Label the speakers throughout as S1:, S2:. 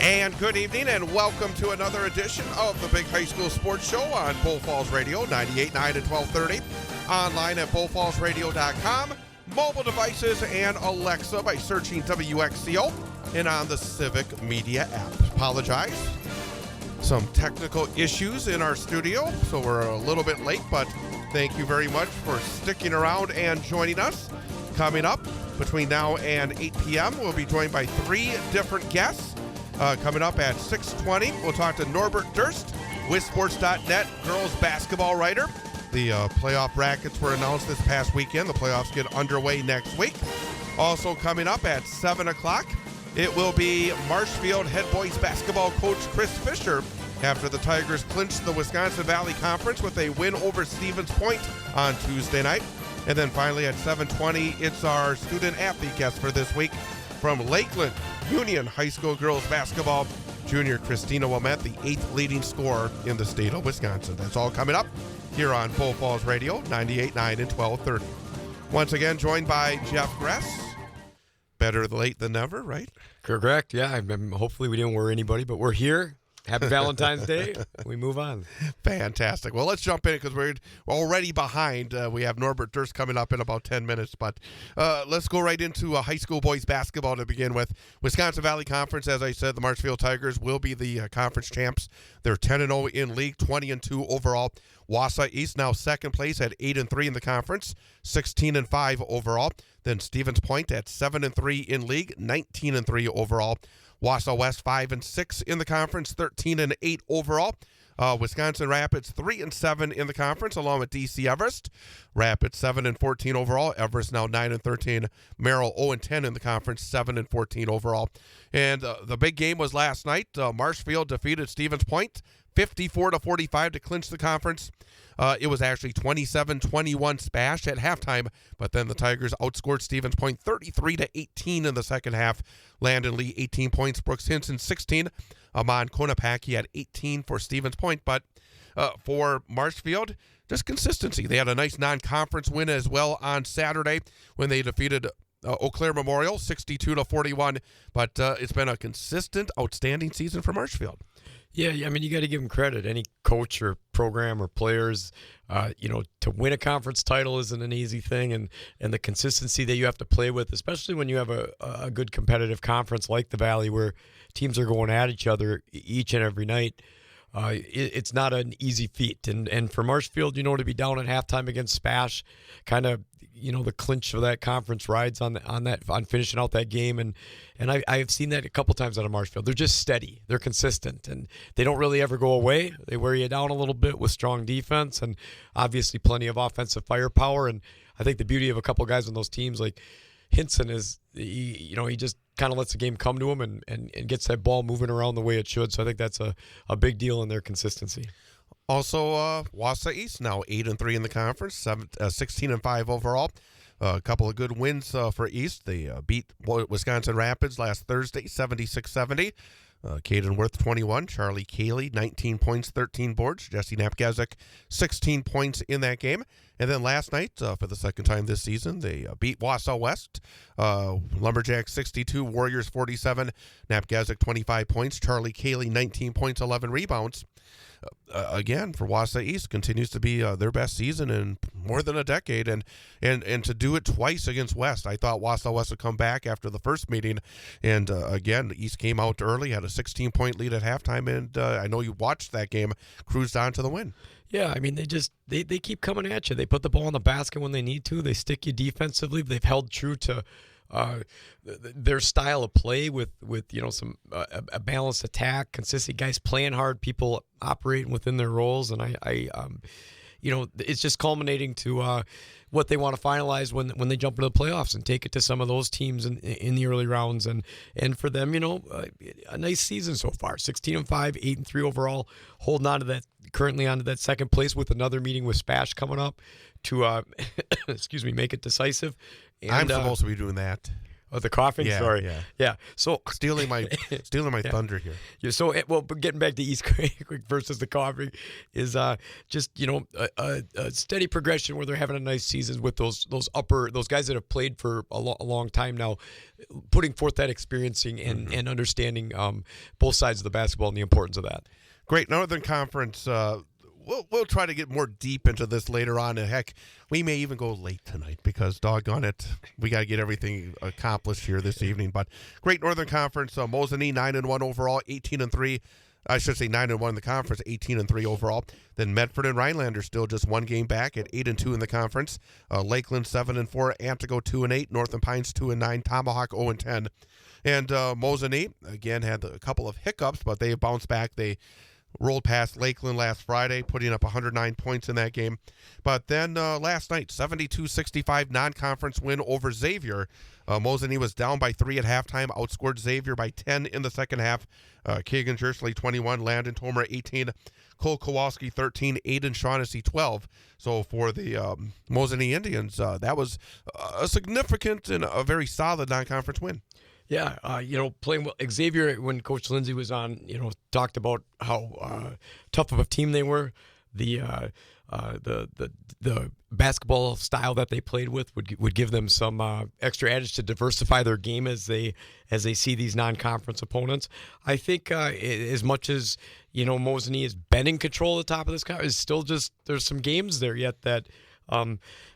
S1: And good evening, and welcome to another edition of the Big High School Sports Show on Bull Falls Radio, 98.9 at 1230, online at bullfallsradio.com, mobile devices, and Alexa by searching WXCO, and on the Civic Media app. Apologize. Some technical issues in our studio, so we're a little bit late, but thank you very much for sticking around and joining us. Coming up between now and 8 p.m., we'll be joined by three different guests. Coming up at 6:20, we'll talk to Norbert Durst, WizSports.net girls basketball writer. The playoff brackets were announced this past weekend. The playoffs get underway next week. Also coming up at 7 o'clock, it will be Marshfield head boys basketball coach Chris Fisher after the Tigers clinched the Wisconsin Valley Conference with a win over Stevens Point on Tuesday night. And then finally at 7:20, it's our student athlete guest for this week from Lakeland Union High School girls basketball. Junior Christina Wilmette, the 8th leading scorer in the state of Wisconsin. That's all coming up here on Bull Falls Radio, 98.9 and 1230. Once again, joined by Jeff Gress. Better late than never, right?
S2: Correct, yeah. Hopefully we didn't worry anybody, but we're here. Happy Valentine's Day. We move on.
S1: Fantastic. Well, let's jump in because we're already behind. We have Norbert Durst coming up in about 10 minutes, but let's go right into high school boys basketball to begin with. Wisconsin Valley Conference, as I said, the Marshfield Tigers will be the conference champs. They're 10-0 in league, 20-2 overall. Wausau East now second place at 8-3 in the conference, 16-5 overall. Then Stevens Point at 7-3 in league, 19-3 overall. Wausau West 5-6 in the conference, 13-8 overall. Wisconsin Rapids 3-7 in the conference, along with DC Everest. Rapids 7-14 overall. Everest now 9-13. Merrill 0-10 in the conference, 7-14 overall. And the big game was last night. Marshfield defeated Stevens Point 54-45 to clinch the conference. It was actually 27-21 Spash at halftime, but then the Tigers outscored Stevens Point 33-18 in the second half. Landon Lee 18 points, Brooks Hinson 16, Amon Konopaki at 18 for Stevens Point. But for Marshfield, just consistency. They had a nice non-conference win as well on Saturday when they defeated Eau Claire Memorial 62-41. But it's been a consistent, outstanding season for Marshfield.
S2: Yeah, I mean, you got to give them credit. Any coach or program or players, to win a conference title isn't an easy thing, and the consistency that you have to play with, especially when you have a good competitive conference like the Valley where teams are going at each other each and every night. It's not an easy feat. And for Marshfield, to be down at halftime against Spash, kind of, the clinch of that conference rides on finishing out that game. And I've seen that a couple times out of Marshfield. They're just steady. They're consistent. And they don't really ever go away. They wear you down a little bit with strong defense and obviously plenty of offensive firepower. And I think the beauty of a couple guys on those teams like Hinson is, he just kind of lets the game come to him and gets that ball moving around the way it should. So I think that's a big deal in their consistency.
S1: Also, Wausau East now 8-3 in the conference, 16-5 overall. A couple of good wins for East. They beat Wisconsin Rapids last Thursday, 76-70. Caden Worth, 21. Charlie Cayley, 19 points, 13 boards. Jesse Napgazik, 16 points in that game. And then last night, for the second time this season, they beat Wausau West. Lumberjacks 62, Warriors 47. Napgazik, 25 points. Charlie Cayley, 19 points, 11 rebounds. Again, for Wausau East, continues to be their best season in more than a decade, and to do it twice against West. I thought Wausau West would come back after the first meeting, and again, the East came out early, had a 16-point lead at halftime, and I know you watched that game, cruised on to the win.
S2: Yeah, I mean, they keep coming at you. They put the ball in the basket when they need to. They stick you defensively. They've held true to their style of play with some a balanced attack, consistent guys playing hard, people operating within their roles, and I it's just culminating to what they want to finalize when they jump into the playoffs and take it to some of those teams in the early rounds, and for them, a nice season so far, 16-5, 8-3 overall, holding on to that, currently onto that second place with another meeting with Spash coming up to make it decisive. And,
S1: I'm supposed to be doing that.
S2: Oh, the coughing?
S1: Yeah,
S2: Sorry.
S1: yeah.
S2: Yeah. So
S1: Stealing my thunder here.
S2: yeah, so but getting back to East Creek versus the coughing is just a steady progression where they're having a nice season with those guys that have played for a long time now, putting forth that experiencing and understanding both sides of the basketball and the importance of that.
S1: Great Northern Conference. We'll try to get more deep into this later on, and heck, we may even go late tonight because, doggone it, we got to get everything accomplished here this evening. But Great Northern Conference, Mosinee 9-1 overall, 18-3. I should say 9-1 in the conference, 18-3 overall. Then Medford and Rhinelander still just one game back at 8-2 in the conference. Lakeland 7-4, Antigo 2-8, Northern Pines 2-9, Tomahawk 0-10. And Mosinee again had a couple of hiccups, but they bounced back. They rolled past Lakeland last Friday, putting up 109 points in that game. But then last night, 72-65 non-conference win over Xavier. Mosinee was down by 3 at halftime, outscored Xavier by 10 in the second half. Keegan Jersley, 21, Landon Tomer, 18, Cole Kowalski, 13, Aiden Shaughnessy, 12. So for the Mosinee Indians, that was a significant and a very solid non-conference win.
S2: Yeah, playing well. Xavier, when Coach Lindsay was on, talked about how tough of a team they were. The basketball style that they played with would give them some extra edge to diversify their game as they see these non-conference opponents. I think as much as Mosinee has been in control at the top of this conference, still just there's some games there yet that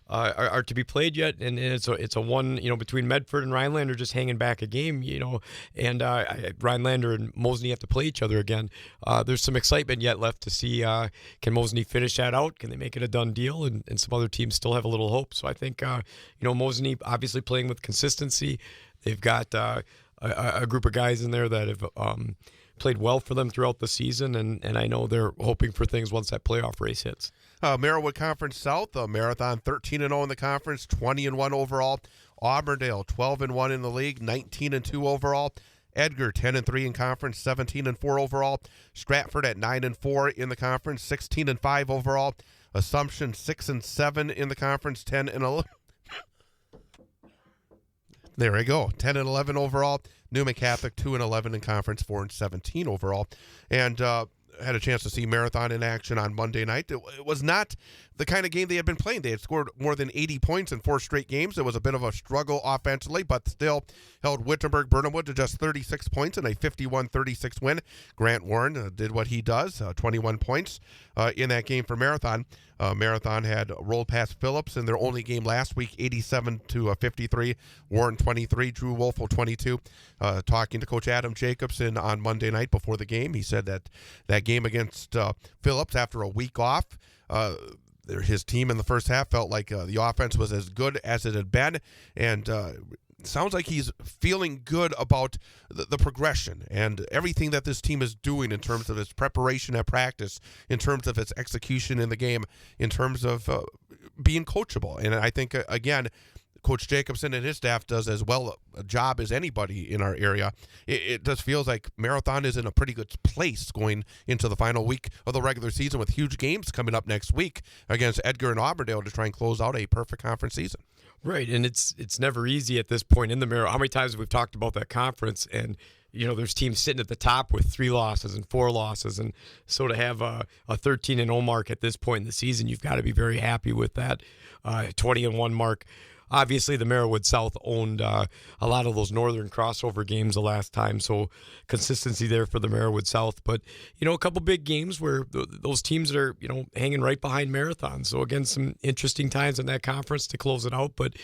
S2: are to be played yet, and it's a one between Medford and Rhinelander just hanging back a game, and Rhinelander and Mosinee have to play each other again. There's some excitement yet left to see can Mosinee finish that out? Can they make it a done deal? And some other teams still have a little hope. So I think Mosinee obviously playing with consistency. They've got a group of guys in there that have played well for them throughout the season, and I know they're hoping for things once that playoff race hits.
S1: Merriwood Conference South, Marathon 13-0 in the conference, 20-1 overall. Auburndale 12-1 in the league, 19-2 overall. Edgar 10-3 in conference, 17-4 overall. Stratford at 9-4 in the conference, 16-5 overall. Assumption 6-7 in the conference, 10-11. There we go, 10-11 overall. Newman Catholic 2-11 in conference, 4-17 overall. And had a chance to see Marathon in action on Monday night. It was not the kind of game they had been playing. They had scored more than 80 points in 4 straight games. It was a bit of a struggle offensively, but still held Wittenberg-Burnhamwood to just 36 points in a 51-36 win. Grant Warren did what he does, 21 points in that game for Marathon. Marathon had rolled past Phillips in their only game last week, 87-53. Warren 23, Drew Wolfel 22. Talking to Coach Adam Jacobson on Monday night before the game, he said that game against Phillips after a week off, his team in the first half felt like the offense was as good as it had been, and sounds like he's feeling good about the progression and everything that this team is doing in terms of its preparation at practice, in terms of its execution in the game, in terms of being coachable. And I think, again, Coach Jacobson and his staff does as well a job as anybody in our area. It just feels like Marathon is in a pretty good place going into the final week of the regular season with huge games coming up next week against Edgar and Auburndale to try and close out a perfect conference season.
S2: Right, and it's never easy at this point in the Marathon. How many times have we talked about that conference, and there's teams sitting at the top with 3 losses and 4 losses, and so to have a 13-0 mark at this point in the season, you've got to be very happy with that 20-1 mark. Obviously, the Merriwood South owned a lot of those northern crossover games the last time, so consistency there for the Merriwood South. But, a couple big games where those teams are, hanging right behind Marathon. So, again, some interesting times in that conference to close it out. But,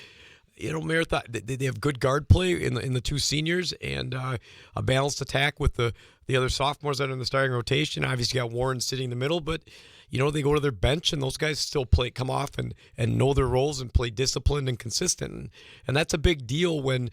S2: Marathon, they have good guard play in the 2 seniors and a balanced attack with the other sophomores that are in the starting rotation. Obviously, you got Warren sitting in the middle, but they go to their bench, and those guys still come off and know their roles and play disciplined and consistent. And that's a big deal when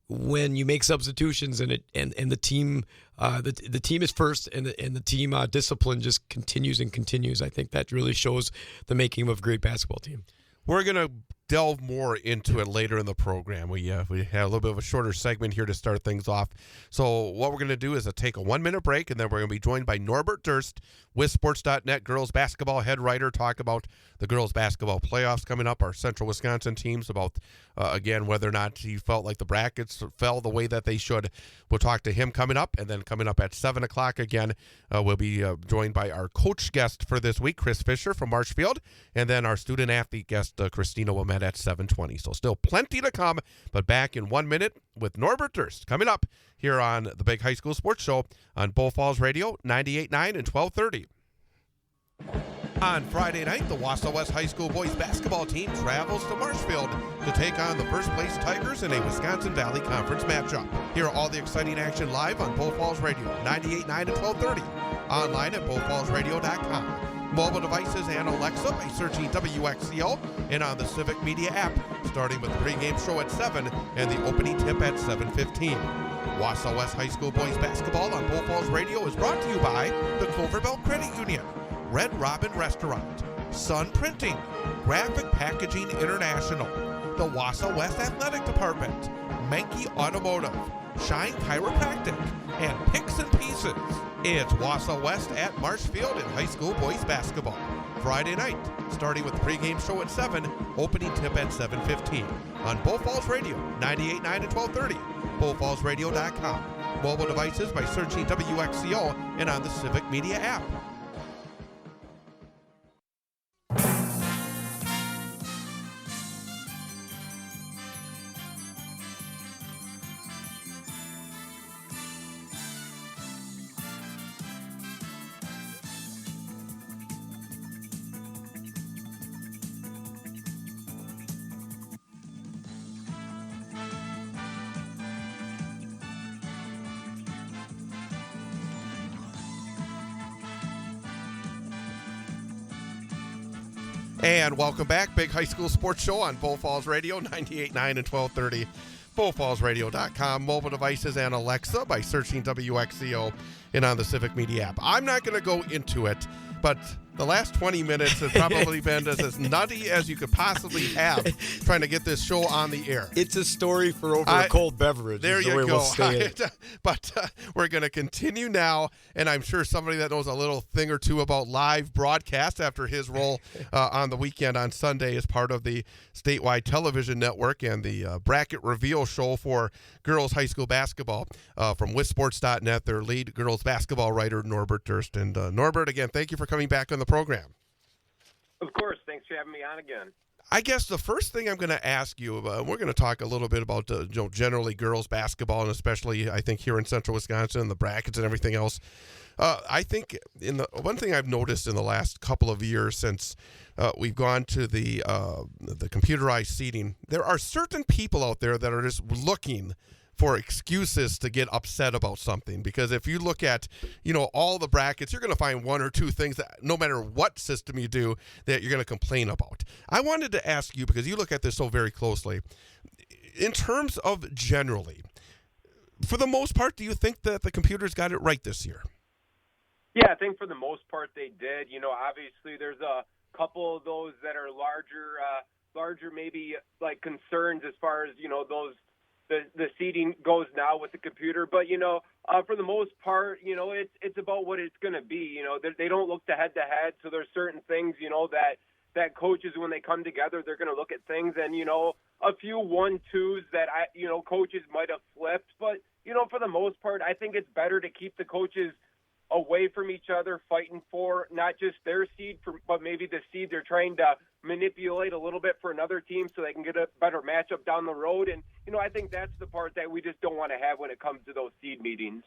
S2: you make substitutions and the team the team is first and the team discipline just continues and continues. I think that really shows the making of a great basketball team.
S1: We're going to delve more into it later in the program. We had a little bit of a shorter segment here to start things off. So what we're going to do is take a 1-minute break, and then we're going to be joined by Norbert Durst with Sports.net girls basketball head writer, talk about the girls basketball playoffs coming up, our Central Wisconsin teams, about, again, whether or not he felt like the brackets fell the way that they should. We'll talk to him coming up, and then coming up at 7 o'clock again, we'll be joined by our coach guest for this week, Chris Fisher from Marshfield, and then our student-athlete guest, Christina Wilmette at 7:20. So still plenty to come, but back in 1 minute with Norbert Durst coming up here on the Big High School Sports Show on Bull Falls Radio, 98.9 and 1230. On Friday night, the Wausau West High School boys basketball team travels to Marshfield to take on the first-place Tigers in a Wisconsin Valley Conference matchup. Hear all the exciting action live on Bull Falls Radio, 98.9 and 1230. Online at bullfallsradio.com. Mobile devices and Alexa by searching WXCO and on the Civic Media app, starting with the pregame show at 7 and the opening tip at 7:15. Wausau West High School boys basketball on Bull Falls Radio is brought to you by the Cloverbelt Credit Union, Red Robin Restaurant, Sun Printing, Graphic Packaging International, the Wausau West Athletic Department, Menke Automotive, Shine Chiropractic, and Picks and Pieces. It's Wausau West at Marshfield in high school boys basketball. Friday night, starting with the pregame show at 7, opening tip at 7:15. On Bull Falls Radio, 98.9 and 1230, bullfallsradio.com. Mobile devices by searching WXCO and on the Civic Media app. And welcome back, Big High School Sports Show on Bull Falls Radio, 98.9 and 1230, bullfallsradio.com, mobile devices and Alexa by searching WXCO and on the Civic Media app. I'm not going to go into it, but the last 20 minutes have probably been as nutty as you could possibly have trying to get this show on the air.
S2: It's a story for over a cold beverage.
S1: There you go. But we're going to continue now, and I'm sure somebody that knows a little thing or two about live broadcast after his role on the weekend on Sunday as part of the statewide television network and the bracket reveal show for girls high school basketball from WisSports.net, their lead girls basketball writer, Norbert Durst. And Norbert, again, thank you for coming back on the program.
S3: Of course. Thanks for having me on again.
S1: I guess the first thing I'm going to ask you, we're going to talk a little bit about generally girls basketball, and especially I think here in Central Wisconsin, the brackets and everything else. I think one thing I've noticed in the last couple of years since we've gone to the computerized seating, there are certain people out there that are just looking for excuses to get upset about something. Because if you look at, all the brackets, you're going to find one or two things that no matter what system you do that you're going to complain about. I wanted to ask you, because you look at this so very closely, in terms of generally, for the most part, do you think that the computers got it right this year?
S3: Yeah, I think for the most part they did. Obviously there's a couple of those that are larger maybe like concerns as far as, those the seating goes now with the computer. But, for the most part, it's about what it's going to be. They don't look to head-to-head, so there's certain things, that coaches, when they come together, they're going to look at things and, a few 1-2s that, coaches might have flipped. But, for the most part, I think it's better to keep the coaches away from each other, fighting for not just their seed, but maybe the seed they're trying to manipulate a little bit for another team so they can get a better matchup down the road. And, I think that's the part that we just don't want to have when it comes to those seed meetings.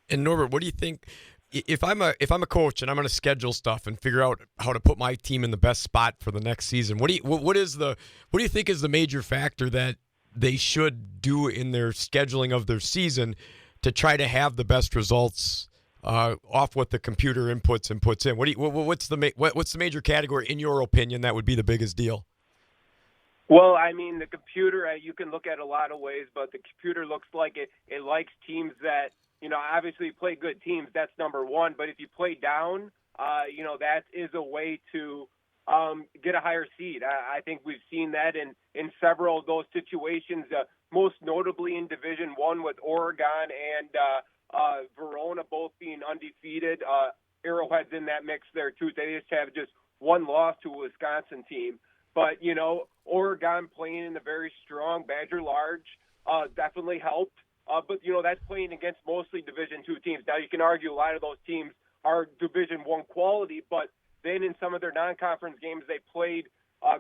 S2: And Norbert, what do you think if I'm a coach and I'm going to schedule stuff and figure out how to put my team in the best spot for the next season? What do you think is the major factor that they should do in their scheduling of their season to try to have the best results off what the computer inputs and puts in? What's the major category in your opinion that would be the biggest deal?
S3: Well, I mean, the computer, you can look at a lot of ways, but the computer looks like it likes teams that, obviously play good teams. That's number one. But if you play down, that is a way to get a higher seed. I think we've seen that in several of those situations, most notably in Division I with Oregon and Verona both being undefeated. Arrowhead's in that mix there too. They just have one loss to a Wisconsin team. But, Oregon playing in a very strong Badger Large definitely helped. But, that's playing against mostly Division II teams. Now, you can argue a lot of those teams are Division I quality, but then in some of their non-conference games, they played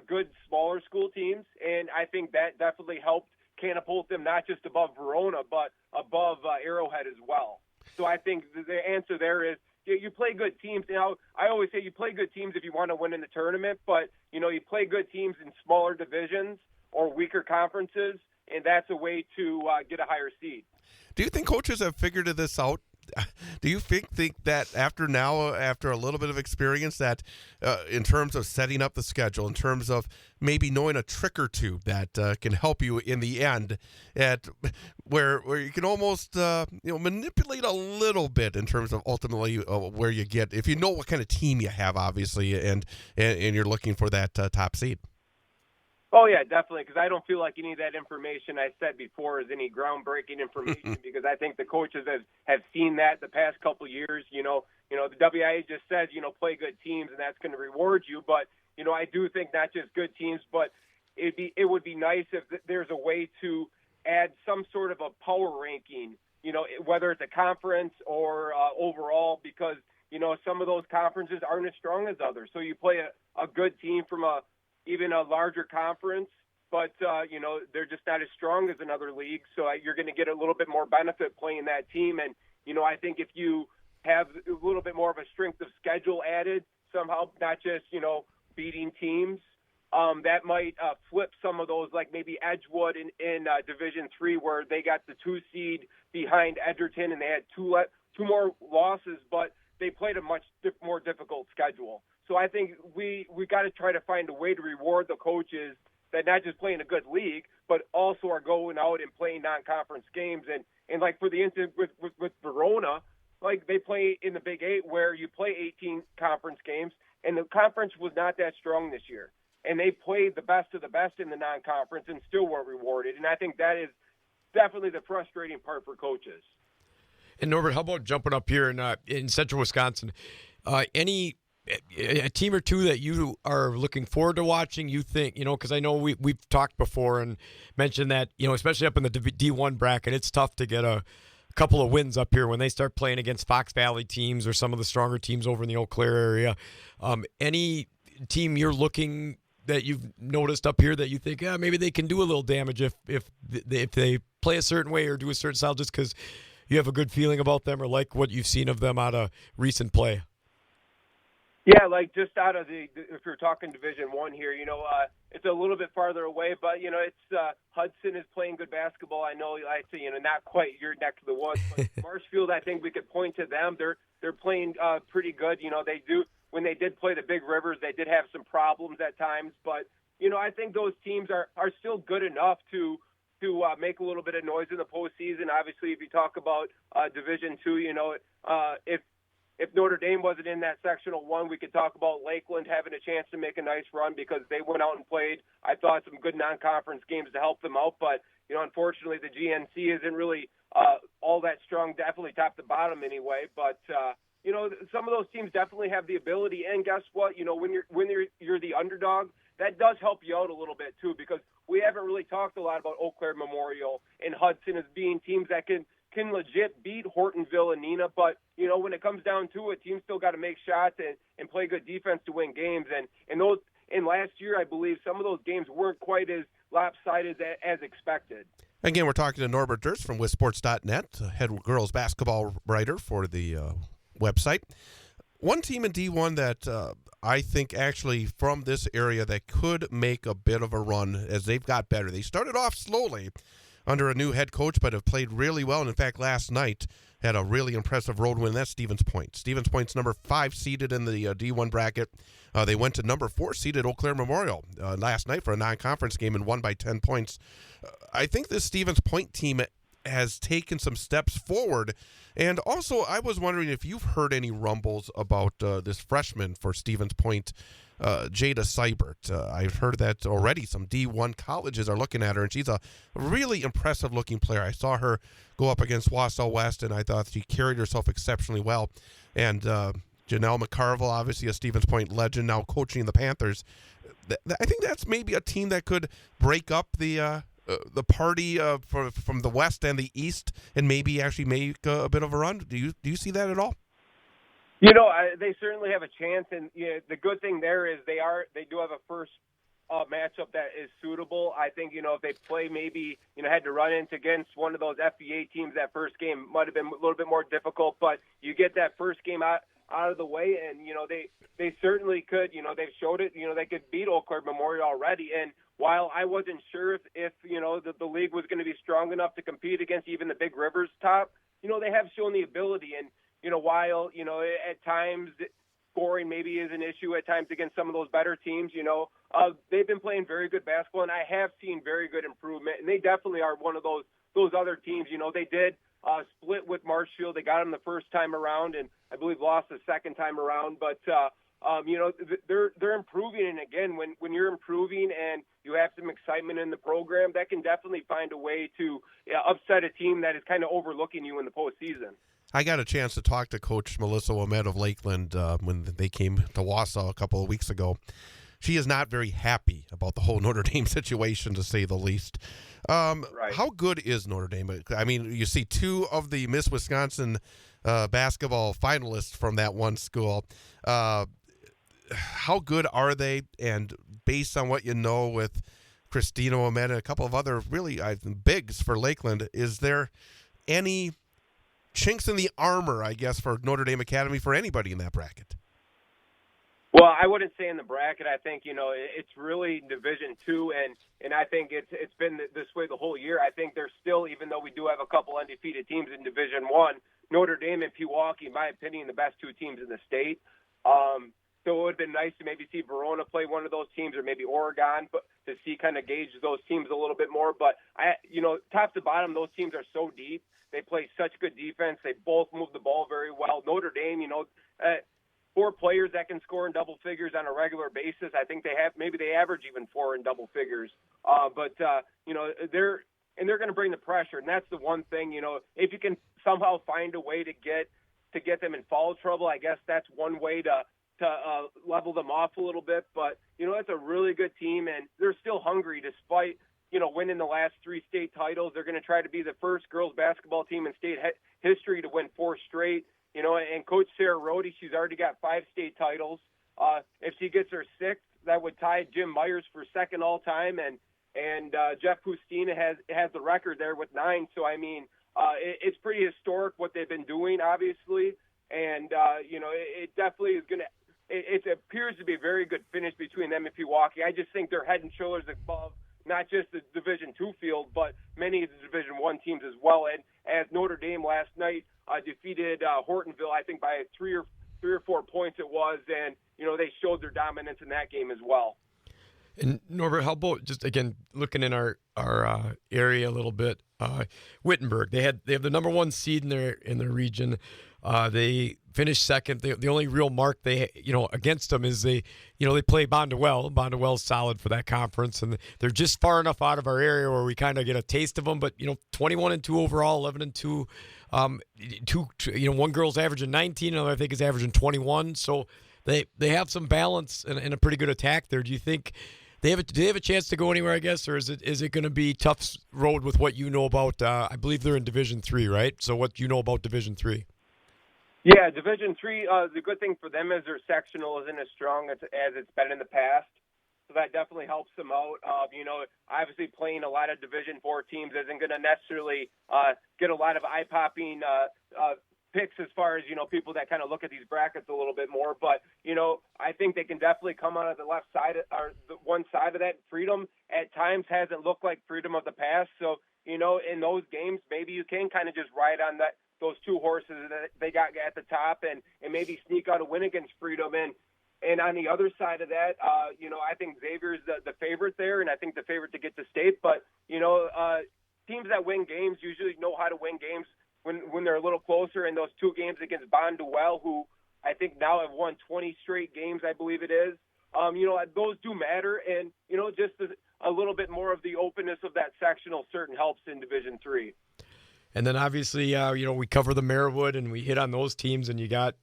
S3: good smaller school teams, and I think that definitely helped catapult them not just above Verona, but above Arrowhead as well. So I think the answer there is you play good teams. Now, I always say you play good teams if you want to win in the tournament, but, you play good teams in smaller divisions or weaker conferences, and that's a way to get a higher seed.
S1: Do you think coaches have figured this out? Do you think that after a little bit of experience, that in terms of setting up the schedule, in terms of maybe knowing a trick or two that can help you in the end, where you can almost manipulate a little bit in terms of ultimately where you get, if you know what kind of team you have, obviously, and you're looking for that top seed?
S3: Oh, yeah, definitely, because I don't feel like any of that information I said before is any groundbreaking information because I think the coaches have seen that the past couple of years. The WIA just says, play good teams, and that's going to reward you. But, I do think not just good teams, but it would be nice if there's a way to add some sort of a power ranking, whether it's a conference or overall, because, some of those conferences aren't as strong as others. So you play a good team from even a larger conference, but, they're just not as strong as another league. So you're going to get a little bit more benefit playing that team. And, I think if you have a little bit more of a strength of schedule added somehow, not just, beating teams, that might flip some of those, like maybe Edgewood in Division III, where they got the 2 seed behind Edgerton and they had two more losses, but they played a much more difficult schedule. So I think we got to try to find a way to reward the coaches that not just play in a good league, but also are going out and playing non-conference games. And like for the instance with Verona, like they play in the Big 8 where you play 18 conference games, and the conference was not that strong this year. And they played the best of the best in the non-conference and still weren't rewarded. And I think that is definitely the frustrating part for coaches.
S2: And Norbert, how about jumping up here in central Wisconsin? Any a team or two that you are looking forward to watching, you think, because I know we've talked before and mentioned that, especially up in the D1 bracket, it's tough to get a couple of wins up here when they start playing against Fox Valley teams or some of the stronger teams over in the Eau Claire area. Any team you're looking that you've noticed up here that you think, maybe they can do a little damage if they play a certain way or do a certain style just because you have a good feeling about them or like what you've seen of them out of recent play?
S3: Yeah, like just out of if you're talking Division I here, it's a little bit farther away, but, it's Hudson is playing good basketball. I know, I say, not quite your neck of the woods, but Marshfield, I think we could point to them. They're playing pretty good. They do, when they did play the Big Rivers, they did have some problems at times, but, I think those teams are still good enough to make a little bit of noise in the postseason. Obviously, if you talk about Division II, if Notre Dame wasn't in that sectional one, we could talk about Lakeland having a chance to make a nice run because they went out and played, I thought, some good non-conference games to help them out. But, unfortunately, the GNC isn't really all that strong, definitely top to bottom anyway. But, some of those teams definitely have the ability. And guess what? When you're the underdog, that does help you out a little bit, too, because we haven't really talked a lot about Eau Claire Memorial and Hudson as being teams that can legit beat Hortonville and Neenah, but when it comes down to it, teams still got to make shots and play good defense to win games. And last year, I believe some of those games weren't quite as lopsided as expected.
S1: Again, we're talking to Norbert Durst from WisSports.net, head girls basketball writer for the website. One team in D1 that I think actually from this area that could make a bit of a run as they've got better. They started off slowly under a new head coach, but have played really well. And in fact, last night had a really impressive road win. That's Stevens Point. Stevens Point's number 5 seeded in the D1 bracket. They went to number 4 seeded Eau Claire Memorial last night for a non-conference game and won by 10 points. I think this Stevens Point team has taken some steps forward. And also, I was wondering if you've heard any rumbles about this freshman for Stevens Point, Jada Seibert. I've heard that already some D1 colleges are looking at her, and she's a really impressive-looking player. I saw her go up against Wausau West, and I thought she carried herself exceptionally well. And Janelle McCarville, obviously a Stevens Point legend, now coaching the Panthers. I think that's maybe a team that could break up the party from the West and the East, and maybe actually make a bit of a run. Do you see that at all?
S3: They certainly have a chance, and the good thing there is they do have a first matchup that is suitable. I think if they play maybe had to run into against one of those FBA teams, that first game might have been a little bit more difficult. But you get that first game out of the way, and they certainly could. They've showed it. They could beat Eau Claire Memorial already. And while I wasn't sure if the league was going to be strong enough to compete against even the Big Rivers top, they have shown the ability. And while at times scoring maybe is an issue at times against some of those better teams, they've been playing very good basketball, and I have seen very good improvement. And they definitely are one of those other teams. They did split with Marshfield. They got them the first time around, and I believe lost the second time around. But they're improving, and again, when you're improving and you have some excitement in the program, that can definitely find a way to upset a team that is kind of overlooking you in the postseason.
S1: I got a chance to talk to Coach Melissa Womet of Lakeland when they came to Wausau a couple of weeks ago. She is not very happy about the whole Notre Dame situation, to say the least.
S3: Right.
S1: How good is Notre Dame? I mean, you see two of the Miss Wisconsin basketball finalists from that one school. How good are they? And based on what you know with Christina Womet and a couple of other really bigs for Lakeland, is there any chinks in the armor, I guess, for Notre Dame Academy for anybody in that bracket?
S3: Well, I wouldn't say in the bracket. I think it's really Division II, and I think it's been this way the whole year. I think there's still, even though we do have a couple undefeated teams in Division I, Notre Dame and Pewaukee, in my opinion, the best two teams in the state. So it would have been nice to maybe see Verona play one of those teams, or maybe Oregon, but to see kind of gauge those teams a little bit more. But top to bottom, those teams are so deep. They play such good defense. They both move the ball very well. Notre Dame, four players that can score in double figures on a regular basis. I think they average even four in double figures. But they're going to bring the pressure, and that's the one thing. If you can somehow find a way to get them in foul trouble, I guess that's one way to level them off a little bit. But that's a really good team, and they're still hungry despite winning the last three state titles. They're going to try to be the first girls basketball team in state history to win four straight. And Coach Sarah Rohde, she's already got 5 state titles. If she gets her 6th, that would tie Jim Myers for second all time, and Jeff Pustina has the record there with 9. So I mean, it's pretty historic what they've been doing, obviously, and it definitely is going to. It appears to be a very good finish between them and Pewaukee. I just think they're head and shoulders above not just the Division II field, but many of the Division I teams as well. And as Notre Dame last night defeated Hortonville, I think by three or 4 points it was, and they showed their dominance in that game as well.
S2: And Norbert, how about just again looking in our area a little bit? Wittenberg, they have the number 1 seed in their region. They finished second. The only real mark they against them is they play Bondwell. Bondwell's solid for that conference, and they're just far enough out of our area where we kind of get a taste of them. But 21-2 overall, 11-2. One girl's averaging 19, another I think is averaging 21. So they have some balance and a pretty good attack there. Do you think do they have a chance to go anywhere, I guess, or is it going to be tough road with what you know about? I believe they're in Division III, right? So what you know about Division III?
S3: Yeah, Division III, the good thing for them is their sectional isn't as strong as it's been in the past. So that definitely helps them out. Obviously playing a lot of Division IV teams isn't going to necessarily get a lot of eye-popping picks as far as, people that kind of look at these brackets a little bit more. But, I think they can definitely come out of the left side or the one side of that. Freedom at times hasn't looked like Freedom of the past. So, in those games, maybe you can kind of just ride on those 2 horses that they got at the top and maybe sneak out a win against Freedom. And on the other side of that, I think Xavier's the favorite there, and I think the favorite to get to state. But, teams that win games usually know how closer in those 2 games against Bonduelle, who I think now have won 20 straight games, I believe it is. Those do matter, and just a little bit more of the openness of that sectional certainly helps in Division III.
S2: And then obviously, we cover the Marywood and we hit on those teams, and you got,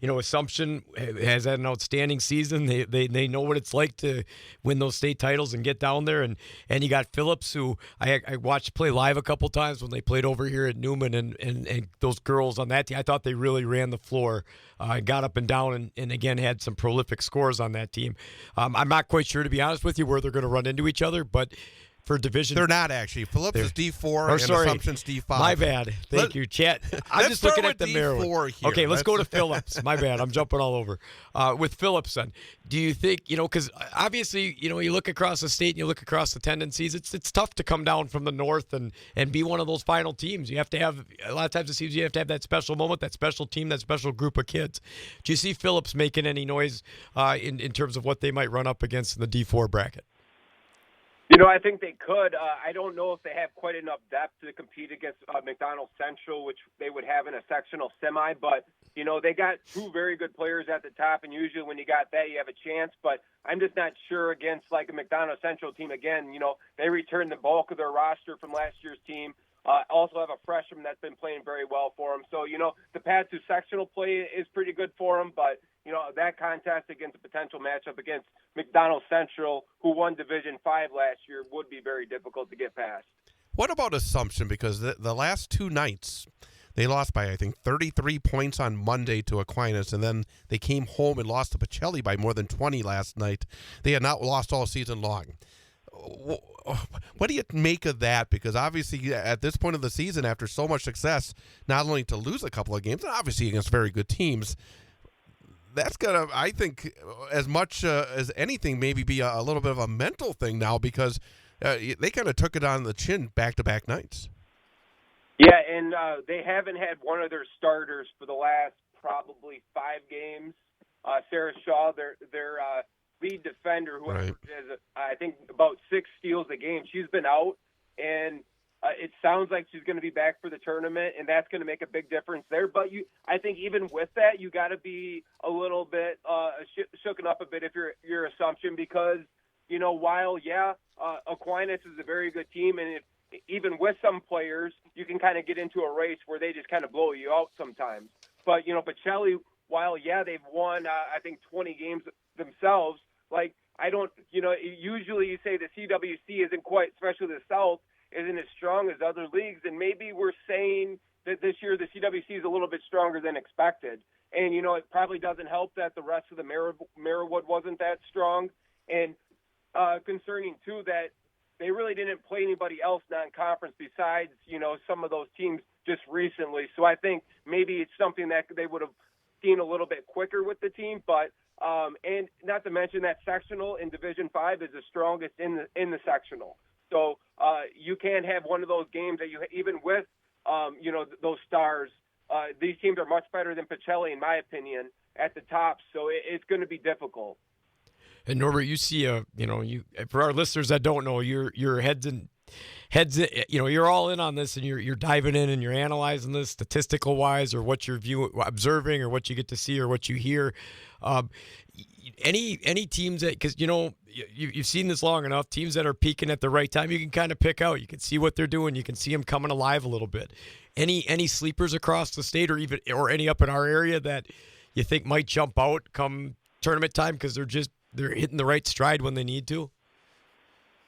S2: Assumption has had an outstanding season. They know what it's like to win those state titles and get down there. And you got Phillips, who I watched play live a couple times when they played over here at Newman, and those girls on that team, I thought they really ran the floor, got up and down, and again had some prolific scores on that team. I'm not quite sure, to be honest with you, where they're going to run into each other, but for division,
S1: they're not actually. Phillips is D4 and Assumption's D5.
S2: My bad. Thank you, Chet. I'm just looking at the Marywood
S1: here.
S2: Okay, let's go to Phillips. My bad. I'm jumping all over. With Phillips, then, do you think, because obviously, you look across the state and you look across the tendencies, it's tough to come down from the north and be one of those final teams. You have to have, a lot of times it seems you have to have that special moment, that special team, that special group of kids. Do you see Phillips making any noise in terms of what they might run up against in the D4 bracket?
S3: I think they could. I don't know if they have quite enough depth to compete against McDonald Central, which they would have in a sectional semi. But, they got 2 very good players at the top, and usually when you got that, you have a chance. But I'm just not sure against, like, a McDonald Central team. Again, they returned the bulk of their roster from last year's team. Also have a freshman that's been playing very well for them. So, the path to sectional play is pretty good for them, but that contest against a potential matchup against McDonald Central, who won Division V last year, would be very difficult to get past.
S1: What about Assumption? Because the last 2 nights, they lost by, I think, 33 points on Monday to Aquinas, and then they came home and lost to Pacelli by more than 20 last night. They had not lost all season long. What do you make of that? Because obviously at this point of the season, after so much success, not only to lose a couple of games, and obviously against very good teams, that's going to, I think, as much as anything, maybe be a little bit of a mental thing now, because they kind of took it on the chin back-to-back nights.
S3: Yeah, and they haven't had one of their starters for the last probably 5 games. Sarah Shaw, their lead defender, who
S1: right.
S3: has, I think, about 6 steals a game, she's been out, and it sounds like she's going to be back for the tournament, and that's going to make a big difference there. But I think even with that, you got to be a little bit shooken up a bit if your Assumption, because while Aquinas is a very good team, and even with some players, you can kind of get into a race where they just kind of blow you out sometimes. But Pacelli, while they've won I think 20 games themselves, like I don't usually you say the CWC isn't quite, especially the South, isn't as strong as other leagues, and maybe we're saying that this year the CWC is a little bit stronger than expected. And, it probably doesn't help that the rest of the Marywood wasn't that strong. And concerning, too, that they really didn't play anybody else non-conference besides, some of those teams just recently. So I think maybe it's something that they would have seen a little bit quicker with the team. But and not to mention that sectional in Division V is the strongest in the sectional. So you can't have one of those games that even with, those stars, these teams are much better than Pacelli, in my opinion, at the top. So it's going to be difficult.
S2: And Norbert, you see for our listeners that don't know, your heads in, you're all in on this, and you're diving in and you're analyzing this statistical wise, or what you're observing, or what you get to see, or what you hear. Any teams that, because you've seen this long enough, teams that are peaking at the right time, you can kind of pick out. You can see what they're doing. You can see them coming alive a little bit. Any sleepers across the state, or any up in our area that you think might jump out come tournament time because they're hitting the right stride when they need to?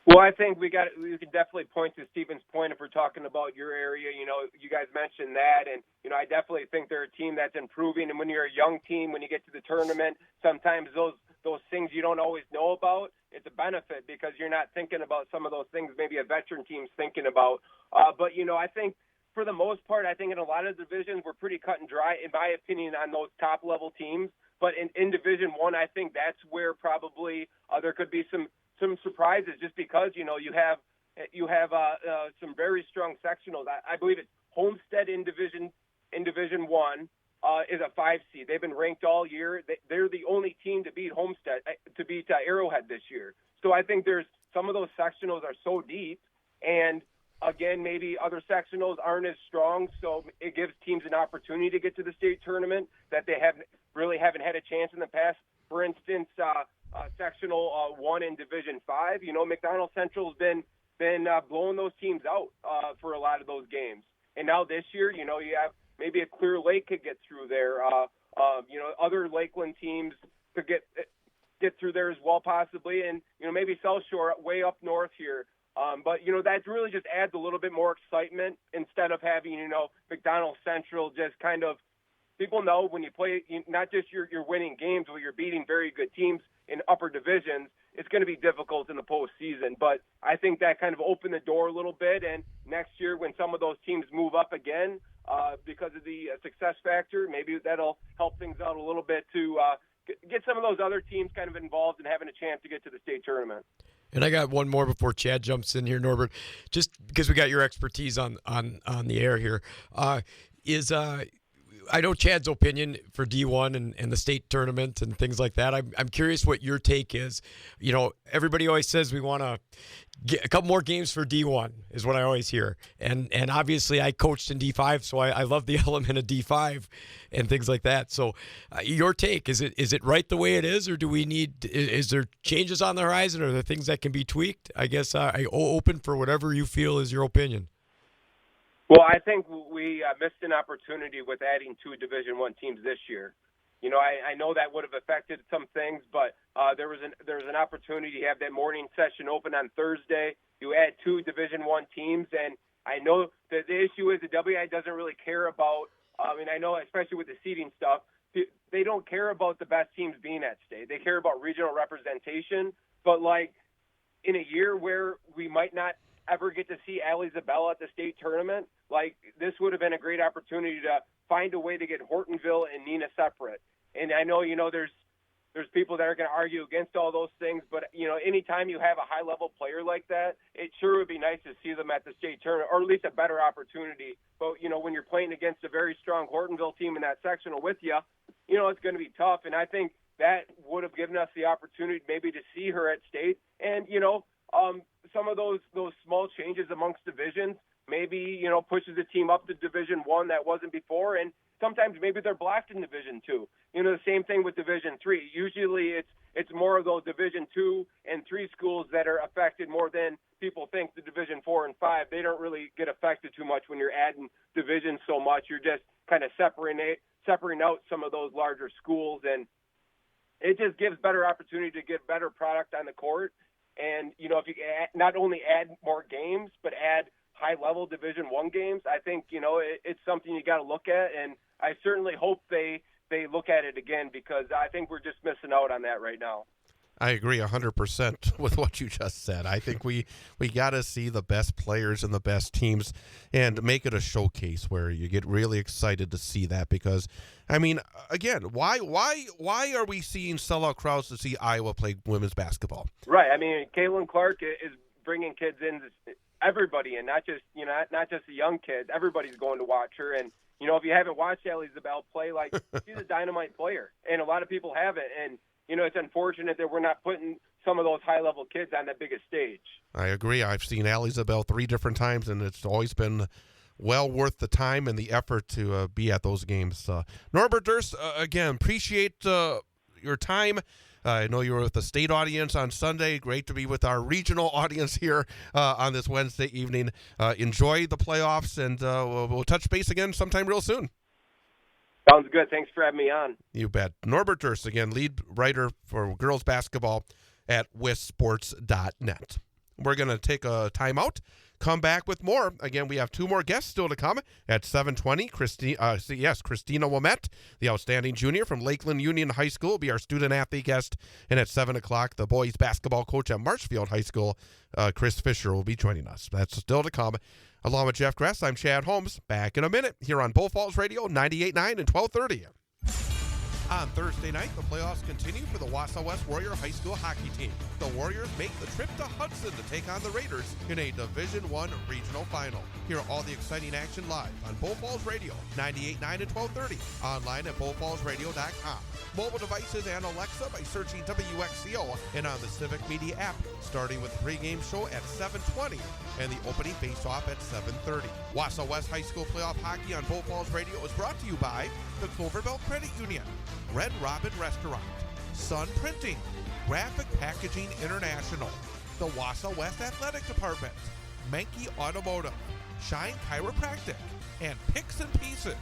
S3: Well, I think we can definitely point to Stevens Point if we're talking about your area. You guys mentioned that, and I definitely think they're a team that's improving. And when you're a young team, when you get to the tournament, sometimes those things you don't always know about, it's a benefit because you're not thinking about some of those things maybe a veteran team's thinking about. But I think for the most part, I think in a lot of divisions we're pretty cut and dry, in my opinion, on those top level teams. But in Division I, I think that's where probably there could be some surprises, just because you have some very strong sectionals. I believe it's Homestead in Division I is a 5 seed. They've been ranked all year. They're the only team to beat Arrowhead this year. So I think there's some of those sectionals are so deep, and again, maybe other sectionals aren't as strong, so it gives teams an opportunity to get to the state tournament that they haven't had a chance in the past. For instance, sectional 1 in Division 5, McDonald Central's been blowing those teams out for a lot of those games. And now this year, you have maybe a Clear Lake could get through there. Other Lakeland teams could get through there as well, possibly, and maybe South Shore way up north here. But that really just adds a little bit more excitement instead of having McDonald Central just kind of, people know when you play, not just you're winning games, but you're beating very good teams in upper divisions. It's going to be difficult in the postseason, but I think that kind of opened the door a little bit. And next year, when some of those teams move up again because of the success factor, maybe that'll help things out a little bit to get some of those other teams kind of involved and having a chance to get to the state tournament.
S2: And I got one more before Chad jumps in here, Norbert, just because we got your expertise on the air here. I know Chad's opinion for D1 and the state tournament and things like that. I'm curious what your take is. Everybody always says we want to get a couple more games for D1 is what I always hear. And obviously I coached in D5, so I love the element of D5 and things like that. So your take, is it right the way it is, or is there changes on the horizon, or are there things that can be tweaked? I guess I open for whatever you feel is your opinion.
S3: Well, I think we missed an opportunity with adding 2 Division I teams this year. I know that would have affected some things, but there was an opportunity to have that morning session open on Thursday. You add 2 Division I teams, and I know that the issue is the WI doesn't really care about. I know, especially with the seeding stuff, they don't care about the best teams being at state. They care about regional representation. But in a year where we might not ever get to see Allie Zabella at the state tournament, this would have been a great opportunity to find a way to get Hortonville and Neenah separate. And I know, there's people that are going to argue against all those things, but, anytime you have a high-level player like that, it sure would be nice to see them at the state tournament, or at least a better opportunity. But, when you're playing against a very strong Hortonville team in that sectional with you, it's going to be tough. And I think that would have given us the opportunity maybe to see her at state. And, some of those small changes amongst divisions maybe, pushes the team up to Division I that wasn't before. And sometimes maybe they're blocked in Division II. The same thing with Division III. Usually it's more of those Division II and III schools that are affected more than people think. The Division IV and V, they don't really get affected too much when you're adding divisions so much. You're just kind of separating out some of those larger schools, and it just gives better opportunity to get better product on the court. And, if you not only add more games, but add high-level Division I games, I think, it's something you got to look at. And I certainly hope they look at it again, because I think we're just missing out on that right now.
S1: I agree 100% with what you just said. I think we got to see the best players and the best teams and make it a showcase where you get really excited to see that, because, again, why are we seeing sellout crowds to see Iowa play women's basketball?
S3: Right. Caitlin Clark is bringing kids in, everybody, and not just the young kids. Everybody's going to watch her. And, if you haven't watched Allie Zabel play, she's a dynamite player, and a lot of people haven't. And, it's unfortunate that we're not putting some of those high-level kids on the biggest stage. I
S1: agree. I've seen Allie Zabel 3 different times, and it's always been well worth the time and the effort to be at those games. Norbert Durst, again, appreciate your time. I know you were with the state audience on Sunday. Great to be with our regional audience here on this Wednesday evening. Enjoy the playoffs, and we'll touch base again sometime real soon.
S3: Sounds good. Thanks for having me on.
S1: You bet. Norbert Durst, again, lead writer for girls basketball at wissports.net. We're going to take a timeout, come back with more. Again, we have 2 more guests still to come at 7:20. Christina Womet, the outstanding junior from Lakeland Union High School, will be our student-athlete guest. And at 7 o'clock, the boys basketball coach at Marshfield High School, Chris Fisher, will be joining us. That's still to come. Along with Jeff Gress, I'm Chad Holmes. Back in a minute here on Bull Falls Radio, 98.9 and 1230. On Thursday night, the playoffs continue for the Wausau West Warrior High School hockey team. The Warriors make the trip to Hudson to take on the Raiders in a Division I regional final. Hear all the exciting action live on Bull Falls Radio, 98.9 and 1230, online at bullfallsradio.com. Mobile devices and Alexa by searching WXCO and on the Civic Media app, starting with the pregame show at 7:20 and the opening face-off at 7:30. Wausau West High School playoff hockey on Bull Falls Radio is brought to you by the Cloverbelt Credit Union, Red Robin Restaurant, Sun Printing, Graphic Packaging International, the Wausau West Athletic Department, Menke Automotive, Shine Chiropractic, and Picks and Pieces.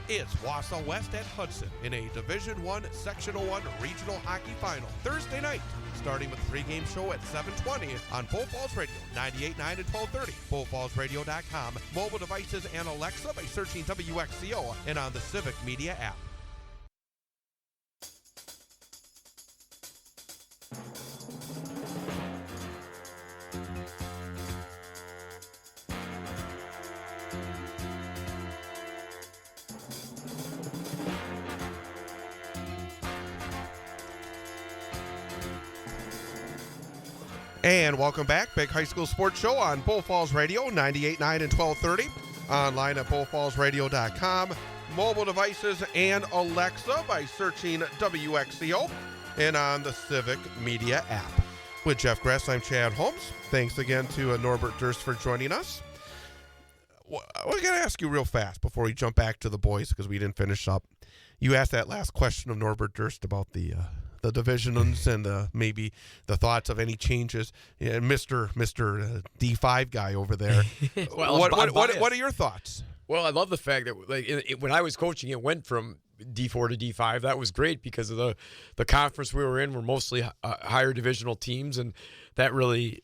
S1: It's Wausau West at Hudson in a Division I Sectional 1 regional hockey final Thursday night, starting with the pregame show at 7:20 on Bull Falls Radio, 98.9 and 1230, bullfallsradio.com, mobile devices and Alexa by searching WXCO and on the Civic Media app. And welcome back. Big High School Sports Show on Bull Falls Radio, 98.9 and 1230. Online at bullfallsradio.com. Mobile devices and Alexa by searching WXCO and on the Civic Media app. With Jeff Gress, I'm Chad Holmes. Thanks again to Norbert Durst for joining us. We're going to ask you real fast before we jump back to the boys because we didn't finish up. You asked that last question of Norbert Durst about the divisions and maybe the thoughts of any changes. Yeah, Mr. D5 guy over there.
S2: Well,
S1: what are your thoughts?
S2: Well, I love the fact that when I was coaching, it went from D4 to D5. That was great because of the conference we were in were mostly higher divisional teams, and that really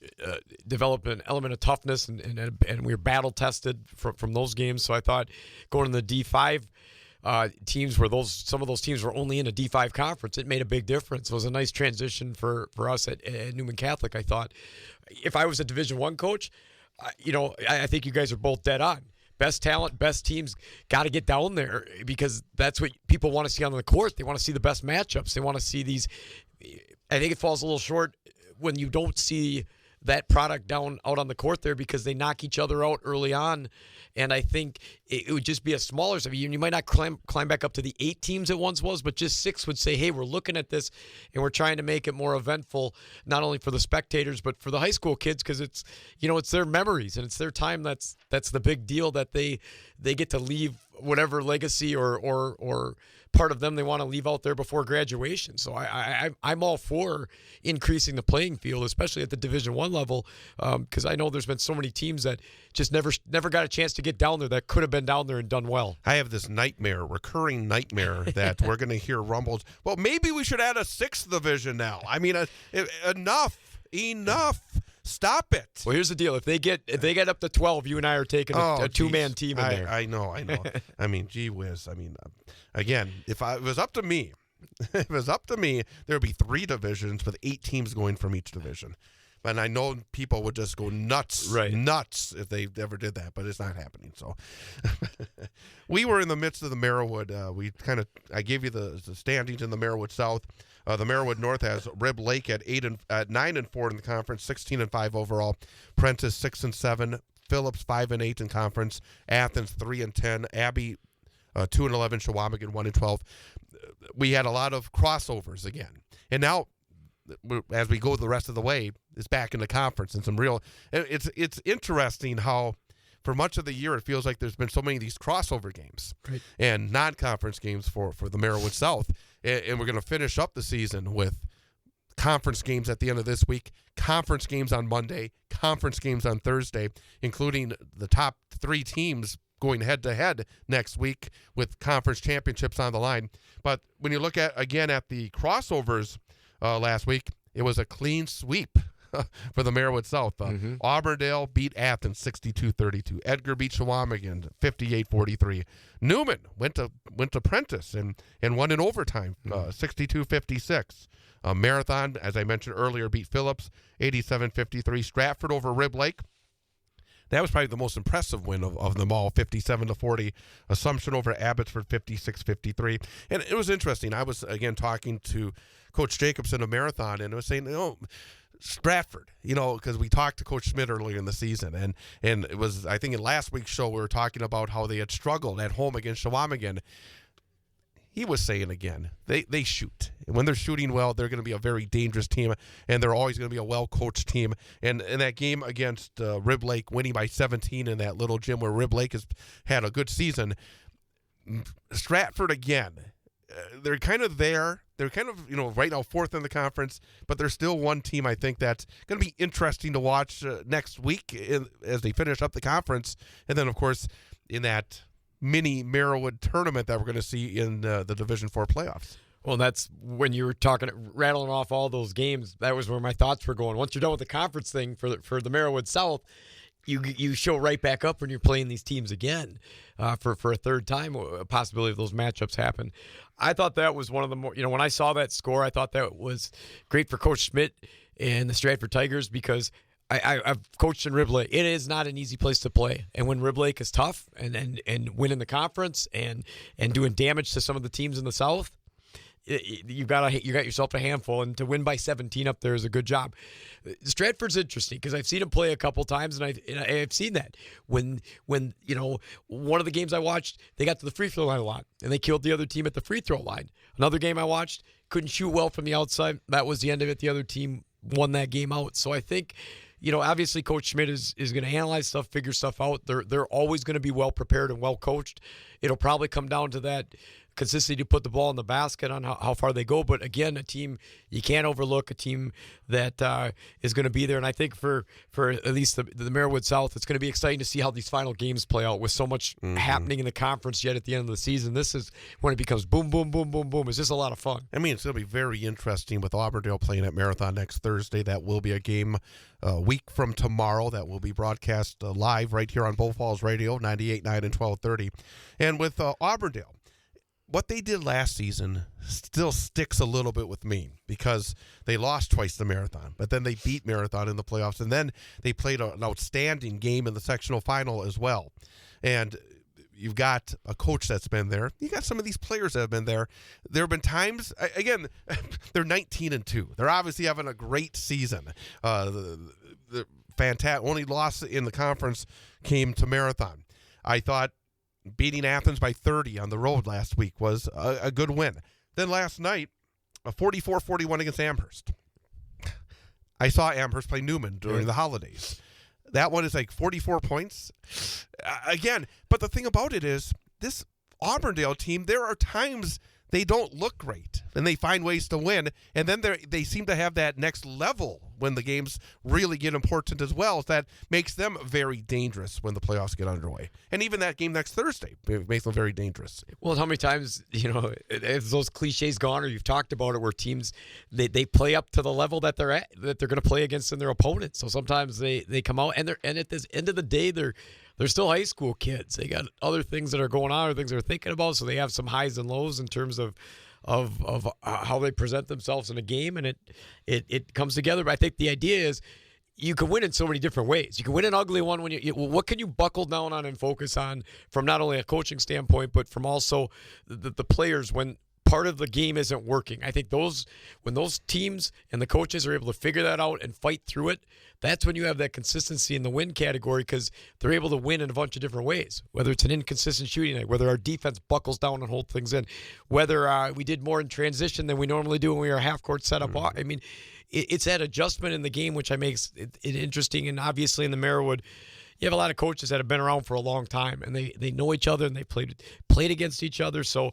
S2: developed an element of toughness, and we were battle tested from those games. So I thought going to the D5 teams where some of those teams were only in a D5 conference, it made a big difference. It was a nice transition for us at Newman Catholic. I thought if I was a Division I coach, I think you guys are both dead on. Best talent, best teams got to get down there because that's what people want to see on the court. They want to see the best matchups. They want to see these. I think it falls a little short when you don't see that product down out on the court there because they knock each other out early on. And I think it would just be a smaller stuff. You might not climb back up to the 8 teams it once was, but just 6 would say, hey, we're looking at this and we're trying to make it more eventful, not only for the spectators, but for the high school kids because it's their memories and it's their time. That's the big deal that they get to leave whatever legacy or part of them they want to leave out there before graduation. So I'm all for increasing the playing field, especially at the Division I level, because I know there's been so many teams that just never got a chance to get down there that could have been down there and done well.
S1: I have this recurring nightmare that we're going to hear rumbles. Well, maybe we should add a 6th division now. I mean, enough. Stop it.
S2: Well, here's the deal. If they get up to 12, you and I are taking a two-man team in there.
S1: I know. I mean, gee whiz. I mean, again, if it was up to me, there would be 3 divisions with 8 teams going from each division. And I know people would just go nuts if they ever did that, but it's not happening. So we were in the midst of the Merriwood. I gave you the standings in the Merriwood South. The Merriwood North has Rib Lake at 9-4 in the conference, 16-5 overall. Prentice 6-7, Phillips 5-8 in conference, Athens 3-10, Abbey 2-11, Shawamigan 1-12. We had a lot of crossovers again, and now as we go the rest of the way, it's back in the conference and some real. It's interesting how for much of the year it feels like there's been so many of these crossover games and non-conference games for the Merriwood South, and we're going to finish up the season with conference games at the end of this week, conference games on Monday, conference games on Thursday, including the top 3 teams going head-to-head next week with conference championships on the line. But when you look at the crossovers last week, it was a clean sweep for the Merriwood South. Auburndale beat Athens 62-32. Edgar beat Shawamigan 58-43. Newman went to Prentice and won in overtime 62-56. Marathon, as I mentioned earlier, beat Phillips 87-53. Stratford over Rib Lake. That was probably the most impressive win of them all, 57-40. Assumption over Abbotsford, 56-53. And it was interesting. I was, again, talking to Coach Jacobson of Marathon, and I was saying, Stratford, because we talked to Coach Schmidt earlier in the season, and it was, I think in last week's show, we were talking about how they had struggled at home against Shawamigan. He was saying again, they shoot. And when they're shooting well, they're going to be a very dangerous team, and they're always going to be a well-coached team. And in that game against Rib Lake, winning by 17 in that little gym where Rib Lake has had a good season, Stratford again, they're kind of there. They're kind of, right now fourth in the conference, but there's still one team I think that's going to be interesting to watch next week as they finish up the conference. And then, of course, in that mini Merriwood tournament that we're going to see in the Division IV playoffs.
S2: Well, that's when you were rattling off all those games. That was where my thoughts were going. Once you're done with the conference thing for the Merriwood South, you show right back up when you're playing these teams again for a third time. A possibility of those matchups happen. I thought that was one of the more, when I saw that score, I thought that was great for Coach Schmidt and the Stratford Tigers because I've coached in Rib Lake. It is not an easy place to play. And when Rib Lake is tough and winning the conference and doing damage to some of the teams in the South, you got yourself a handful, and to win by 17 up there is a good job. Stratford's interesting because I've seen him play a couple times, and I've seen that when one of the games I watched, they got to the free throw line a lot, and they killed the other team at the free throw line. Another game I watched, couldn't shoot well from the outside. That was the end of it. The other team won that game out. So I think, obviously Coach Schmidt is going to analyze stuff, figure stuff out. They're always going to be well prepared and well coached. It'll probably come down to that consistency to put the ball in the basket on how far they go. But again, a team you can't overlook, a team that is going to be there. And I think for at least the Merriwood South, it's going to be exciting to see how these final games play out with so much happening in the conference yet at the end of the season. This is when it becomes boom, boom, boom, boom, boom. It's just a lot of fun.
S1: I mean, it's going to be very interesting with Auburndale playing at Marathon next Thursday. That will be a game a week from tomorrow that will be broadcast live right here on Bull Falls Radio, 98.9 and 1230. And with Auburndale, what they did last season still sticks a little bit with me because they lost twice the Marathon, but then they beat Marathon in the playoffs, and then they played an outstanding game in the sectional final as well. And you've got a coach that's been there. You got some of these players that have been there. There have been times, again, they're 19-2. They're obviously having a great season. The fantastic only loss in the conference came to Marathon. I thought beating Athens by 30 on the road last week was a good win. Then last night, a 44-41 against Amherst. I saw Amherst play Newman during the holidays. That one is like 44 points. Again, but the thing about it is, this Auburndale team, there are times they don't look great, and they find ways to win, and then they seem to have that next level when the games really get important as well. That makes them very dangerous when the playoffs get underway. And even that game next Thursday makes them very dangerous.
S2: Well, how many times, if those cliches gone, or you've talked about it, where teams, they play up to the level that they're at, that they're going to play against in their opponents. So sometimes they come out, and at the end of the day, they're still high school kids. They got other things that are going on, other things they're thinking about, so they have some highs and lows in terms of how they present themselves in a game, and it comes together. But I think the idea is you can win in so many different ways. You can win an ugly one when what can you buckle down on and focus on from not only a coaching standpoint, but from also the players when part of the game isn't working. I think when those teams and the coaches are able to figure that out and fight through it, that's when you have that consistency in the win category, because they're able to win in a bunch of different ways, whether it's an inconsistent shooting night, whether our defense buckles down and holds things in, whether we did more in transition than we normally do when we are half-court set up. I mean, it's that adjustment in the game which makes it interesting. And obviously in the Merriwood, you have a lot of coaches that have been around for a long time, and they know each other, and they played against each other. So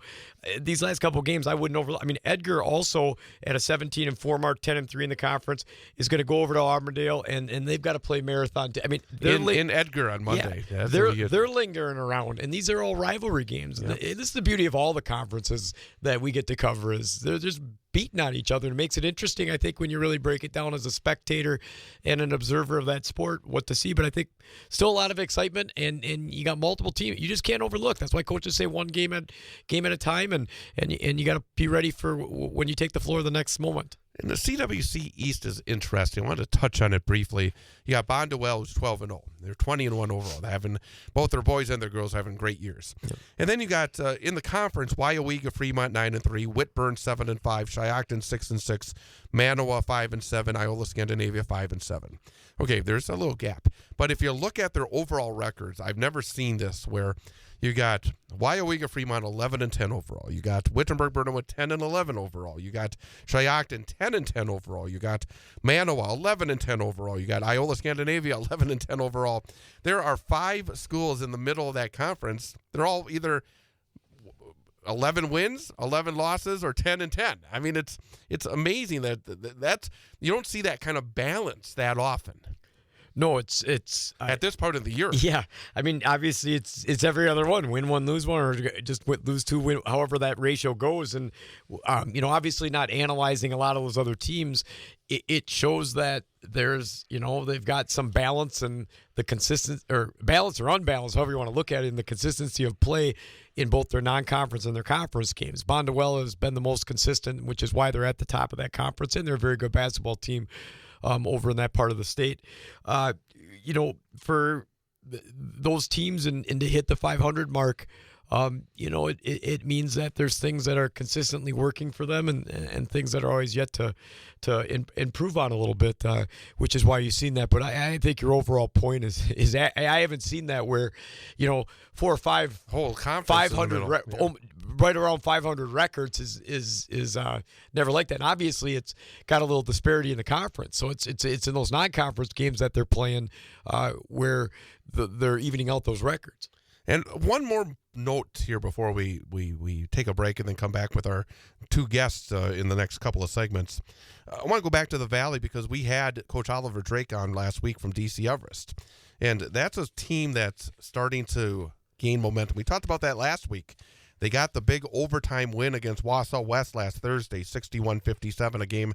S2: these last couple of games, I wouldn't overlook. I mean, Edgar also at a 17-4 mark, 10-3 in the conference, is going to go over to Auburndale, and they've got to play Marathon. I mean,
S1: in Edgar on Monday.
S2: Yeah, they're lingering around, and these are all rivalry games. Yep. This is the beauty of all the conferences that we get to cover, is they're just beating on each other. It makes it interesting, I think, when you really break it down as a spectator and an observer of that sport, what to see. But I think still a lot of excitement, and you got multiple teams. You just can't overlook. That's why coaches say one game at a time, and you got to be ready for when you take the floor the next moment.
S1: And the CWC East is interesting. I wanted to touch on it briefly. You got Bondwell, who's 12-0. They're 20-1 overall. Both their boys and their girls having great years. Yep. And then you got in the conference, Wyowega Fremont 9-3, Whitburn 7-5, Shiocton 6-6, Manawa 5-7, Iola Scandinavia 5-7. Okay, there's a little gap. But if you look at their overall records, I've never seen this where you got Wyowega Fremont 11-10 overall. You got Wittenberg-Burnham 10-11 overall. You got Shiocton 10-10 overall. You got Manawa 11-10 overall. You got Iola Scandinavia 11-10 overall. There are 5 schools in the middle of that conference. They're all either 11 wins, 11 losses, or 10-10. I mean, it's amazing that's you don't see that kind of balance that often.
S2: No, it's
S1: at this part of the year.
S2: Yeah, I mean, obviously it's every other one: win one, lose one, or just lose two, win. However that ratio goes, and obviously not analyzing a lot of those other teams, it shows that there's they've got some balance and the consistent or balance or unbalance, however you want to look at it, in the consistency of play in both their non-conference and their conference games. Bondwell has been the most consistent, which is why they're at the top of that conference, and they're a very good basketball team. Over in that part of the state, for those teams and to hit the 500 mark, it means that there's things that are consistently working for them and things that are always yet to improve on a little bit, which is why you've seen that. But I think your overall point is I haven't seen that where 4 or 5
S1: whole conference
S2: 500 right around 500 records is never like that. And obviously, it's got a little disparity in the conference. So it's in those non-conference games that they're playing where they're evening out those records.
S1: And one more note here before we take a break and then come back with our 2 guests in the next couple of segments. I want to go back to the Valley because we had Coach Oliver Drake on last week from DC Everest. And that's a team that's starting to gain momentum. We talked about that last week. They got the big overtime win against Wausau West last Thursday, 61-57, a game.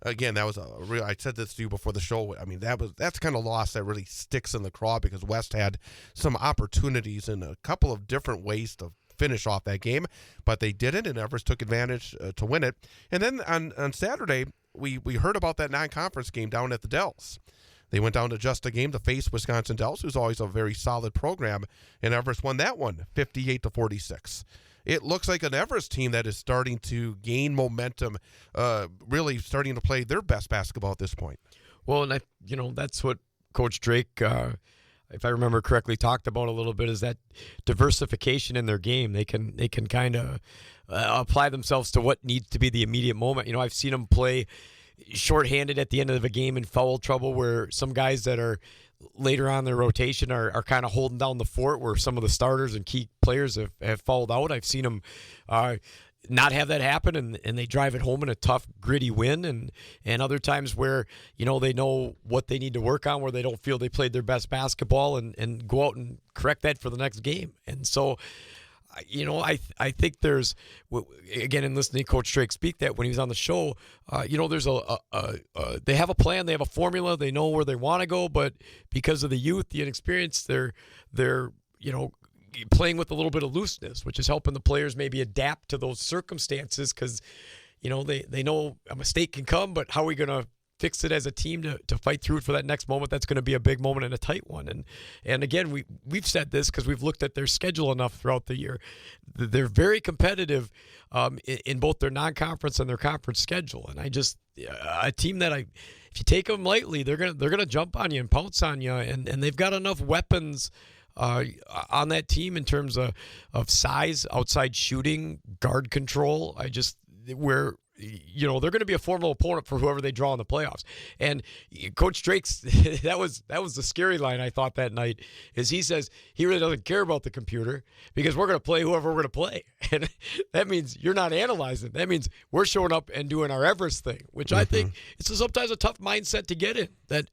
S1: Again, that was I said this to you before the show. I mean, that's kind of loss that really sticks in the craw because West had some opportunities in a couple of different ways to finish off that game, but they didn't, and Everest took advantage to win it. And then on Saturday, we heard about that non-conference game down at the Dells. They went down to just a game to face Wisconsin Dells, who's always a very solid program, and Everest won that one, 58-46. It looks like an Everest team that is starting to gain momentum, really starting to play their best basketball at this point.
S2: Well, and that's what Coach Drake, if I remember correctly, talked about a little bit, is that diversification in their game. They can kind of apply themselves to what needs to be the immediate moment. I've seen them play shorthanded at the end of a game in foul trouble, where some guys that are later on in their rotation are kind of holding down the fort, where some of the starters and key players have fouled out. I've seen them not have that happen, and they drive it home in a tough, gritty win. And other times where, they know what they need to work on, where they don't feel they played their best basketball and go out and correct that for the next game. And so, I think there's, again, in listening to Coach Drake speak that when he was on the show, there's they have a plan, they have a formula, they know where they want to go, but because of the youth, the inexperience, they're playing with a little bit of looseness, which is helping the players maybe adapt to those circumstances because, they know a mistake can come, but how are we going to fix it as a team to fight through it for that next moment? That's going to be a big moment and a tight one. And again, we've said this because we've looked at their schedule enough throughout the year. They're very competitive in both their non-conference and their conference schedule. And a team that if you take them lightly, they're gonna jump on you and pounce on you. And they've got enough weapons on that team in terms of size, outside shooting, guard control. Where they're going to be a formidable opponent for whoever they draw in the playoffs. And Coach Drake's that was the scary line I thought that night, is he says he really doesn't care about the computer because we're going to play whoever we're going to play. And that means you're not analyzing. That means we're showing up and doing our Everest thing, which I think it's sometimes a tough mindset to get in, that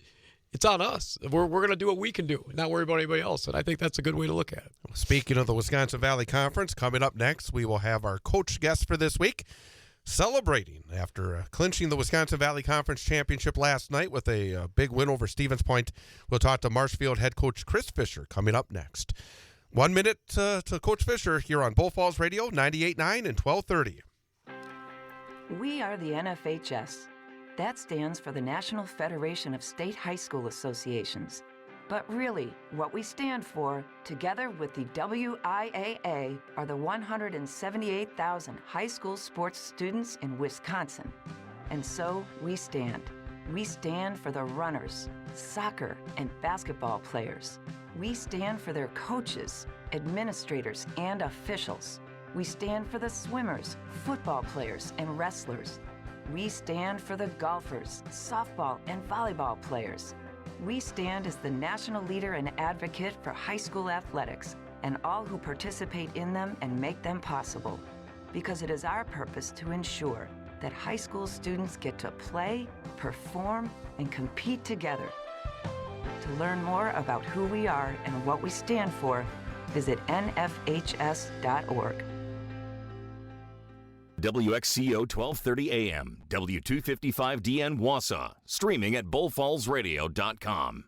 S2: it's on us. We're going to do what we can do, not worry about anybody else. And I think that's a good way to look at it.
S1: Speaking of the Wisconsin Valley Conference, coming up next, we will have our coach guest for this week, celebrating after clinching the Wisconsin Valley Conference Championship last night with a big win over Stevens Point. We'll talk to Marshfield head coach Chris Fisher coming up next. 1 minute to Coach Fisher here on Bull Falls Radio, 98.9 and 1230.
S4: We are the NFHS. That stands for the National Federation of State High School Associations. But really, what we stand for, together with the WIAA, are the 178,000 high school sports students in Wisconsin. And so we stand. We stand for the runners, soccer and basketball players. We stand for their coaches, administrators, and officials. We stand for the swimmers, football players, and wrestlers. We stand for the golfers, softball, and volleyball players. We stand as the national leader and advocate for high school athletics and all who participate in them and make them possible. Because it is our purpose to ensure that high school students get to play, perform, and compete together. To learn more about who we are and what we stand for, visit nfhs.org.
S5: WXCO 1230 AM, W255DN Wausau, streaming at bullfallsradio.com.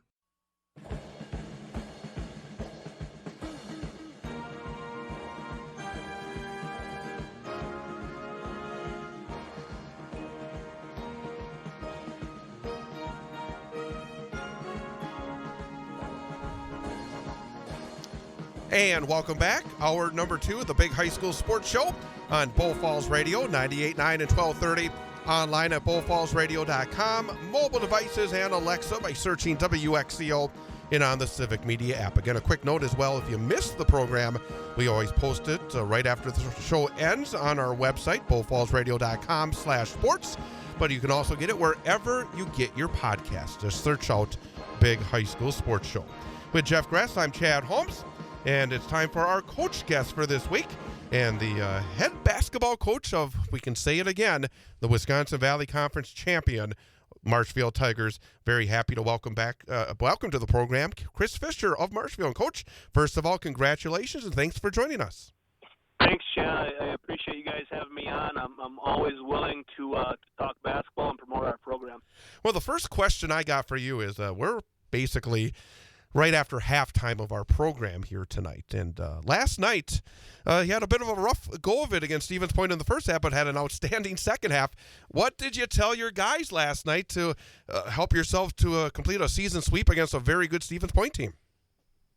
S1: And welcome back. Hour number 2 of the Big High School Sports Show on Bull Falls Radio, 98.9 and 1230. Online at bullfallsradio.com. Mobile devices and Alexa by searching WXCO and on the Civic Media app. Again, a quick note as well, if you missed the program, we always post it right after the show ends on our website, bullfallsradio.com/sports. But you can also get it wherever you get your podcast. Just search out Big High School Sports Show. With Jeff Gress, I'm Chad Holmes. And it's time for our coach guest for this week. And the head basketball coach of, we can say it again, the Wisconsin Valley Conference champion, Marshfield Tigers. Very happy to welcome to the program, Chris Fisher of Marshfield. Coach, first of all, congratulations and thanks for joining us.
S6: Thanks, Chad. I appreciate you guys having me on. I'm always willing to talk basketball and promote our program.
S1: Well, the first question I got for you is we're basically right after halftime of our program here tonight. And last night, he had a bit of a rough go of it against Stevens Point in the first half, but had an outstanding second half. What did you tell your guys last night to help yourself to complete a season sweep against a very good Stevens Point team?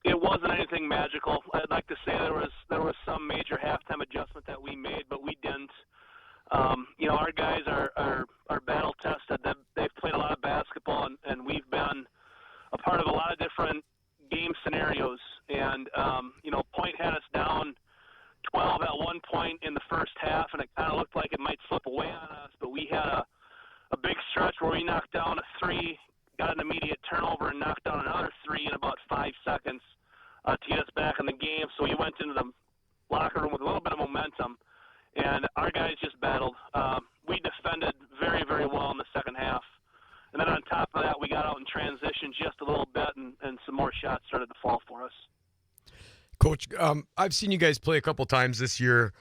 S6: It wasn't anything magical. I'd like to say there was some major halftime adjustment that we made, but we didn't. Our guys are battle tested. They've played a lot of basketball, and we've been a part of a lot of different game scenarios. And, Point had us down 12 at one point in the first half, and it kind of looked like it might slip away on us. But we had a big stretch where we knocked down a three, got an immediate turnover, and knocked down another three in about 5 seconds to get us back in the game. So we went into the locker room with a little bit of momentum, and our guys just battled. We defended very, very well in the second half. And then on top of that, we got out in transition just a little bit, and some more shots started to fall for us.
S2: Coach, I've seen you guys play a couple times this year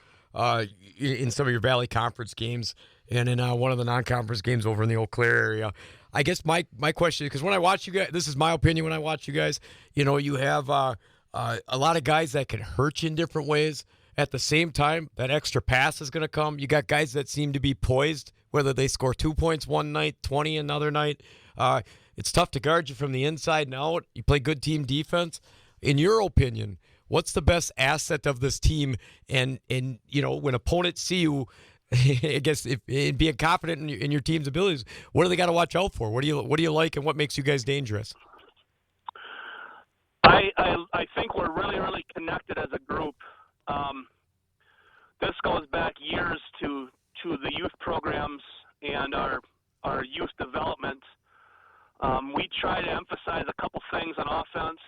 S2: in some of your Valley Conference games and in one of the non-conference games over in the Eau Claire area. I guess my question is, because when I watch you guys, this is my opinion when I watch you guys, you have a lot of guys that can hurt you in different ways. At the same time, that extra pass is going to come. You got guys that seem to be poised, whether they score 2 points one night, 20 another night. It's tough to guard you from the inside and out. You play good team defense. In your opinion, what's the best asset of this team? And when opponents see you, I guess in being confident in your team's abilities, what do they got to watch out for? What do you like, and what makes you guys dangerous?
S6: I think we're really, really connected as a group. This goes back years to the youth programs and our youth development. We try to emphasize a couple things on offense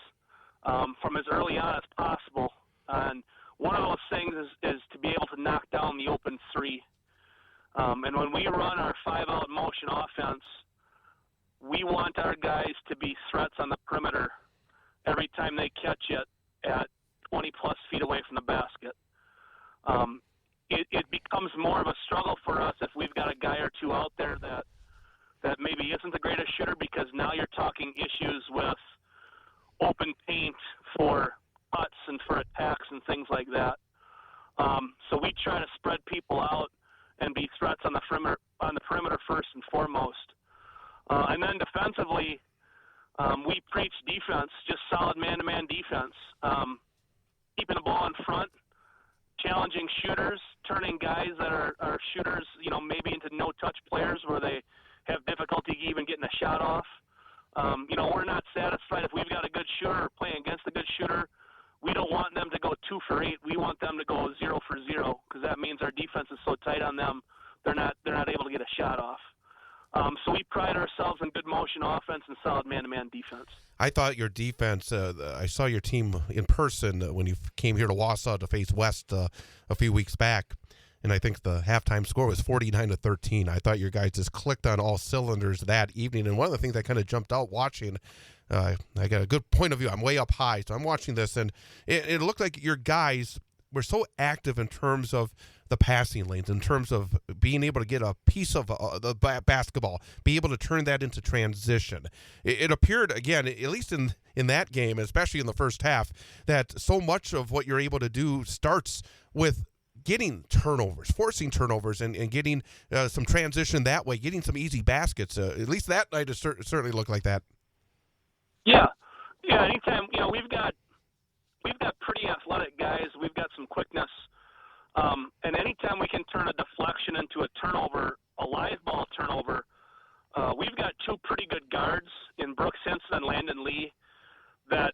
S6: from as early on as possible. And one of those things is to be able to knock down the open three. And when we run our 5-out motion offense, we want our guys to be threats on the perimeter every time they catch it at 20-plus feet away from the basket. It becomes more of a struggle for us if we've got a guy or two out there that maybe isn't the greatest shooter, because now you're talking issues with open paint for cuts and for attacks and things like that. So we try to spread people out and be threats on the perimeter first and foremost. And then defensively, We preach defense, just solid man-to-man defense, keeping the ball in front, challenging shooters, turning guys that are shooters, maybe into no-touch players where they have difficulty even getting a shot off. We're not satisfied if we've got a good shooter or playing against a good shooter. We don't want them to go 2 for 8. We want them to go 0 for 0 because that means our defense is so tight on them they're not able to get a shot off. So we pride ourselves in good motion offense and solid man-to-man defense.
S1: I thought your defense, I saw your team in person when you came here to Wausau to face West a few weeks back, and I think the halftime score was 49-13. I thought your guys just clicked on all cylinders that evening, and one of the things that kind of jumped out watching, I got a good point of view. I'm way up high, so I'm watching this, and it looked like your guys were so active in terms of the passing lanes, in terms of being able to get a piece of the basketball, be able to turn that into transition. It appeared, again, at least in that game, especially in the first half, that so much of what you're able to do starts with getting turnovers, forcing turnovers, and getting some transition that way, getting some easy baskets. At least that night it certainly looked like that.
S6: Yeah. Anytime, we've got pretty athletic guys. We've got some quickness. And anytime we can turn a deflection into a turnover, a live ball turnover, we've got 2 pretty good guards in Brooks Hinson and Landon Lee that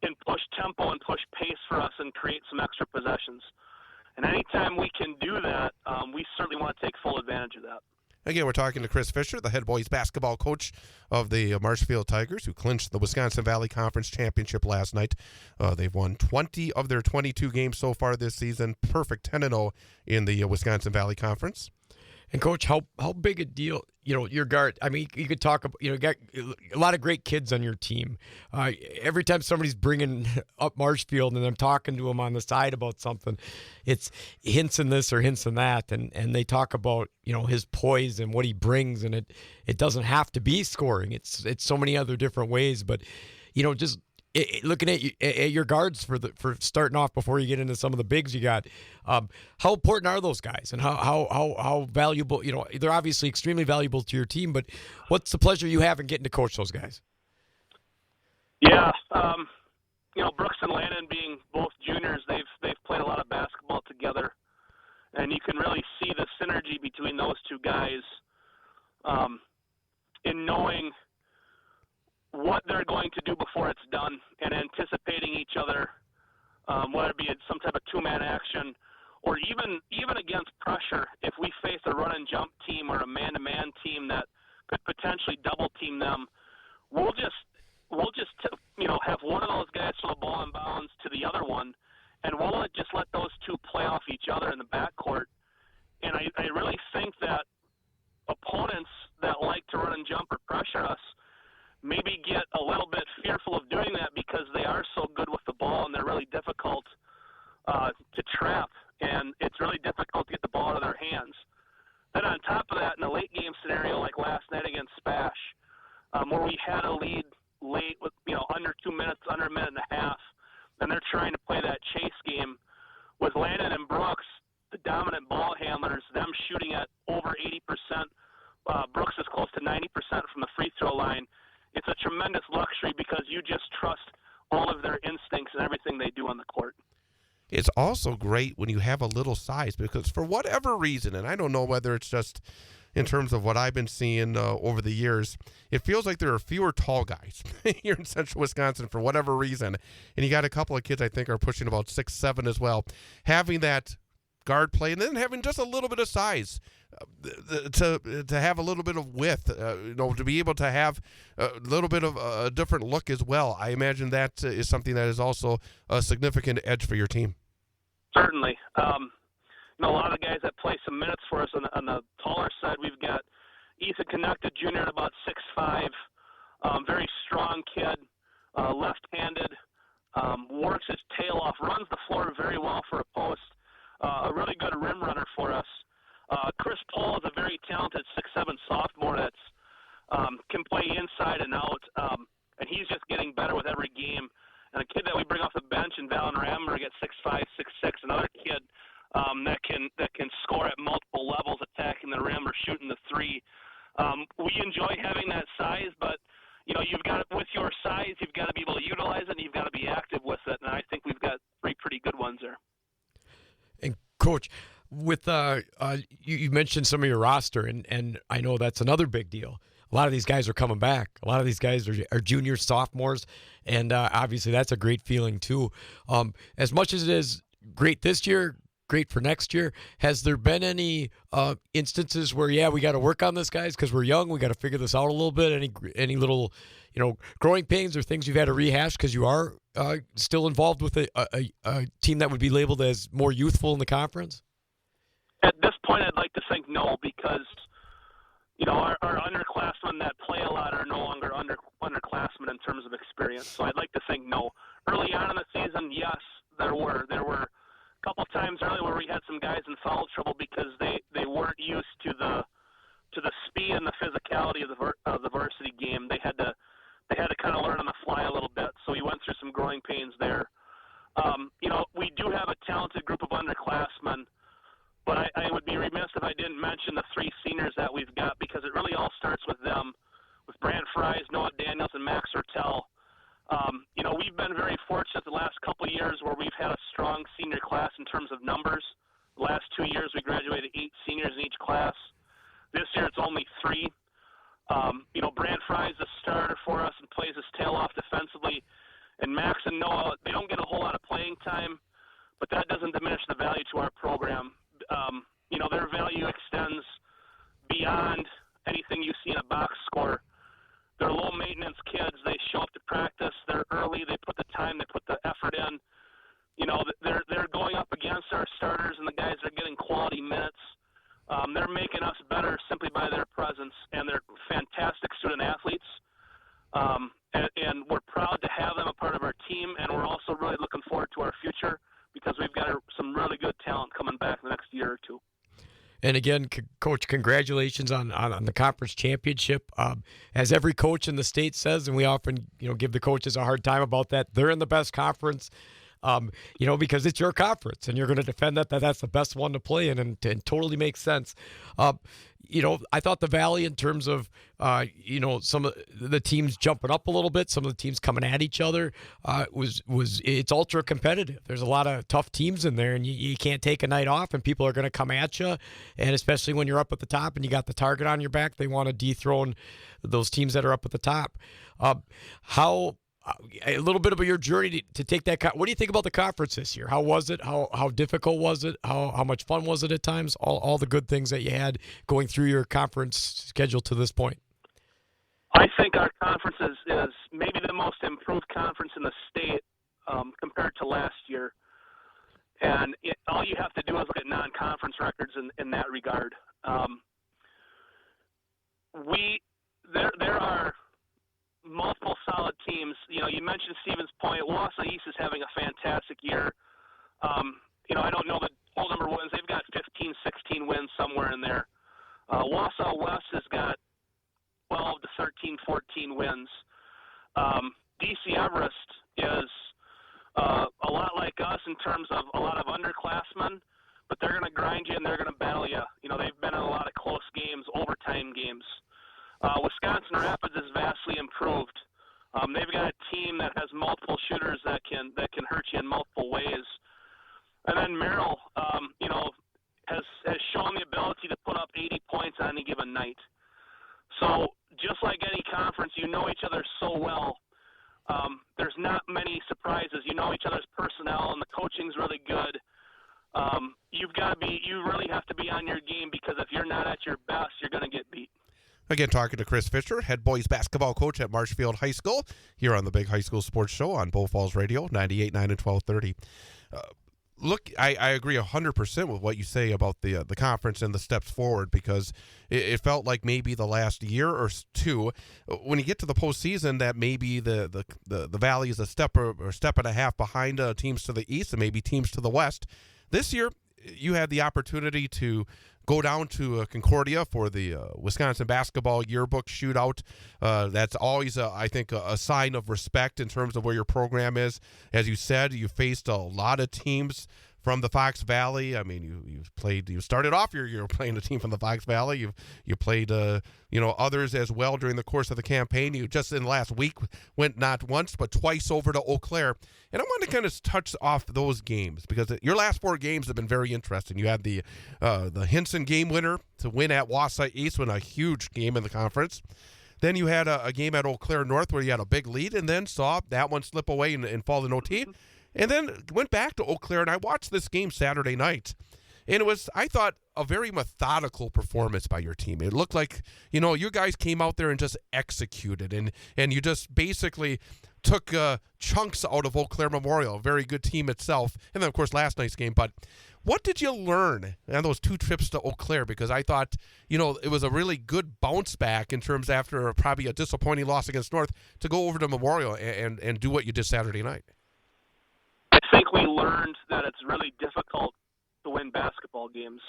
S6: can push tempo and push pace for us and create some extra possessions. And anytime we can do that, we certainly want to take full advantage of that.
S1: Again, we're talking to Chris Fisher, the head boys basketball coach of the Marshfield Tigers, who clinched the Wisconsin Valley Conference Championship last night. They've won 20 of their 22 games so far this season, perfect 10-0 in the Wisconsin Valley Conference.
S2: And Coach, how big a deal, your guard, I mean, you could talk about, you got a lot of great kids on your team. Every time somebody's bringing up Marshfield and I'm talking to them on the side about something, it's hints in this or hints in that. And they talk about, his poise and what he brings. And it doesn't have to be scoring. It's so many other different ways, but, just looking at your guards for starting off before you get into some of the bigs you got, how important are those guys and how valuable? They're obviously extremely valuable to your team, but what's the pleasure you have in getting to coach those guys?
S6: Yeah, Brooks and Landon being both juniors, they've played a lot of basketball together, and you can really see the synergy between those 2 guys in knowing what they're going to do before it's done and anticipating each other, whether it be some type of 2-man action or even against pressure. If we face a run and jump team or a man-to-man team that could potentially double team them, we'll just have one of those guys throw the ball in bounds to the other one, and we'll just let those 2 play off each other in the backcourt. And I really think that opponents that like to run and jump or pressure us maybe get a little bit fearful of doing that because they are so good with the ball and they're really difficult to trap, and it's really difficult to get the ball out of their hands. Then on top of that, in a late game scenario like last night against Spash, where we had a lead late with under 2 minutes, under a minute and a half, and they're trying to play that chase game with Landon and Brooks, the dominant ball handlers, them shooting at over 80%. Brooks is close to 90% from the free throw line. It's a tremendous luxury because you just trust all of their instincts and everything they do on the court.
S1: It's also great when you have a little size because for whatever reason, and I don't know whether it's just in terms of what I've been seeing over the years, it feels like there are fewer tall guys here in central Wisconsin for whatever reason. And you got a couple of kids I think are pushing about 6'7" as well. Having that guard play and then having just a little bit of size to have a little bit of width, to be able to have a little bit of a different look as well. I imagine that is something that is also a significant edge for your team.
S6: Certainly. A lot of the guys that play some minutes for us on the taller side, we've got Ethan Connected Jr. at about 6'5", very strong kid, left-handed, works his tail off, runs the floor very well for a post, a really good rim runner for us. Chris Paul is a very talented 6'7" sophomore that's can play inside and out, and he's just getting better with every game. And a kid that we bring off the bench in Valen Ramberg at 6'5", 6'6", another kid that can score at multiple levels, attacking the rim or shooting the three. We enjoy having that size, but you've got with your size, you've got to be able to utilize it, and you've got to be active with it. And I think we've got 3 pretty good ones there.
S2: And Coach, with you mentioned some of your roster, and I know that's another big deal. A lot of these guys are coming back. A lot of these guys are juniors, sophomores, and obviously that's a great feeling too. As much as it is great this year, great for next year, has there been any instances where, we got to work on this, guys, because we're young, we got to figure this out a little bit? Any little, growing pains or things you've had to rehash because you are still involved with a team that would be labeled as more youthful in the conference?
S6: At this point, I'd like to think no, because our underclassmen that play a lot are no longer underclassmen in terms of experience. So I'd like to think no. Early on in the season, yes, there were a couple times early where we had some guys in foul trouble because they weren't used to the speed and the physicality of the varsity game. They had to kind of learn on the fly a little bit. So we went through some growing pains there. We do have a talented group of underclassmen. But I would be remiss if I didn't mention the 3 seniors that we've got, because it really all starts with them, with Brant Fries, Noah Daniels, and Max Ortel. We've been very fortunate the last couple of years where we've had a strong senior class in terms of numbers. The last 2 years we graduated 8 seniors in each class. This year it's only 3. Brant Fries is a starter for us and plays his tail off defensively. And Max and Noah, they don't get a whole lot of playing time, but that doesn't diminish the value to our program. Their value extends beyond anything you see in a box score. They're low-maintenance kids. They show up to practice. They're early. They put the time. They put the effort in. They're going up against our starters, and the guys are getting quality minutes. They're making us better simply by their presence, and they're fantastic student athletes. And we're proud to have them a part of our team, and we're also really looking forward to our future, because we've got some really good talent coming back in the next year or 2.
S2: And again, Coach, congratulations on the conference championship. As every coach in the state says, and we often give the coaches a hard time about that, they're in the best conference, because it's your conference, and you're going to defend that's the best one to play in, and totally makes sense. I thought the Valley, in terms of, some of the teams jumping up a little bit, some of the teams coming at each other, it's ultra competitive. There's a lot of tough teams in there, and you can't take a night off, and people are going to come at you. And especially when you're up at the top and you got the target on your back, they want to dethrone those teams that are up at the top. A little bit about your journey to take that. What do you think about the conference this year? How was it? How difficult was it? How much fun was it at times? All the good things that you had going through your conference schedule to this point.
S6: I think our conference is maybe the most improved conference in the state compared to last year. And all you have to do is look at non-conference records in that regard. There are multiple solid teams. You mentioned Stevens Point. Wausau East is having a fantastic year. I don't know the whole number of wins. They've got 15, 16 wins somewhere in there. Wausau West has got 12 to 13, 14 wins. DC Everest is a lot like us in terms of a lot of underclassmen, but they're going to grind you and they're going to battle you. They've been in a lot of close games, overtime games. Wisconsin Rapids is vastly improved. They've got a team that has multiple shooters that can hurt you in multiple ways. And then Merrill, has shown the ability to put up 80 points on any given night. So just like any conference, each other so well. There's not many surprises. You know each other's personnel, and the coaching's really good. You really have to be on your game, because if you're not at your best, you're going to get beat.
S1: Again, talking to Chris Fisher, head boys basketball coach at Marshfield High School, here on the Big High School Sports Show on Bull Falls Radio, 98.9 and 1230. Look, I agree 100% with what you say about the conference and the steps forward, because it felt like maybe the last year or 2, when you get to the postseason, that maybe the Valley is a step or step and a half behind teams to the east and maybe teams to the west. This year, you had the opportunity to go down to Concordia for the Wisconsin basketball yearbook shootout. That's always, I think, a sign of respect in terms of where your program is. As you said, you faced a lot of teams from the Fox Valley. I mean, you started off your year playing a team from the Fox Valley. You played others as well during the course of the campaign. You just in the last week went not once but twice over to Eau Claire. And I want to kind of touch off those games because your last 4 games have been very interesting. You had the Hinson game winner to win at Wausau East, win a huge game in the conference. Then you had a game at Eau Claire North where you had a big lead and then saw that one slip away and fall in OT. And then went back to Eau Claire, and I watched this game Saturday night. And it was, I thought, a very methodical performance by your team. It looked like, you guys came out there and just executed. And you just basically took chunks out of Eau Claire Memorial, a very good team itself. And then, of course, last night's game. But what did you learn on those 2 trips to Eau Claire? Because I thought, it was a really good bounce back in terms after probably a disappointing loss against North to go over to Memorial and do what you did Saturday night.
S6: I think we learned that it's really difficult to win basketball games.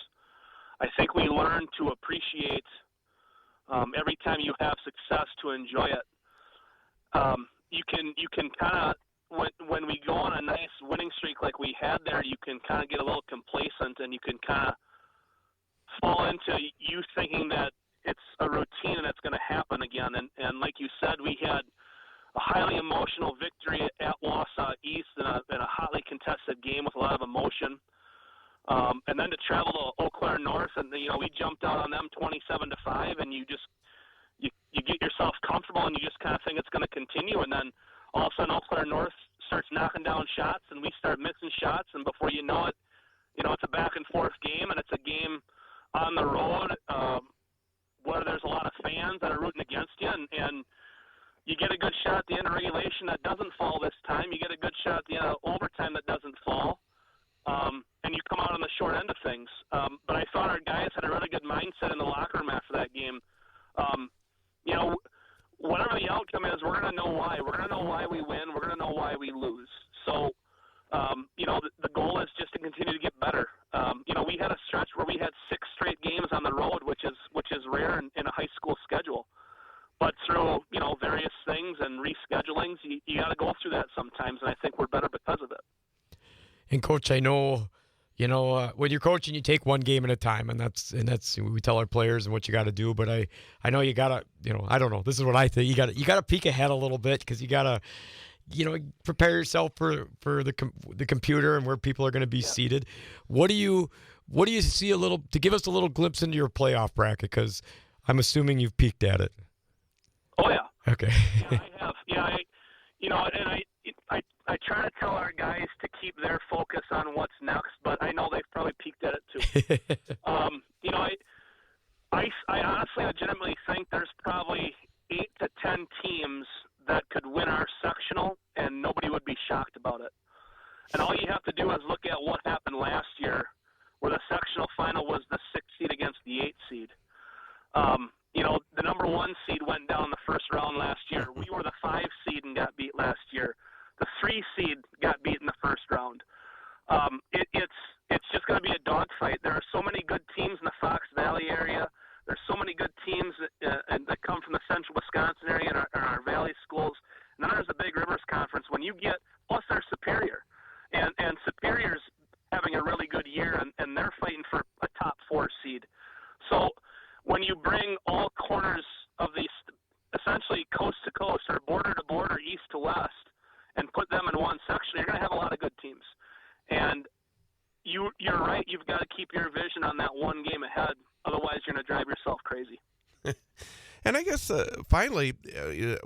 S6: I think we learned to appreciate every time you have success, to enjoy it. You can kind of, when we go on a nice winning streak like we had there, you can kind of get a little complacent and you can kind of fall into you thinking that it's a routine and it's going to happen again. And like you said, we had a highly emotional victory at Wausau East in a hotly contested game with a lot of emotion. And then to travel to Eau Claire North, and we jumped out on them 27-5, and you get yourself comfortable, and you just kind of think it's going to continue, and then all of a sudden Eau Claire North starts knocking down shots, and we start missing shots, and before you know it, it's a back and forth game, and it's a game on the road where there's a lot of fans that are rooting against you, and you get a good shot at the end of regulation that doesn't fall this time. You get a good shot at the end of overtime that doesn't fall. And you come out on the short end of things. But I thought our guys had a really good mindset in the locker room after that game. Whatever the outcome is, we're going to know why. We're going to know why we win. We're going to know why we lose. So, the goal is just to continue to get better. We had a stretch where we had 6 straight games on the road, which is rare in a high school schedule. But through, various things and reschedulings, you got to go through that sometimes, and I think we're better because of it.
S2: And Coach, I know, when you're coaching, you take one game at a time, and that's we tell our players and what you got to do. But I know you gotta, I don't know. This is what I think. You gotta peek ahead a little bit because you gotta, prepare yourself for the computer and where people are going to be seated. What do you see to give us a little glimpse into your playoff bracket? Because I'm assuming you've peeked at it.
S6: Oh yeah.
S2: Okay.
S6: Yeah, I have. Yeah, and I try to tell our guys to keep their focus on what's next, but I know they've probably peeked at it too. I honestly, legitimately think there's probably 8 to 10 teams that could win our sectional, and nobody would be shocked about it. And all you have to do is look at what happened last year, where the sectional final was the 6th seed against the 8th seed. The number 1 seed went down in the first round last year. We were the 5 seed and got beat last year. The 3 seed got beat in the first round. It's just going to be a dogfight. There are so many good teams in the Fox Valley area. There's so many good teams that come from the central Wisconsin area and our valley schools. And then there's the Big Rivers Conference. Plus there's Superior. And Superior's having a really good year, and they're fighting for a top 4 seed. So when you bring all corners of these, essentially coast to coast or border to border, east to west, and put them in one section, you're going to have a lot of good teams. And you're right, you've got to keep your vision on that one game ahead. Otherwise, you're going to drive yourself crazy.
S1: And I guess, finally,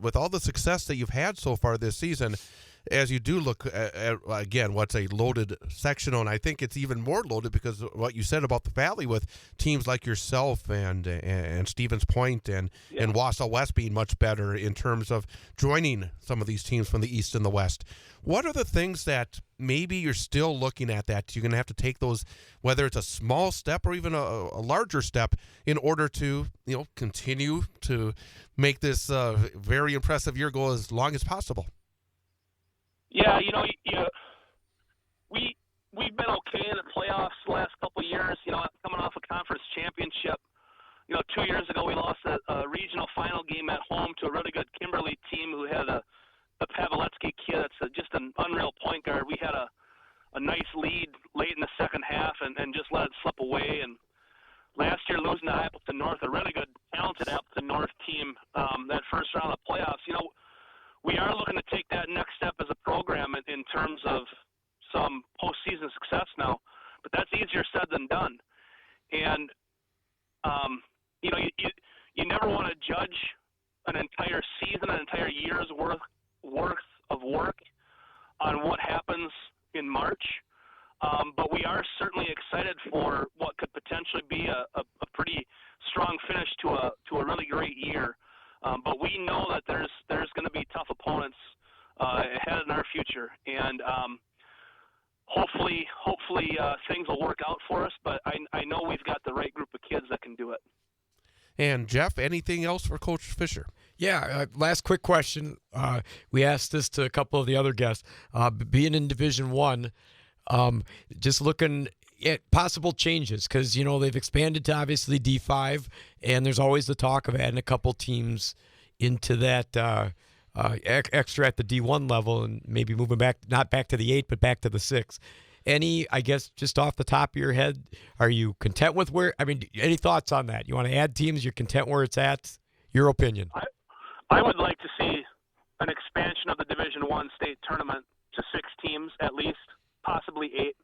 S1: with all the success that you've had so far this season, as you do look at again, what's a loaded sectional, and I think it's even more loaded because of what you said about the Valley with teams like yourself and Stevens Point and Wausau West being much better in terms of joining some of these teams from the East and the West. What are the things that maybe you're still looking at that you're going to have to take those, whether it's a small step or even a larger step, in order to continue to make this very impressive year go as long as possible?
S6: Yeah, we've been okay in the playoffs the last couple of years. Coming off a conference championship. 2 years ago we lost a regional final game at home to a really good Kimberly team who had a Pavletsky kid that's just an unreal point guard. We had a nice lead late late in the second half and just let it slip away. And last year, losing to Appleton North, a really good, talented Appleton North team, that first round of playoffs, we are looking to take that next step as a program in terms of some postseason success now. But that's easier said than done. And, you never want to judge an entire season, an entire year's worth of work on what happens in March. But we are certainly excited for what could potentially be a pretty strong finish to a really great year. But we know that there's going to be tough opponents ahead in our future, and hopefully things will work out for us. But I know we've got the right group of kids that can do it.
S1: And Jeff, anything else for Coach Fisher?
S2: Yeah, last quick question. We asked this to a couple of the other guests. Being in Division I, just looking at possible changes, because, they've expanded to obviously D5, and there's always the talk of adding a couple teams into that extra at the D1 level and maybe moving back, not back to the 8, but back to the 6. Any, I guess, just off the top of your head, are you content with any thoughts on that? You want to add teams, you're content where it's at? Your opinion.
S6: I would like to see an expansion of the Division I state tournament to 6 teams at least, possibly 8.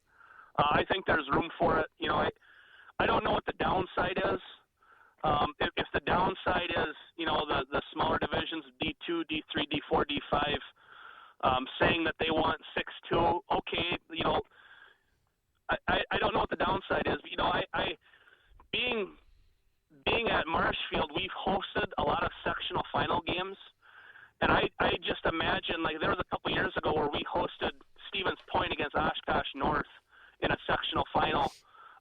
S6: I think there's room for it. I don't know what the downside is. If the downside is, the smaller divisions, D2, D3, D4, D5, saying that they want 6-2, okay, I don't know what the downside is. But, being at Marshfield, we've hosted a lot of sectional final games, and I just imagine, there was a couple years ago where we hosted Stevens Point against Oshkosh North in a sectional final.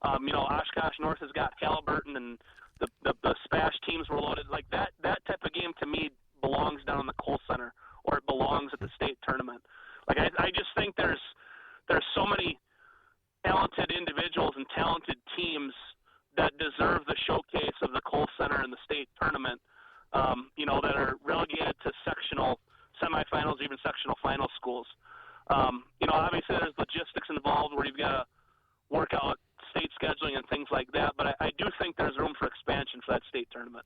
S6: Oshkosh North has got Halliburton, and the Spash teams were loaded. That type of game to me belongs down in the Kohl Center, or it belongs at the state tournament. I just think there's so many talented individuals and talented teams that deserve the showcase of the Kohl Center and the state tournament, that are relegated to sectional semifinals, even sectional final schools. Obviously there's logistics involved where you've got to work out state scheduling and things like that, but I do think there's room for expansion for that state tournament.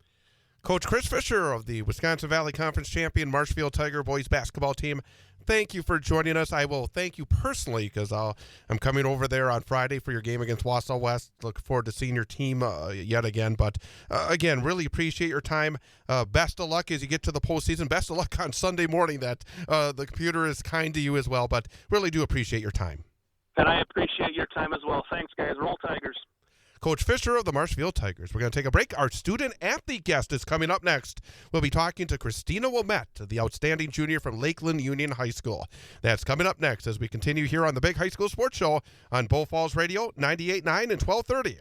S1: Coach Chris Fisher of the Wisconsin Valley Conference champion Marshfield Tiger boys basketball team, thank you for joining us. I will thank you personally because I'm coming over there on Friday for your game against Wausau West. Look forward to seeing your team yet again. But, again, really appreciate your time. Best of luck as you get to the postseason. Best of luck on Sunday morning that the computer is kind to you as well. But really do appreciate your time.
S6: And I appreciate your time as well. Thanks, guys. Roll Tigers.
S1: Coach Fisher of the Marshfield Tigers. We're going to take a break. Our student athlete guest is coming up next. We'll be talking to Christina Wilmette, the outstanding junior from Lakeland Union High School. That's coming up next as we continue here on the Big High School Sports Show on Bull Falls Radio, 98.9 and 1230.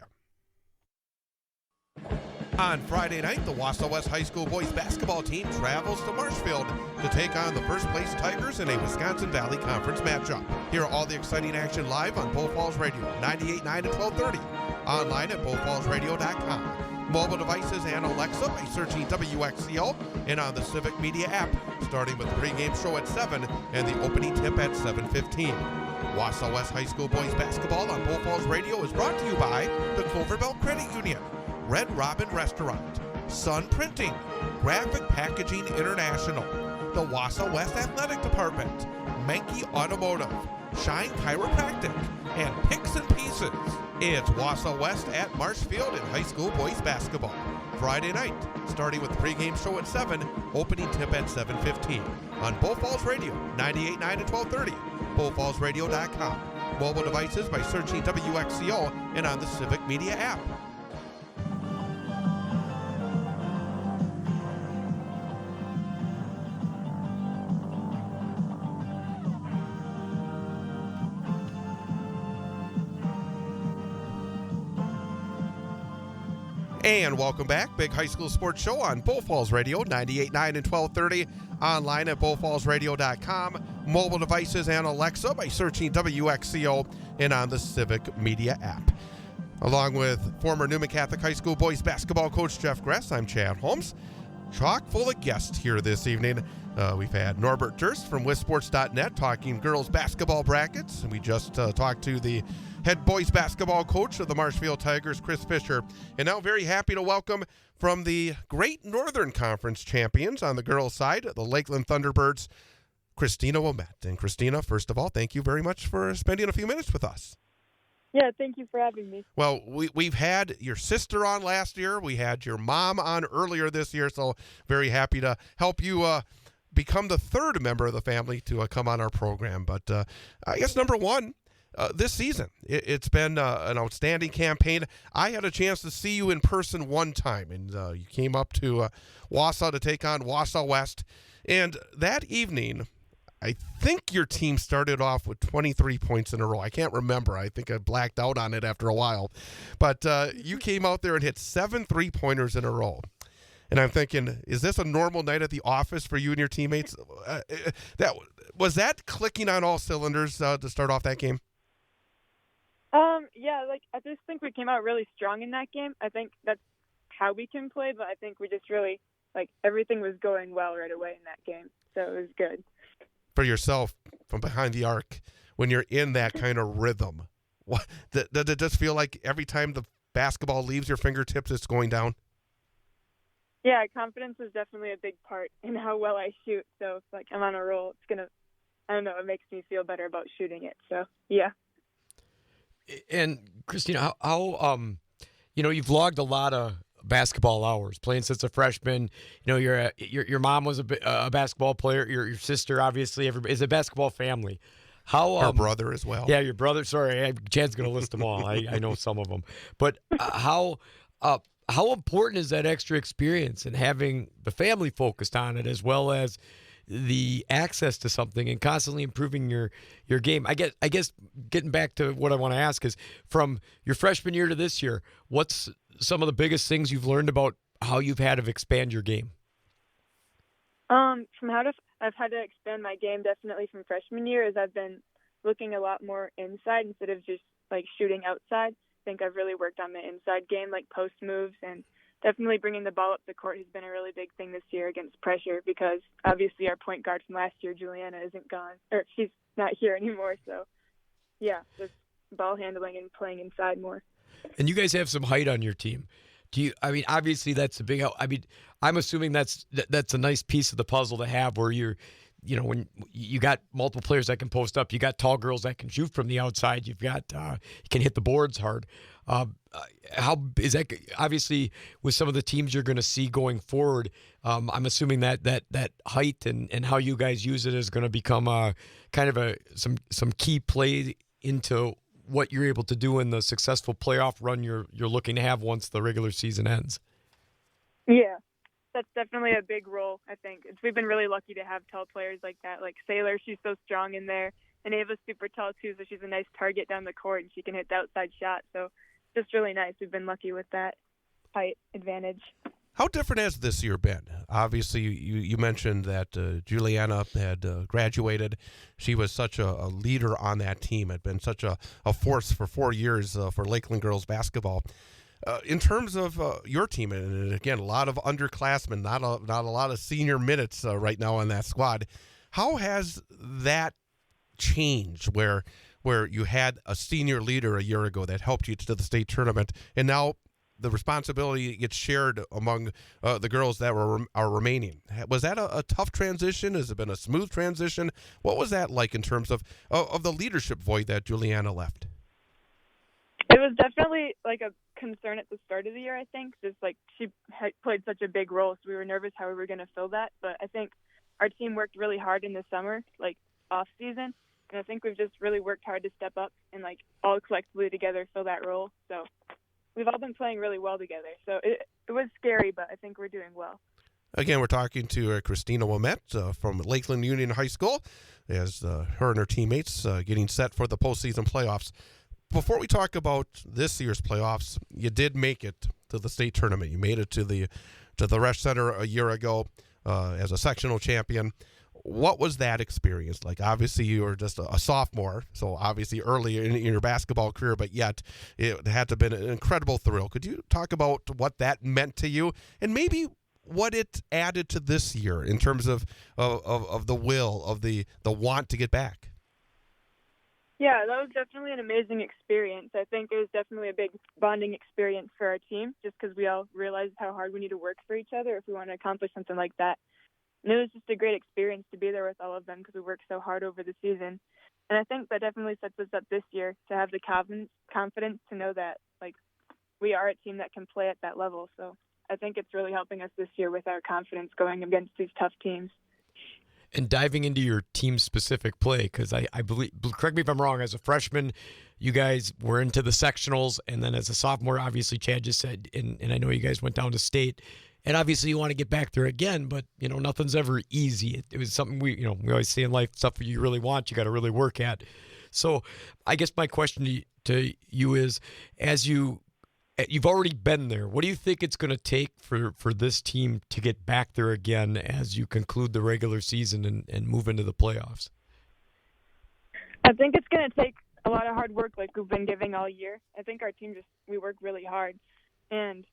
S1: On Friday night, the Wausau West High School boys basketball team travels to Marshfield to take on the first-place Tigers in a Wisconsin Valley Conference matchup. Hear all the exciting action live on Bull Falls Radio, 98.9 and 1230. Online at bullfallsradio.com. Mobile devices and Alexa by searching WXCO and on the Civic Media app, starting with the pregame show at 7 and the opening tip at 7:15. Wausau West High School boys basketball on Bull Falls Radio is brought to you by the Cloverbell Credit Union, Red Robin Restaurant, Sun Printing, Graphic Packaging International, the Wausau West Athletic Department, Menke Automotive, Shine Chiropractic, and Picks and Pieces. It's Wausau West at Marshfield in high school boys basketball. Friday night, starting with the pregame show at 7, opening tip at 7:15. On Bull Falls Radio, 98.9 and 1230, bullfallsradio.com. Mobile devices by searching WXCO and on the Civic Media app. And welcome back. Big High School Sports Show on Bull Falls Radio, 98.9 and 1230. Online at bullfallsradio.com. Mobile devices and Alexa by searching WXCO and on the Civic Media app. Along with former Newman Catholic High School boys basketball coach Jeff Gress, I'm Chad Holmes. Chock full of guests here this evening. We've had Norbert Durst from WisSports.net talking girls basketball brackets. And we just talked to the head boys basketball coach of the Marshfield Tigers, Chris Fisher. And now very happy to welcome from the Great Northern Conference champions on the girls' side, the Lakeland Thunderbirds, Christina Wilmette. And Christina, first of all, thank you very much for spending a few minutes with us.
S7: Yeah, thank you for having me.
S1: Well, we've had your sister on last year. We had your mom on earlier this year, so very happy to help you become the third member of the family to come on our program. But I guess number one, this season, it's been an outstanding campaign. I had a chance to see you in person one time, and you came up to Wausau to take on Wausau West. And that evening, I think your team started off with 23 points in a row. I can't remember. I think I blacked out on it after a while. But you came out there and hit 7 3-pointers in a row. And I'm thinking, is this a normal night at the office for you and your teammates? Was that clicking on all cylinders to start off that game?
S7: Yeah, I just think we came out really strong in that game. I think that's how we can play, but I think we just really, everything was going well right away in that game. So it was good.
S1: For yourself, from behind the arc, when you're in that kind of rhythm, does it just feel like every time the basketball leaves your fingertips, it's going down?
S7: Yeah, confidence is definitely a big part in how well I shoot. So if I'm on a roll, it makes me feel better about shooting it. So, yeah.
S2: And Christina, how you've logged a lot of basketball hours playing since a freshman. Your mom was a basketball player. Your sister, obviously, is a basketball family.
S1: Our brother as well.
S2: Yeah, your brother. Sorry, Chad's going to list them all. I know some of them. But how important is that extra experience and having the family focused on it, as well as the access to something and constantly improving your game? I guess getting back to what I want to ask is, from your freshman year to this year, what's some of the biggest things you've learned about how you've had to expand your game?
S7: I've had to expand my game definitely from freshman year, as I've been looking a lot more inside instead of just shooting outside. I think I've really worked on my inside game, post moves, and definitely bringing the ball up the court has been a really big thing this year against pressure, because obviously our point guard from last year, Juliana, isn't gone, or she's not here anymore. So, yeah, just ball handling and playing inside more.
S2: And you guys have some height on your team. Obviously that's a big help. I'm assuming that's a nice piece of the puzzle to have, where when you got multiple players that can post up, you got tall girls that can shoot from the outside, you've got you can hit the boards hard. How is that? Obviously, with some of the teams you're going to see going forward, I'm assuming that height and how you guys use it is going to become kind of some key play into what you're able to do in the successful playoff run you're looking to have once the regular season ends.
S7: Yeah, that's definitely a big role, I think. We've been really lucky to have tall players like that. Like Sailor, she's so strong in there. And Ava's super tall, too, so she's a nice target down the court, and she can hit the outside shot. So just really nice. We've been lucky with that height advantage.
S1: How different has this year been? Obviously, you mentioned that Juliana had graduated. She was such a leader on that team, had been such a force for 4 years for Lakeland girls basketball. In terms of your team, and again, a lot of underclassmen, not a lot of senior minutes right now on that squad, how has that changed, where you had a senior leader a year ago that helped you to the state tournament, and now the responsibility gets shared among the girls that are remaining? Was that a tough transition? Has it been a smooth transition? What was that like in terms of the leadership void that Juliana left?
S7: It was definitely a concern at the start of the year, I think. Just she had played such a big role, so we were nervous how we were going to fill that. But I think our team worked really hard in the summer, off season. And I think we've just really worked hard to step up and all collectively together fill that role. So we've all been playing really well together. So it was scary, but I think we're doing well.
S1: Again, we're talking to Christina Wilmette from Lakeland Union High School, as her and her teammates getting set for the postseason playoffs. Before we talk about this year's playoffs, you did make it to the state tournament. You made it to the Resch Center a year ago as a sectional champion. What was that experience like? Obviously, you were just a sophomore, so obviously early in your basketball career, but yet it had to have been an incredible thrill. Could you talk about what that meant to you, and maybe what it added to this year in terms of the will, of the want to get back.
S7: Yeah, that was definitely an amazing experience. I think it was definitely a big bonding experience for our team, just because we all realized how hard we need to work for each other if we want to accomplish something like that. And it was just a great experience to be there with all of them because we worked so hard over the season. And I think that definitely sets us up this year to have the confidence to know that, like, we are a team that can play at that level. So I think it's really helping us this year with our confidence going against these tough teams.
S2: And diving into your team-specific play, because I believe, correct me if I'm wrong, as a freshman, you guys were into the sectionals, and then as a sophomore, obviously Chad just said, and I know you guys went down to state, and obviously you want to get back there again, but, nothing's ever easy. It was something we always say in life, stuff you really want, you got to really work at. So I guess my question to you is, as you've already been there, what do you think it's going to take for this team to get back there again as you conclude the regular season and move into the playoffs?
S7: I think it's going to take a lot of hard work like we've been giving all year. I think our team we work really hard. And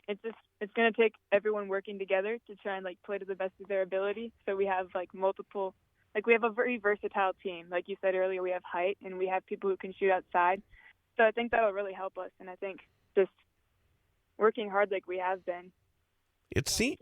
S7: it's going to take everyone working together to try and play to the best of their ability. So we have we have a very versatile team. Like you said earlier, we have height and we have people who can shoot outside. So I think that'll really help us. And I think just working hard like we have been.
S1: It seems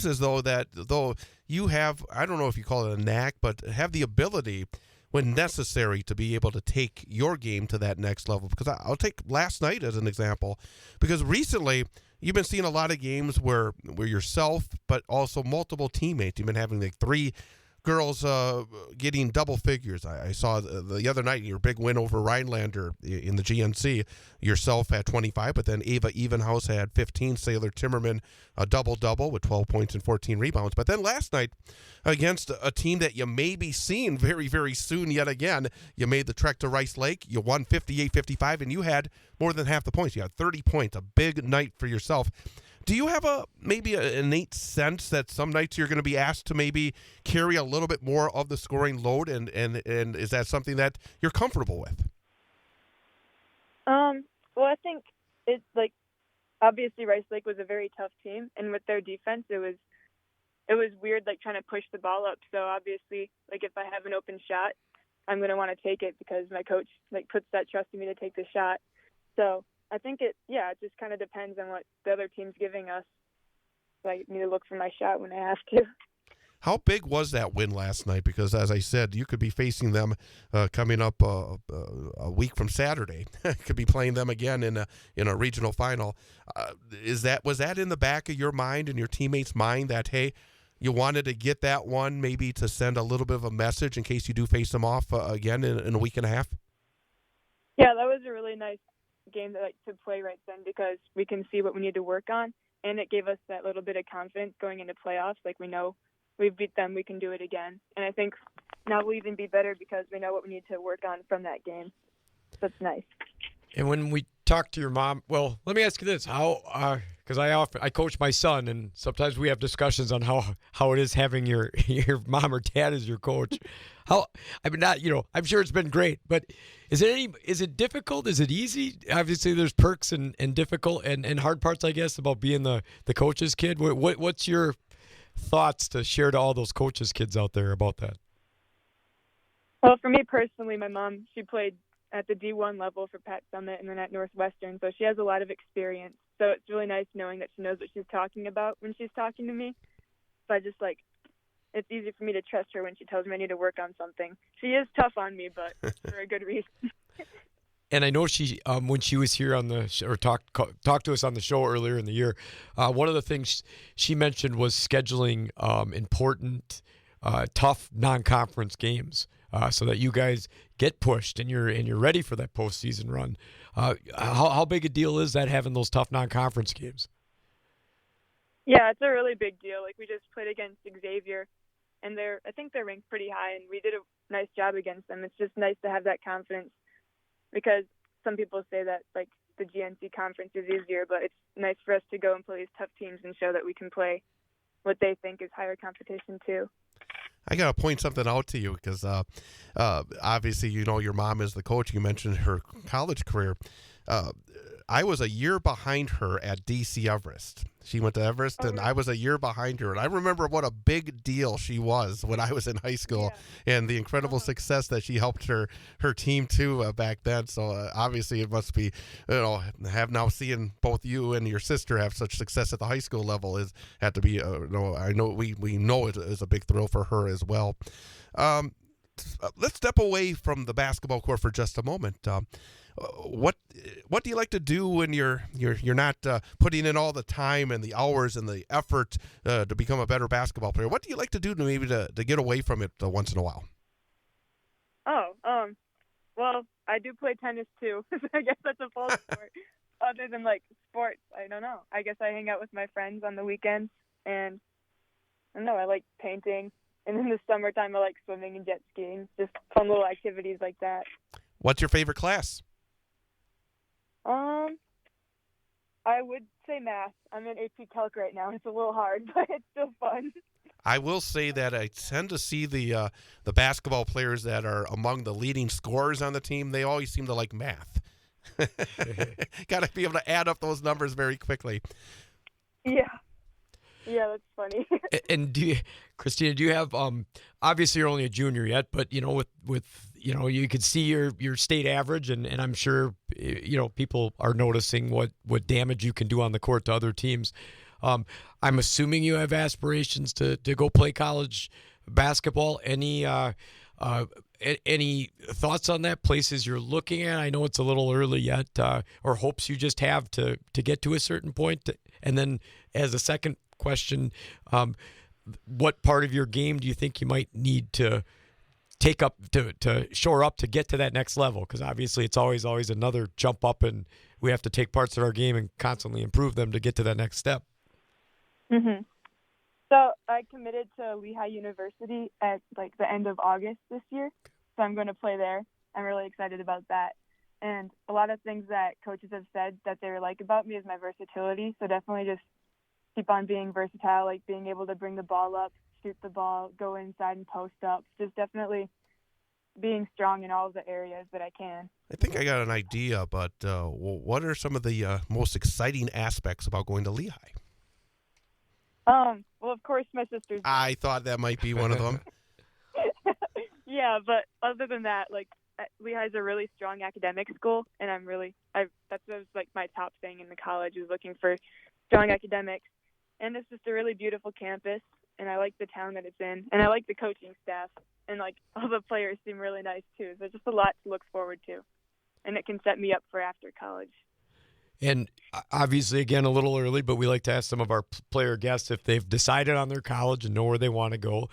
S1: as though you have, I don't know if you call it a knack, but have the ability when necessary to be able to take your game to that next level. Because I'll take last night as an example, because recently you've been seeing a lot of games where yourself, but also multiple teammates. You've been having 3 girls getting double figures. I saw the other night your big win over Rhinelander in the GNC, yourself at 25, but then Ava Evenhouse had 15, Sailor Timmerman a double-double with 12 points and 14 rebounds. But then last night against a team that you may be seeing very, very soon yet again, you made the trek to Rice Lake, you won 58-55, and you had more than half the points. You had 30 points, a big night for yourself. Do you have maybe an innate sense that some nights you're going to be asked to maybe carry a little bit more of the scoring load, and is that something that you're comfortable with?
S7: Well, I think it's obviously Rice Lake was a very tough team, and with their defense, it was weird trying to push the ball up. So obviously, if I have an open shot, I'm going to want to take it because my coach puts that trust in me to take the shot. So I think it just kind of depends on what the other team's giving us. So I need to look for my shot when I have to.
S1: How big was that win last night? Because as I said, you could be facing them coming up a week from Saturday. Could be playing them again in a regional final. Was that in the back of your mind and your teammates' mind that, hey, you wanted to get that one maybe to send a little bit of a message in case you do face them off again in a week and a half?
S7: Yeah, that was a really nice game to play right then because we can see what we need to work on, and it gave us that little bit of confidence going into playoffs. We know we've beat them, we can do it again. And I think now we'll even be better because we know what we need to work on from that game. So it's nice. And
S2: when we talk to your mom, well, let me ask you this: how? Because I coach my son, and sometimes we have discussions on how it is having your mom or dad as your coach. I'm sure it's been great, but is it difficult? Is it easy? Obviously, there's perks and difficult and hard parts, I guess, about being the coach's kid. What's your thoughts to share to all those coaches' kids out there about that?
S7: Well, for me personally, my mom, she played at the D1 level for Pat Summit and then at Northwestern, so she has a lot of experience. So it's really nice knowing that she knows what she's talking about when she's talking to me. So I just it's easy for me to trust her when she tells me I need to work on something. She is tough on me, but for a good reason.
S2: And I know she, when she was here on the or talked to us on the show earlier in the year, one of the things she mentioned was scheduling important, tough non-conference games so that you guys get pushed and you're ready for that postseason run. How big a deal is that, having those tough non-conference games?
S7: Yeah, it's a really big deal. We just played against Xavier, and I think they're ranked pretty high, and we did a nice job against them. It's just nice to have that confidence. Because some people say that the GNC conference is easier, but it's nice for us to go and play these tough teams and show that we can play what they think is higher competition too.
S1: I got to point something out to you because obviously, your mom is the coach. You mentioned her college career. I was a year behind her at DC Everest. She went to Everest, and I was a year behind her. And I remember what a big deal she was when I was in high school, and the incredible success that she helped her team too back then. So obviously, it must be, have now seeing both you and your sister have such success at the high school level had to be. I know we know it is a big thrill for her as well. Let's step away from the basketball court for just a moment. What do you like to do when you're not putting in all the time and the hours and the effort to become a better basketball player? What do you like to do to get away from it once in a while?
S7: Well, I do play tennis too. I guess that's a full sport. Other than like sports, I don't know. I guess I hang out with my friends on the weekends, and I don't know. I like painting, and in the summertime, I like swimming and jet skiing. Just fun little activities like that.
S1: What's your favorite class?
S7: I would say math. I'm in AP Calc right now. It's a little hard, but it's still fun.
S1: I will say that I tend to see the basketball players that are among the leading scorers on the team. They always seem to like math. Got to be able to add up those numbers very quickly.
S7: Yeah, that's funny.
S2: And Christina, do you have? Obviously, you're only a junior yet, but with you could see your state average, and I'm sure people are noticing what damage you can do on the court to other teams. I'm assuming you have aspirations to go play college basketball. Any thoughts on that? Places you're looking at? I know it's a little early yet, or hopes you just have to get to a certain point. And then, as a second question, what part of your game do you think you might need to take up to shore up to get to that next level? Because obviously it's always another jump up, and we have to take parts of our game and constantly improve them to get to that next step.
S7: Mm-hmm. So I committed to Lehigh University at like the end of August this year. So I'm going to play there. I'm really excited about that. And a lot of things that coaches have said that they like about me is my versatility. So definitely just keep on being versatile, like being able to bring the ball up, shoot the ball, go inside and post up. Just definitely being strong in all of the areas that I can.
S1: I think I got an idea, but what are some of the most exciting aspects about going to Lehigh?
S7: Well, of course, my sister's.
S1: I thought that might be one of them.
S7: Yeah, but other than that, like Lehigh's a really strong academic school, and that was like my top thing in the college is looking for strong academics, and it's just a really beautiful campus, and I like the town that it's in, and I like the coaching staff, and like all the players seem really nice too. So just a lot to look forward to, and it can set me up for after college.
S2: And obviously, again, a little early, but we like to ask some of our player guests if they've decided on their college and know where they want to go.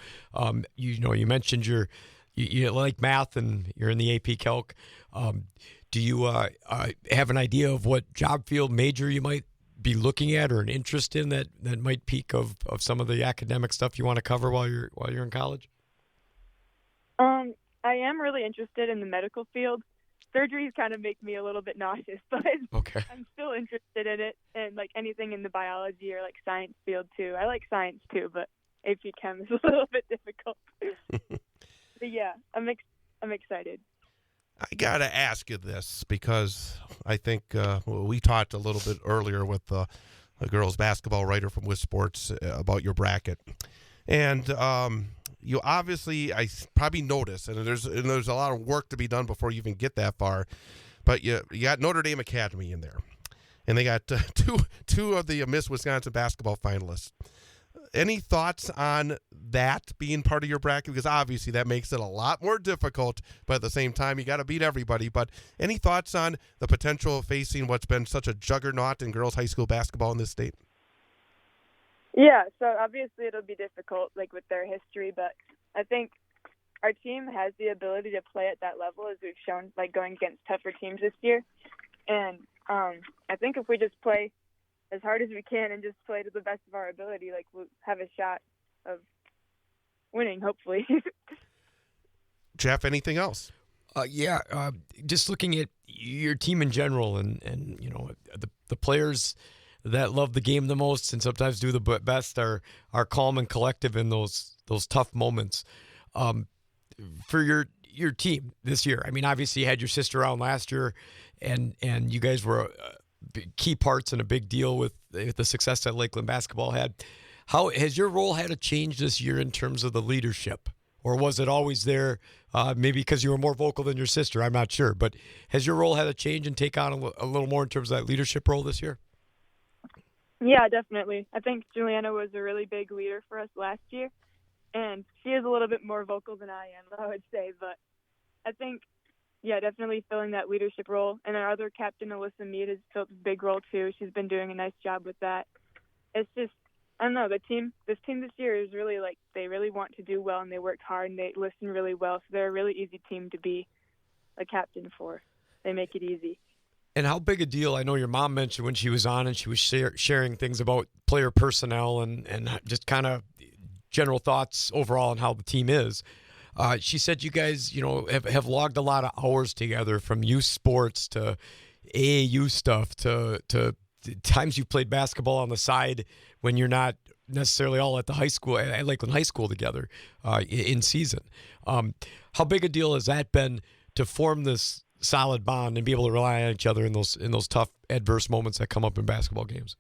S2: You mentioned you like math and you're in the AP Calc. Do you have an idea of what job field major you might be looking at or an interest in that might pique of some of the academic stuff you want to cover while you're in college?
S7: I am really interested in the medical field. Surgeries kind of make me a little bit nauseous, but
S2: okay.
S7: I'm still interested in it, and like anything in the biology or like science field too. I like science too, but AP Chem is a little bit difficult. But yeah, I'm excited.
S1: I gotta ask you this because I think we talked a little bit earlier with a girls basketball writer from Wiz Sports about your bracket, and you obviously, I probably noticed, and there's a lot of work to be done before you even get that far, but you got Notre Dame Academy in there, and they got two of the Miss Wisconsin basketball finalists. Any thoughts on that being part of your bracket? Because obviously that makes it a lot more difficult, but at the same time, you got to beat everybody. But any thoughts on the potential of facing what's been such a juggernaut in girls high school basketball in this state?
S7: Yeah, so obviously it'll be difficult, like with their history, but I think our team has the ability to play at that level, as we've shown, like going against tougher teams this year. And I think if we just play as hard as we can and just play to the best of our ability, like we'll have a shot of winning, hopefully.
S1: Jeff, anything else?
S2: Just looking at your team in general, and the players that love the game the most and sometimes do the best are calm and collective in those tough moments. For your team this year, I mean, obviously you had your sister around last year, and you guys were key parts and a big deal with the success that Lakeland basketball had. How has your role had to change this year in terms of the leadership? Or was it always there, maybe because you were more vocal than your sister? I'm not sure. But has your role had to change and take on a little more in terms of that leadership role this year?
S7: Yeah, definitely. I think Juliana was a really big leader for us last year, and she is a little bit more vocal than I am, I would say. But I think, yeah, definitely filling that leadership role. And our other captain, Alyssa Mead, has filled a big role too. She's been doing a nice job with that. It's just, I don't know, this team this year is really they really want to do well, and they worked hard, and they listen really well. So they're a really easy team to be a captain for. They make it easy.
S2: And how big a deal, I know your mom mentioned when she was on and she was sharing things about player personnel and just kind of general thoughts overall on how the team is. She said you guys, have logged a lot of hours together, from youth sports to AAU stuff to times you've played basketball on the side when you're not necessarily all at the high school, at Lakeland High School together in season. How big a deal has that been to form this solid bond and be able to rely on each other in those tough, adverse moments that come up in basketball games?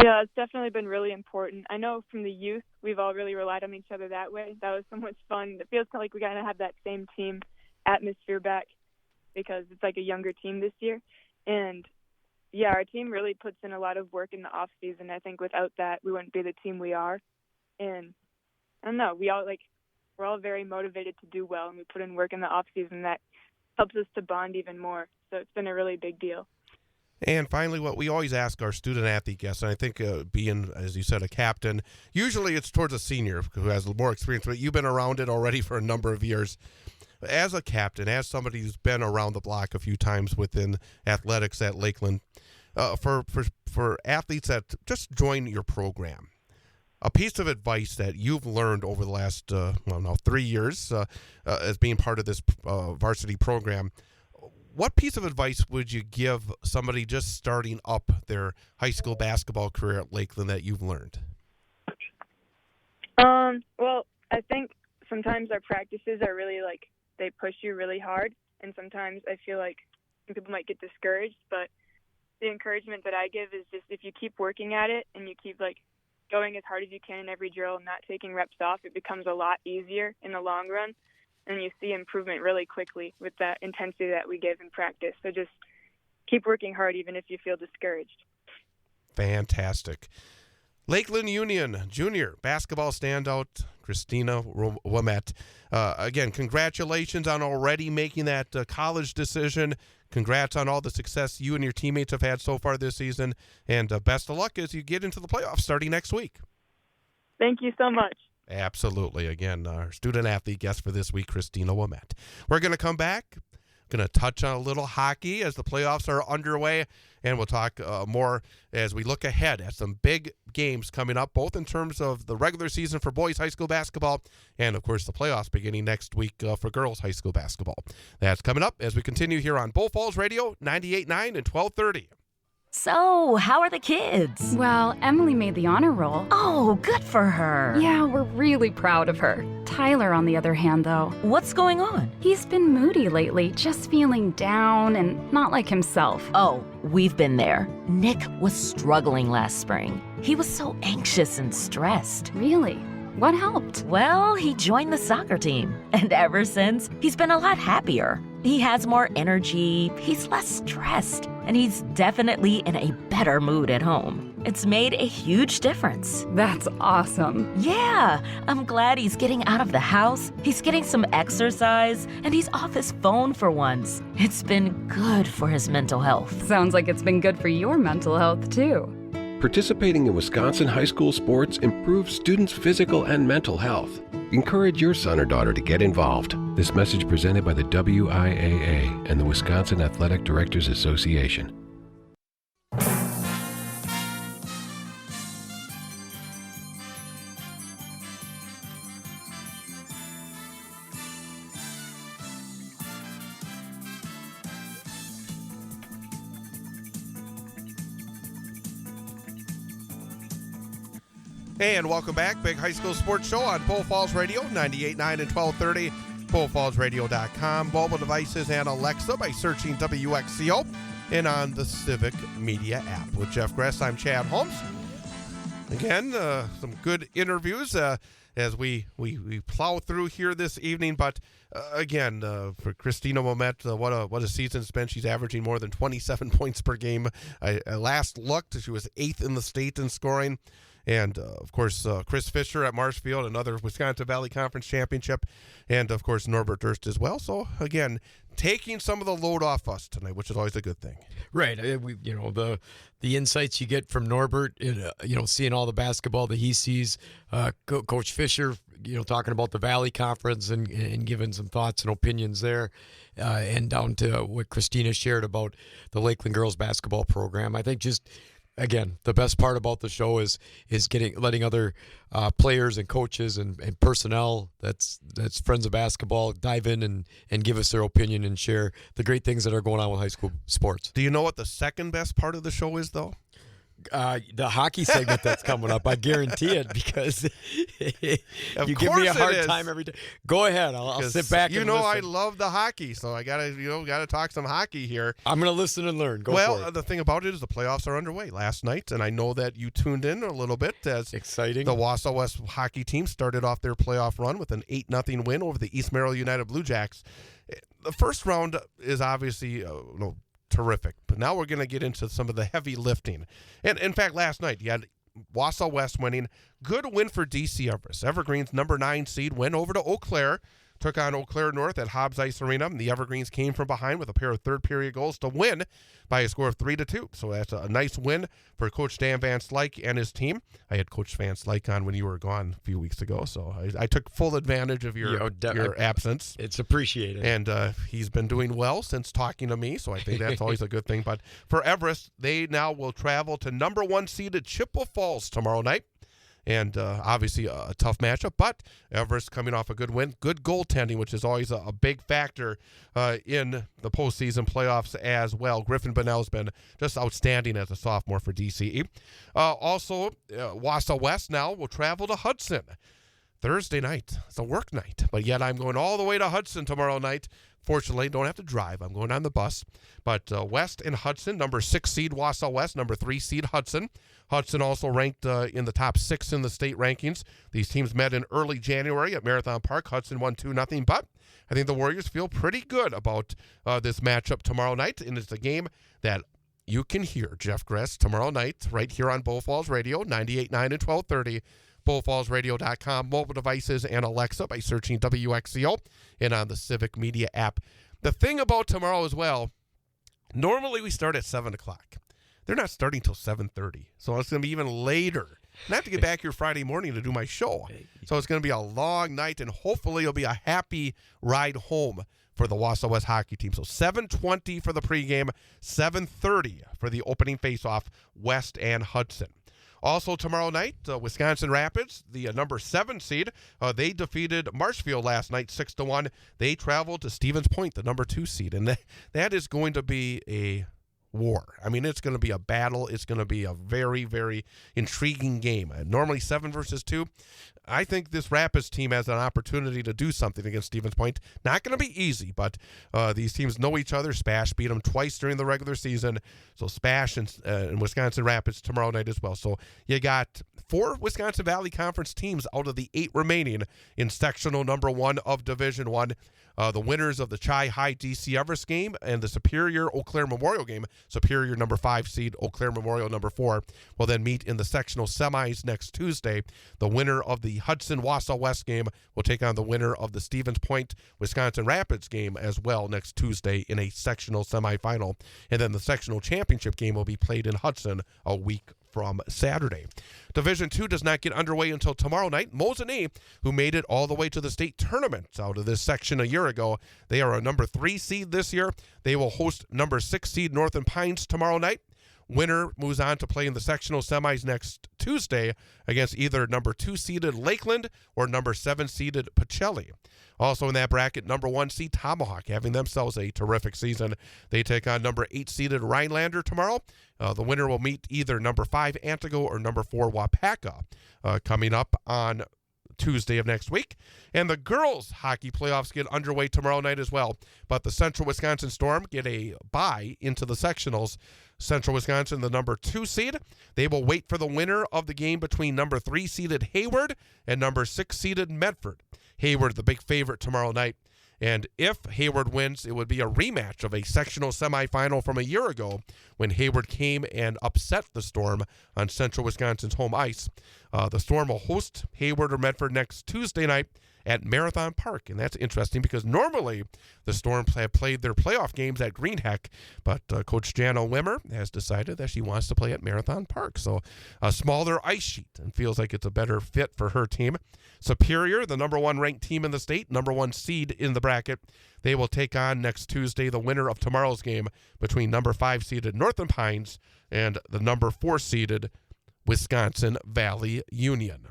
S7: Yeah, it's definitely been really important. I know from the youth, we've all really relied on each other that way. That was so much fun. It feels kind of like we got to have that same team atmosphere back because it's like a younger team this year. And yeah, our team really puts in a lot of work in the off season. I think without that, we wouldn't be the team we are. And I don't know, we're all very motivated to do well, and we put in work in the off season that helps us to bond even more. So it's been a really big deal.
S1: And finally, what we always ask our student-athlete guests, and I think being, as you said, a captain, usually it's towards a senior who has more experience, but you've been around it already for a number of years. As a captain, as somebody who's been around the block a few times within athletics at Lakeland, for athletes that just join your program, a piece of advice that you've learned over the last 3 years as being part of this varsity program, what piece of advice would you give somebody just starting up their high school basketball career at Lakeland that you've learned?
S7: Well, I think sometimes our practices are really they push you really hard, and sometimes I feel like people might get discouraged, but the encouragement that I give is just if you keep working at it and you keep going as hard as you can in every drill and not taking reps off, it becomes a lot easier in the long run, and you see improvement really quickly with that intensity that we give in practice. So just keep working hard even if you feel discouraged.
S1: Fantastic. Lakeland Union Junior basketball standout Christina Womette. Again, congratulations on already making that college decision. Congrats on all the success you and your teammates have had so far this season. And best of luck as you get into the playoffs starting next week.
S7: Thank you so much.
S1: Absolutely. Again, our student-athlete guest for this week, Christina Womette. We're going to come back. Going to touch on a little hockey as the playoffs are underway, and we'll talk more as we look ahead at some big games coming up, both in terms of the regular season for boys high school basketball and, of course, the playoffs beginning next week for girls high school basketball. That's coming up as we continue here on Bull Falls Radio, 98.9 and 1230.
S8: So, how are the kids?
S9: Well, Emily made the honor roll.
S8: Oh, good for her.
S9: Yeah, we're really proud of her. Tyler, on the other hand, though.
S8: What's going on?
S9: He's been moody lately, just feeling down and not like himself.
S8: Oh, we've been there. Nick was struggling last spring. He was so anxious and stressed.
S9: Really? What helped?
S8: Well, he joined the soccer team. And ever since, he's been a lot happier. He has more energy, he's less stressed, and he's definitely in a better mood at home. It's made a huge difference.
S9: That's awesome.
S8: Yeah, I'm glad he's getting out of the house, he's getting some exercise, and he's off his phone for once. It's been good for his mental health.
S9: Sounds like it's been good for your mental health, too.
S10: Participating in Wisconsin high school sports improves students' physical and mental health. Encourage your son or daughter to get involved. This message presented by the WIAA and the Wisconsin Athletic Directors Association.
S1: And welcome back. Big High School Sports Show on Bull Falls Radio, 98.9 and 1230, bullfallsradio.com, mobile devices, and Alexa by searching WXCO. and on the Civic Media app. With Jeff Gress, I'm Chad Holmes. Again, some good interviews as we plow through here this evening. But again, for Christina Momet, what a season it's been. She's averaging more than 27 points per game. I last looked, she was 8th in the state in scoring. And, of course, Chris Fisher at Marshfield, another Wisconsin Valley Conference championship. And, of course, Norbert Durst as well. So, again, taking some of the load off us tonight, which is always a good thing.
S2: Right. The insights you get from Norbert, seeing all the basketball that he sees, Coach Fisher, talking about the Valley Conference and giving some thoughts and opinions there, and down to what Christina shared about the Lakeland girls basketball program. I think just, again, the best part about the show is letting other players and coaches and personnel that's friends of basketball dive in and give us their opinion and share the great things that are going on with high school sports.
S1: Do you know what the second best part of the show is, though?
S2: The hockey segment that's coming up, I guarantee it, because you give me a hard time every day. Go ahead, I'll sit back. And listen.
S1: I love the hockey, so I gotta talk some hockey here.
S2: I'm gonna listen and learn. Go for it.
S1: The thing about it is the playoffs are underway last night, and I know that you tuned in a little bit as
S2: exciting.
S1: The Wausau West hockey team started off their playoff run with an 8-0 win over the East Merrill United Blue Jacks. The first round is obviously terrific, but now we're going to get into some of the heavy lifting. And in fact, last night you had Wausau West winning. Good win for DC Everest. Evergreen's number 9 seed went over to Eau Claire, took on Eau Claire North at Hobbs Ice Arena. The Evergreens came from behind with a pair of third-period goals to win by a score of 3-2. So that's a nice win for Coach Dan Van Slyke and his team. I had Coach Van Slyke on when you were gone a few weeks ago, so I took full advantage of your absence.
S2: It's appreciated.
S1: And he's been doing well since talking to me, so I think that's always a good thing. But for Everest, they now will travel to number 1 seeded Chippewa Falls tomorrow night. And obviously a tough matchup, but Everest coming off a good win. Good goaltending, which is always a big factor in the postseason playoffs as well. Griffin Bonnell's been just outstanding as a sophomore for DCE. Also, Wausau West now will travel to Hudson Thursday night. It's a work night, but yet I'm going all the way to Hudson tomorrow night. Fortunately, don't have to drive. I'm going on the bus. But West and Hudson, number 6 seed Wausau West, number 3 seed Hudson. Hudson also ranked in the top 6 in the state rankings. These teams met in early January at Marathon Park. Hudson won 2-0, but I think the Warriors feel pretty good about this matchup tomorrow night, and it's a game that you can hear Jeff Gress tomorrow night right here on Bull Falls Radio, 98.9 and 1230. BullFallsRadio.com, mobile devices, and Alexa by searching WXCO and on the Civic Media app. The thing about tomorrow as well, normally we start at 7 o'clock. They're not starting till 7:30, so it's going to be even later. And I have to get back here Friday morning to do my show. So it's going to be a long night, and hopefully it'll be a happy ride home for the Wausau West hockey team. So 7:20 for the pregame, 7:30 for the opening faceoff, West and Hudson. Also tomorrow night, Wisconsin Rapids, the number 7 seed, they defeated Marshfield last night 6-1. They traveled to Stevens Point, the number 2 seed, and that is going to be a war. I mean, it's going to be a battle. It's going to be a very, very intriguing game. Normally 7 versus 2. I think this Rapids team has an opportunity to do something against Stevens Point. Not going to be easy, but these teams know each other. Spash beat them twice during the regular season. So Spash and Wisconsin Rapids tomorrow night as well. So you got 4 Wisconsin Valley Conference teams out of the 8 remaining in sectional number 1 of Division 1. The winners of the Chi High DC Everest game and the Superior Eau Claire Memorial game, Superior number 5 seed, Eau Claire Memorial number 4, will then meet in the sectional semis next Tuesday. The winner of the Hudson Wausau West game will take on the winner of the Stevens Point Wisconsin Rapids game as well next Tuesday in a sectional semifinal. And then the sectional championship game will be played in Hudson a week from Saturday. Division 2 does not get underway until tomorrow night. Mosinee, who made it all the way to the state tournament out of this section a year ago, they are a number 3 seed this year. They will host number 6 seed Northern Pines tomorrow night. Winner moves on to play in the sectional semis next Tuesday against either number 2 seeded Lakeland or number 7 seeded Pacelli. Also in that bracket, number 1 seed Tomahawk, having themselves a terrific season. They take on number 8 seeded Rhinelander tomorrow. The winner will meet either number 5 Antigo or number 4 Wapaka coming up on Tuesday of next week. And the girls' hockey playoffs get underway tomorrow night as well. But the Central Wisconsin Storm get a bye into the sectionals. Central Wisconsin, the number 2 seed. They will wait for the winner of the game between number 3 seeded Hayward and number 6 seeded Medford. Hayward, the big favorite tomorrow night. And if Hayward wins, it would be a rematch of a sectional semifinal from a year ago when Hayward came and upset the Storm on Central Wisconsin's home ice. The Storm will host Hayward or Medford next Tuesday night at Marathon Park. And that's interesting because normally the Storm have played their playoff games at Greenheck, but Coach Jana Wimmer has decided that she wants to play at Marathon Park. So a smaller ice sheet and feels like it's a better fit for her team. Superior, the number 1 ranked team in the state, number 1 seed in the bracket. They will take on next Tuesday the winner of tomorrow's game between number 5 seeded Northern Pines and the number 4 seeded Wisconsin Valley Union.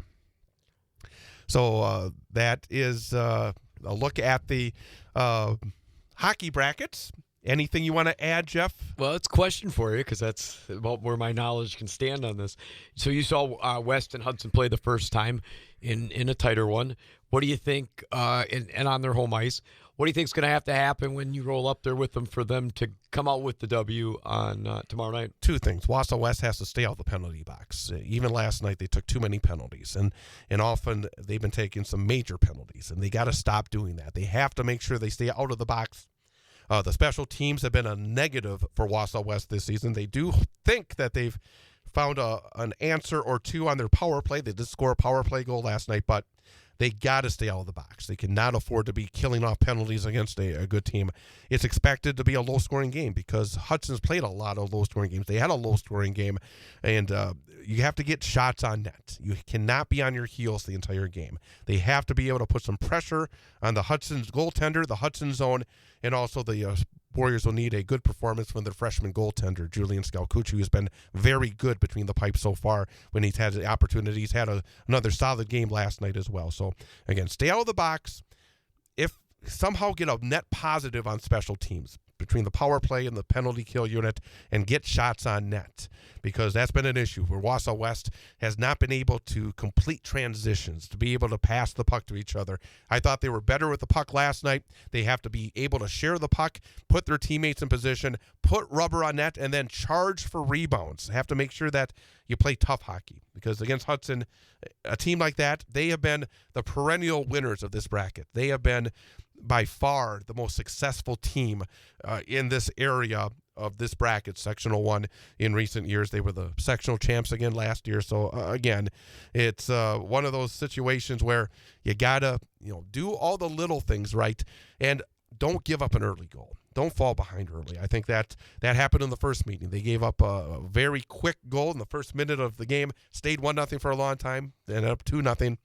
S1: So that is a look at the hockey brackets. Anything you want to add, Jeff?
S2: Well, it's a question for you because that's about where my knowledge can stand on this. So you saw West and Hudson play the first time in a tighter one. What do you think, and on their home ice, what do you think is going to have to happen when you roll up there with them for them to come out with the W on tomorrow night?
S1: 2 things. Wausau West has to stay out of the penalty box. Even last night, they took too many penalties, and often they've been taking some major penalties, and they got to stop doing that. They have to make sure they stay out of the box. The special teams have been a negative for Wausau West this season. They do think that they've found an answer or two on their power play. They did score a power play goal last night, but they got to stay out of the box. They cannot afford to be killing off penalties against a good team. It's expected to be a low-scoring game because Hudson's played a lot of low-scoring games. They had a low-scoring game, and you have to get shots on net. You cannot be on your heels the entire game. They have to be able to put some pressure on the Hudson's goaltender, the Hudson zone, and also the Warriors will need a good performance from their freshman goaltender, Julian Scalcucci, who's been very good between the pipes so far when he's had the opportunity. He's had another solid game last night as well. So, again, stay out of the box. If somehow get a net positive on special teams between the power play and the penalty kill unit and get shots on net, because that's been an issue where Wausau West has not been able to complete transitions, to be able to pass the puck to each other. I thought they were better with the puck last night. They have to be able to share the puck, put their teammates in position, put rubber on net, and then charge for rebounds. Have to make sure that you play tough hockey, because against Hudson, a team like that, they have been the perennial winners of this bracket. They have been by far the most successful team in this area of this bracket, Sectional 1, in recent years. They were the sectional champs again last year. So, again, it's one of those situations where you got to do all the little things right and don't give up an early goal. Don't fall behind early. I think that happened in the first meeting. They gave up a very quick goal in the first minute of the game, stayed 1-0 for a long time, ended up 2-0.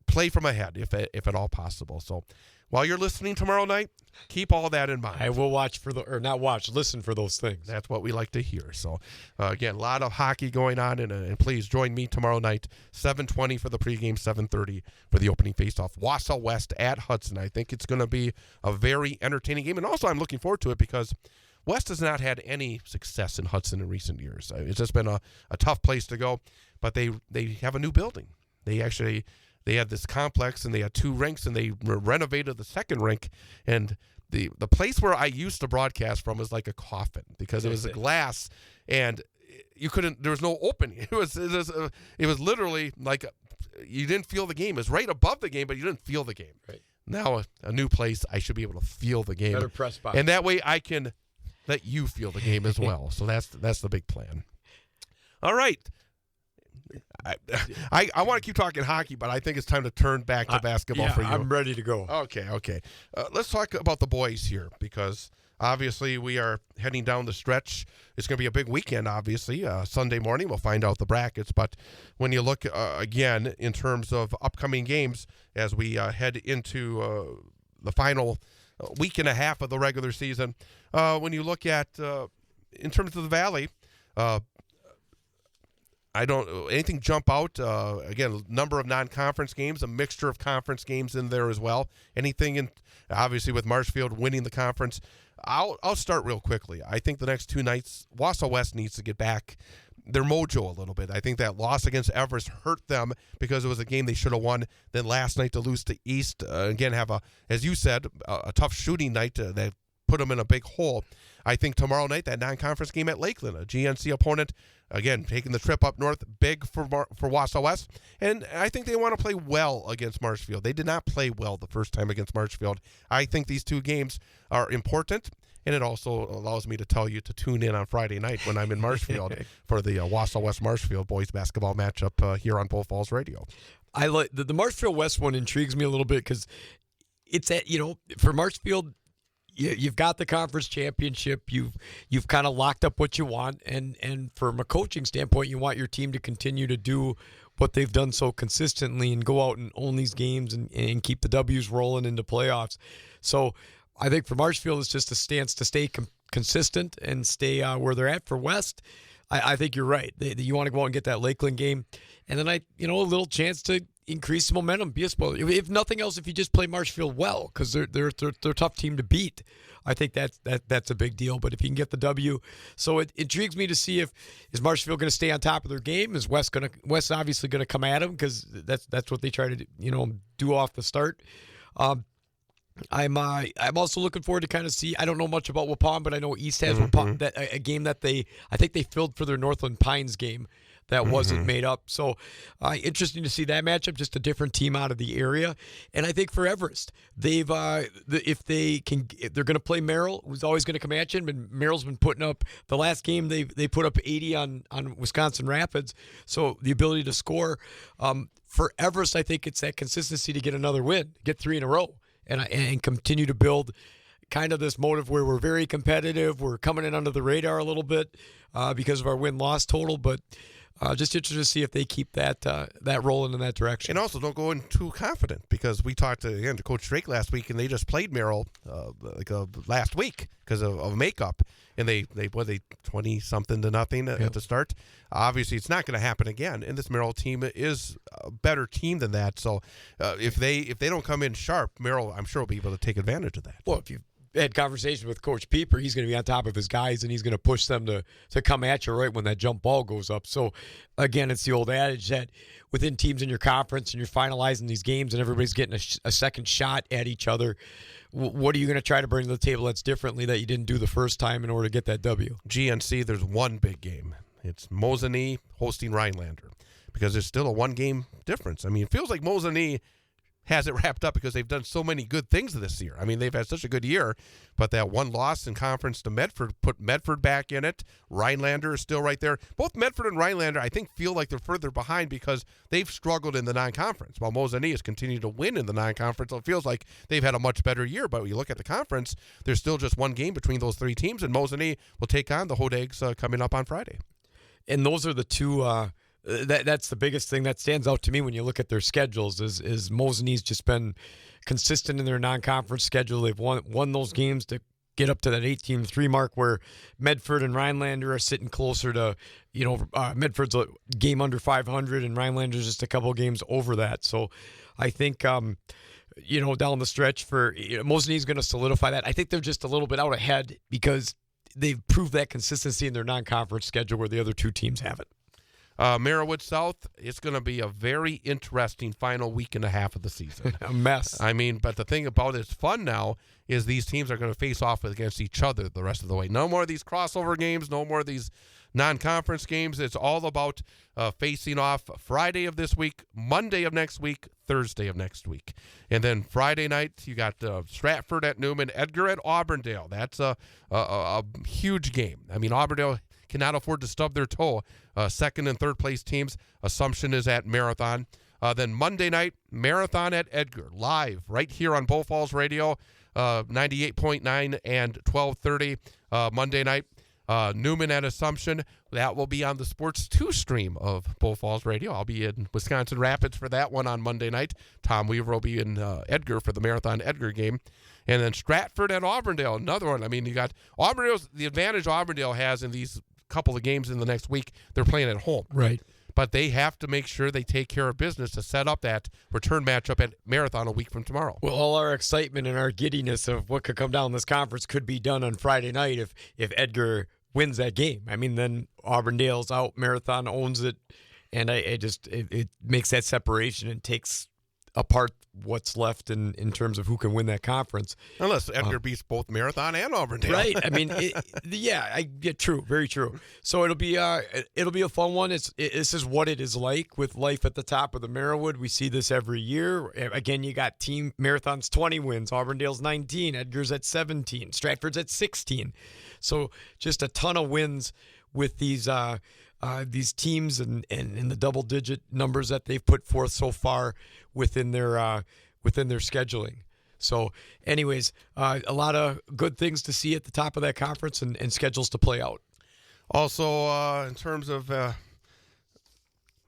S1: Play from ahead if at all possible. So, while you're listening tomorrow night, keep all that in mind.
S2: I will listen for those things.
S1: That's what we like to hear. So, again, a lot of hockey going on, and please join me tomorrow night, 7:20 for the pregame, 7:30 for the opening faceoff. Wausau West at Hudson. I think it's going to be a very entertaining game, and also I'm looking forward to it because West has not had any success in Hudson in recent years. It's just been a tough place to go, but they have a new building. They had this complex, and they had 2 rinks, and they renovated the second rink. And the place where I used to broadcast from was like a coffin because it was a glass, and you couldn't. There was no opening. It was literally like you didn't feel the game. It was right above the game, but you didn't feel the game.
S2: Right.
S1: Now a new place, I should be able to feel the game.
S2: Better press box.
S1: And that way I can let you feel the game as well. So that's the big plan. All right. I want to keep talking hockey, but I think it's time to turn back to basketball for you.
S2: I'm ready to go.
S1: Okay. Let's talk about the boys here because obviously we are heading down the stretch. It's going to be a big weekend, obviously. Sunday morning we'll find out the brackets, but when you look again in terms of upcoming games as we head into the final week and a half of the regular season, when you look at in terms of the Valley, I don't anything jump out. Again, number of non-conference games, a mixture of conference games in there as well. Anything in obviously with Marshfield winning the conference. I'll start real quickly. I think the next 2 nights, Wausau West needs to get back their mojo a little bit. I think that loss against Everest hurt them because it was a game they should have won. Then last night to lose to East, again, have as you said, a tough shooting night that put them in a big hole. I think tomorrow night, that non-conference game at Lakeland, a GNC opponent, again, taking the trip up north, big for Wausau West. And I think they want to play well against Marshfield. They did not play well the first time against Marshfield. I think these two games are important, and it also allows me to tell you to tune in on Friday night when I'm in Marshfield for the Wausau West Marshfield boys basketball matchup here on Bull Falls Radio.
S2: I like the Marshfield West one intrigues me a little bit because it's at, for Marshfield, you've got the conference championship. You've kind of locked up what you want, and from a coaching standpoint, you want your team to continue to do what they've done so consistently and go out and own these games and keep the W's rolling into playoffs. So I think for Marshfield, it's just a stance to stay consistent and stay where they're at. For West, I think you're right. You want to go out and get that Lakeland game, and then a little chance to increase the momentum, be a spoiler. If nothing else, if you just play Marshfield well, because they're a tough team to beat, I think that's a big deal. But if you can get the W, so it intrigues me to see is Marshfield going to stay on top of their game? Is West obviously going to come at them because that's what they try to do off the start. I'm also looking forward to kind of see. I don't know much about Waupun, but I know East has Waupun, a game that I think they filled for their Northland Pines game that wasn't made up. So interesting to see that matchup, just a different team out of the area. And I think for Everest, they've if they're going to play Merrill, who's always going to come at you. And Merrill's been putting up the last game they put up 80 on Wisconsin Rapids. So the ability to score for Everest, I think it's that consistency to get another win, get 3 in a row, and continue to build kind of this motive where we're very competitive. We're coming in under the radar a little bit because of our win-loss total, but just interested to see if they keep that rolling in that direction.
S1: And also don't go in too confident because we talked to Coach Drake last week, and they just played Merrill last week because of makeup, and they 20-something to nothing at the start. Obviously, it's not going to happen again, and this Merrill team is a better team than that. So if they don't come in sharp, Merrill, I'm sure, will be able to take advantage of that.
S2: Well, if you had conversations with Coach Pieper, he's going to be on top of his guys, and he's going to push them to come at you right when that jump ball goes up. So, again, it's the old adage that within teams in your conference and you're finalizing these games and everybody's getting a second shot at each other, what are you going to try to bring to the table that's differently that you didn't do the first time in order to get that W?
S1: GNC, there's one big game. It's Mosinee hosting Rhinelander because there's still a one-game difference. I mean, it feels like Mosinee has it wrapped up because they've done so many good things this year. I mean, they've had such a good year, but that one loss in conference to Medford put Medford back in it. Rhinelander is still right there. Both Medford and Rhinelander, I think, feel like they're further behind because they've struggled in the non-conference, while Mosinee has continued to win in the non-conference. So it feels like they've had a much better year, but when you look at the conference, there's still just one game between those three teams, and Mosinee will take on the Hodags coming up on Friday.
S2: And those are the two that's the biggest thing that stands out to me when you look at their schedules is Mosinee's just been consistent in their non-conference schedule. They've won those games to get up to that 18-3 mark where Medford and Rhinelander are sitting closer to, Medford's a game under 500 and Rhinelander's just a couple of games over that. So I think, down the stretch for Mosinee's going to solidify that. I think they're just a little bit out ahead because they've proved that consistency in their non-conference schedule where the other two teams haven't.
S1: Merriwood South, it's going to be a very interesting final week and a half of the season.
S2: A mess.
S1: I mean, but the thing about it's fun now is these teams are going to face off against each other the rest of the way. No more of these crossover games, no more of these non-conference games. It's all about facing off Friday of this week, Monday of next week, Thursday of next week. And then Friday night, you got Stratford at Newman, Edgar at Auburndale. That's a huge game. I mean, Auburndale cannot afford to stub their toe. Second and third place teams. Assumption is at Marathon. Then Monday night, Marathon at Edgar, live right here on Bull Falls Radio, 98.9 and 1230 Monday night. Newman at Assumption. That will be on the Sports 2 stream of Bull Falls Radio. I'll be in Wisconsin Rapids for that one on Monday night. Tom Weaver will be in Edgar for the Marathon Edgar game. And then Stratford at Auburndale, another one. I mean, you got Auburndale's, the advantage Auburndale has in these couple of games in the next week, they're playing at home.
S2: Right.
S1: But they have to make sure they take care of business to set up that return matchup at Marathon a week from tomorrow.
S2: Well, all our excitement and our giddiness of what could come down this conference could be done on Friday night if Edgar wins that game. I mean, then Auburndale's out, Marathon owns it, and it makes that separation and takes apart what's left in terms of who can win that conference.
S1: Unless Edgar beats both Marathon and Auburndale.
S2: Right. I mean, true. Very true. So it'll be a fun one. This is what it is like with life at the top of the Merriwood. We see this every year. Again, you got team Marathon's 20 wins, Auburndale's 19, Edgar's at 17, Stratford's at 16. So just a ton of wins with these teams and the double-digit numbers that they've put forth so far within their scheduling. So, anyways, a lot of good things to see at the top of that conference and schedules to play out.
S1: Also, in terms of,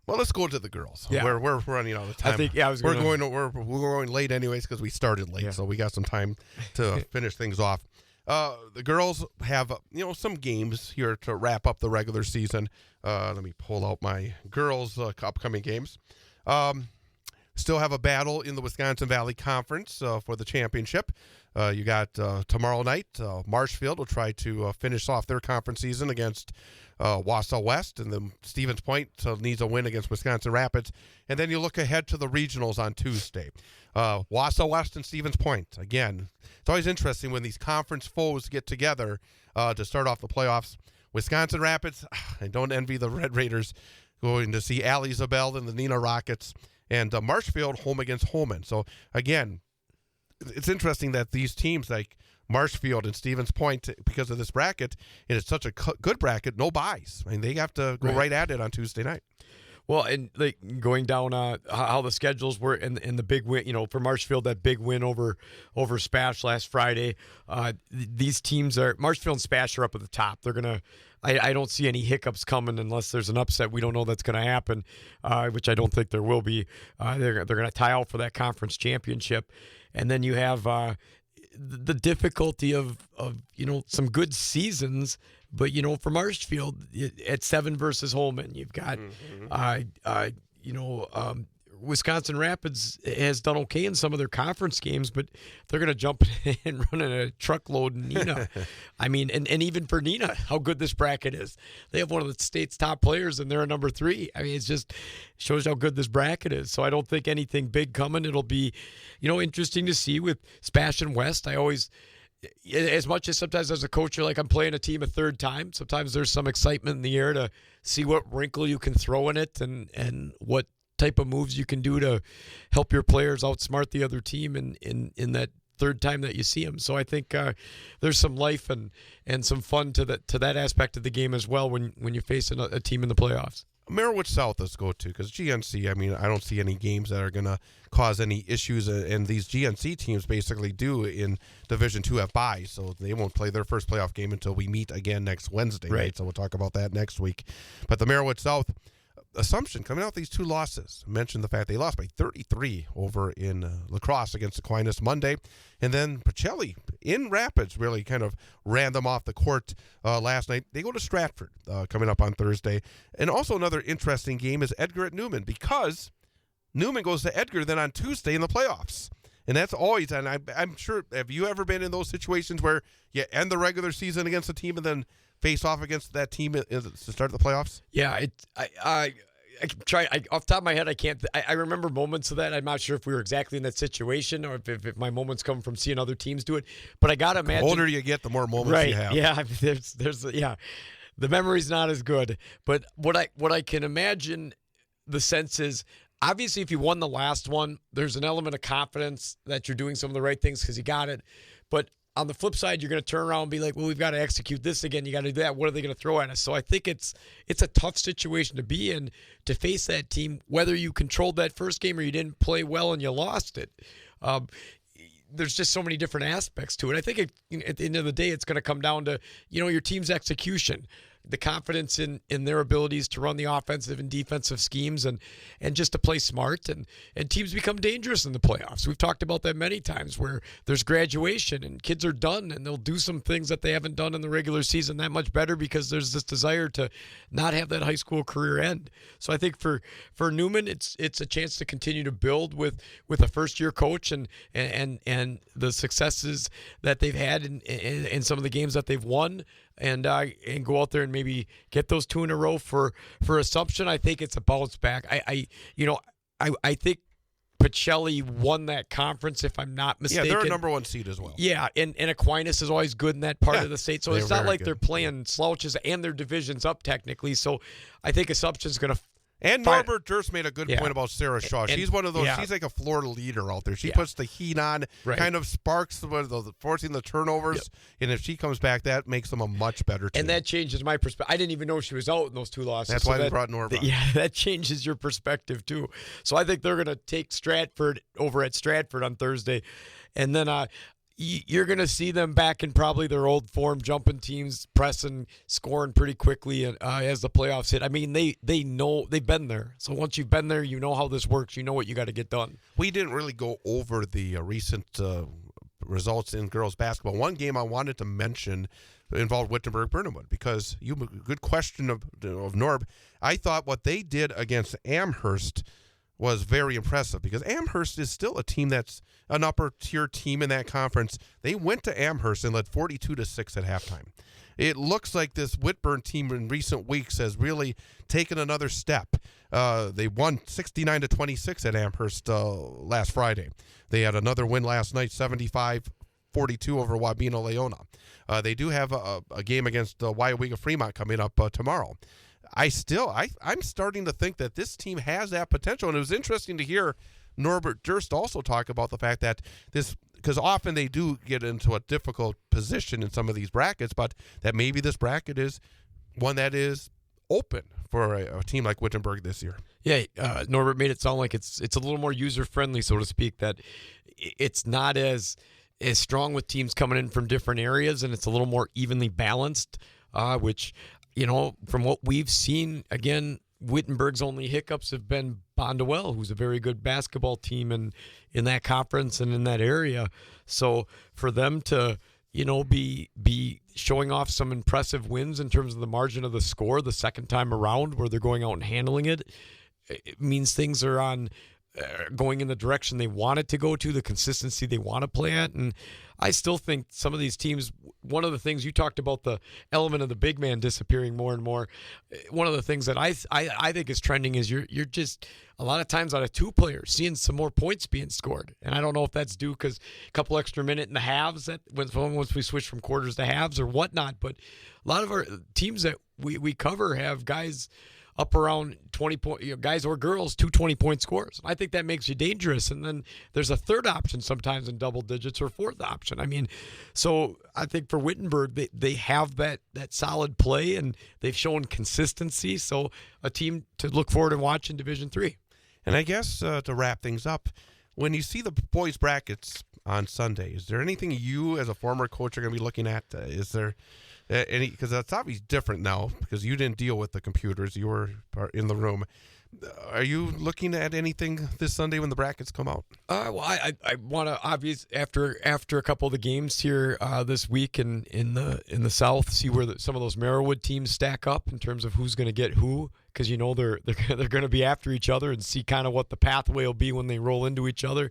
S1: let's go to the girls.
S2: Yeah.
S1: We're running out of time.
S2: I think,
S1: we're going late anyways because we started late, so we got some time to finish things off. The girls have, some games here to wrap up the regular season. Let me pull out my girls' upcoming games. Still have a battle in the Wisconsin Valley Conference for the championship. You got tomorrow night, Marshfield will try to finish off their conference season against Wausau West, and then Stevens Point needs a win against Wisconsin Rapids. And then you look ahead to the regionals on Tuesday. Wausau West and Stevens Point. Again, it's always interesting when these conference foes get together to start off the playoffs. Wisconsin Rapids, I don't envy the Red Raiders going to see Allie Zabel and the Neenah Rockets. And Marshfield home against Holman. So, again, it's interesting that these teams like Marshfield and Stevens Point, because of this bracket, and it's such a good bracket, no buys. I mean, they have to go right at it on Tuesday night.
S2: Well, and going down how the schedules were and the big win, for Marshfield, that big win over Spash last Friday. These teams Marshfield and Spash are up at the top. They're gonna. I don't see any hiccups coming unless there's an upset. We don't know that's going to happen, which I don't think there will be. They're going to tie out for that conference championship, and then you have the difficulty of some good seasons. But for Marshfield at 7 versus Holman, you've got Wisconsin Rapids has done okay in some of their conference games, but they're going to jump and run in a truckload in Neenah. I mean, and even for Neenah, how good this bracket is. They have one of the state's top players, and they're a number 3. I mean, it just shows how good this bracket is. So I don't think anything big coming. It'll be, interesting to see with Spash and West. I always, as much as sometimes as a coach, you're like, I'm playing a team a third time. Sometimes there's some excitement in the air to see what wrinkle you can throw in it and what type of moves you can do to help your players outsmart the other team in that third time that you see them. So I think there's some life and some fun to that aspect of the game as well when you face a team in the playoffs.
S1: Merriwood South, let's go to, because GNC, I mean, I don't see any games that are going to cause any issues, and these GNC teams basically do in Division II have buys, so they won't play their first playoff game until we meet again next Wednesday, right? So we'll talk about that next week. But the Merriwood South, Assumption coming out these 2 losses. I mentioned the fact they lost by 33 over in La Crosse against Aquinas Monday. And then Pacelli in Rapids really kind of ran them off the court last night. They go to Stratford coming up on Thursday. And also another interesting game is Edgar at Newman, because Newman goes to Edgar then on Tuesday in the playoffs. And that's always, and I'm sure, have you ever been in those situations where you end the regular season against a team and then face off against that team to start the playoffs?
S2: Yeah, I can try. Off the top of my head, I can't. I remember moments of that. I'm not sure if we were exactly in that situation or if my moments come from seeing other teams do it. But I gotta imagine.
S1: The older you get, the more moments you have.
S2: Yeah, the memory's not as good. But what I can imagine, the sense is, obviously, if you won the last one, there's an element of confidence that you're doing some of the right things because you got it. But on the flip side, you're going to turn around and be like, well, we've got to execute this again. You got to do that. What are they going to throw at us? So I think it's a tough situation to be in, to face that team, whether you controlled that first game or you didn't play well and you lost it. There's just so many different aspects to it. I think at the end of the day, it's going to come down to, your team's execution, the confidence in their abilities to run the offensive and defensive schemes and just to play smart. And teams become dangerous in the playoffs. We've talked about that many times, where there's graduation and kids are done and they'll do some things that they haven't done in the regular season that much better because there's this desire to not have that high school career end. So I think for Newman, it's a chance to continue to build with a first-year coach and the successes that they've had in some of the games that they've won. and go out there and maybe get those 2 in a row for Assumption. I think it's a bounce back. I think Pacelli won that conference, if I'm not mistaken.
S1: Yeah, they're a number 1 seed as well.
S2: Yeah, and Aquinas is always good in that part of the state. So it's not like they're playing slouches, and their division's up technically. So I think Assumption's going to.
S1: And Norbert Durst made a good point about Sarah Shaw. She's one of those.
S2: Yeah.
S1: She's like a floor leader out there. She puts the heat on, kind of sparks forcing the turnovers. And if she comes back, that makes them a much better team.
S2: And that changes my perspective. I didn't even know she was out in those 2 losses.
S1: That's why they brought Norbert.
S2: Yeah, that changes your perspective too. So I think they're going to take Stratford over at Stratford on Thursday, and then you're going to see them back in probably their old form, jumping teams, pressing, scoring pretty quickly as the playoffs hit. I mean, they know, they've been there. So once you've been there, you know how this works. You know what you got to get done.
S1: We didn't really go over the recent results in girls basketball. One game I wanted to mention involved Wittenberg-Burnhamwood, because good question of Norb. I thought what they did against Amherst was very impressive, because Amherst is still a team that's an upper-tier team in that conference. They went to Amherst and led 42-6 at halftime. It looks like this Whitburn team in recent weeks has really taken another step. They won 69-26 at Amherst last Friday. They had another win last night, 75-42 over Wabena Leona. They do have a game against Wyawega Fremont coming up tomorrow. I'm starting to think that this team has that potential. And it was interesting to hear Norbert Durst also talk about the fact that because often they do get into a difficult position in some of these brackets, but that maybe this bracket is one that is open for a team like Wittenberg this year.
S2: Yeah, Norbert made it sound like it's a little more user-friendly, so to speak, that it's not as strong with teams coming in from different areas, and it's a little more evenly balanced, which, from what we've seen, again, Wittenberg's only hiccups have been Bondwell, who's a very good basketball team in that conference and in that area. So for them to, be showing off some impressive wins in terms of the margin of the score the second time around, where they're going out and handling it means things are going in the direction they want it to go to, the consistency they want to play at. And I still think some of these teams, one of the things you talked about, the element of the big man disappearing more and more. One of the things that I think is trending is you're just a lot of times out of 2 players seeing some more points being scored. And I don't know if that's due because a couple extra minute in the halves once we switch from quarters to halves or whatnot. But a lot of our teams that we cover have guys up around 20 point, guys or girls, 2 20-point scores. I think that makes you dangerous. And then there's a third option sometimes in double digits, or fourth option. I mean, so I think for Wittenberg, they have that solid play, and they've shown consistency. So a team to look forward to watch in Division III.
S1: And I guess to wrap things up, when you see the boys brackets on Sunday, is there anything you as a former coach are going to be looking at? Is there because that's obviously different now, because you didn't deal with the computers, you were in the room. Are you looking at anything this Sunday when the brackets come out?
S2: Well, I want to after a couple of the games here this week in the South, see where some of those Merrillwood teams stack up in terms of who's going to get who, because they're going to be after each other, and see kind of what the pathway will be when they roll into each other.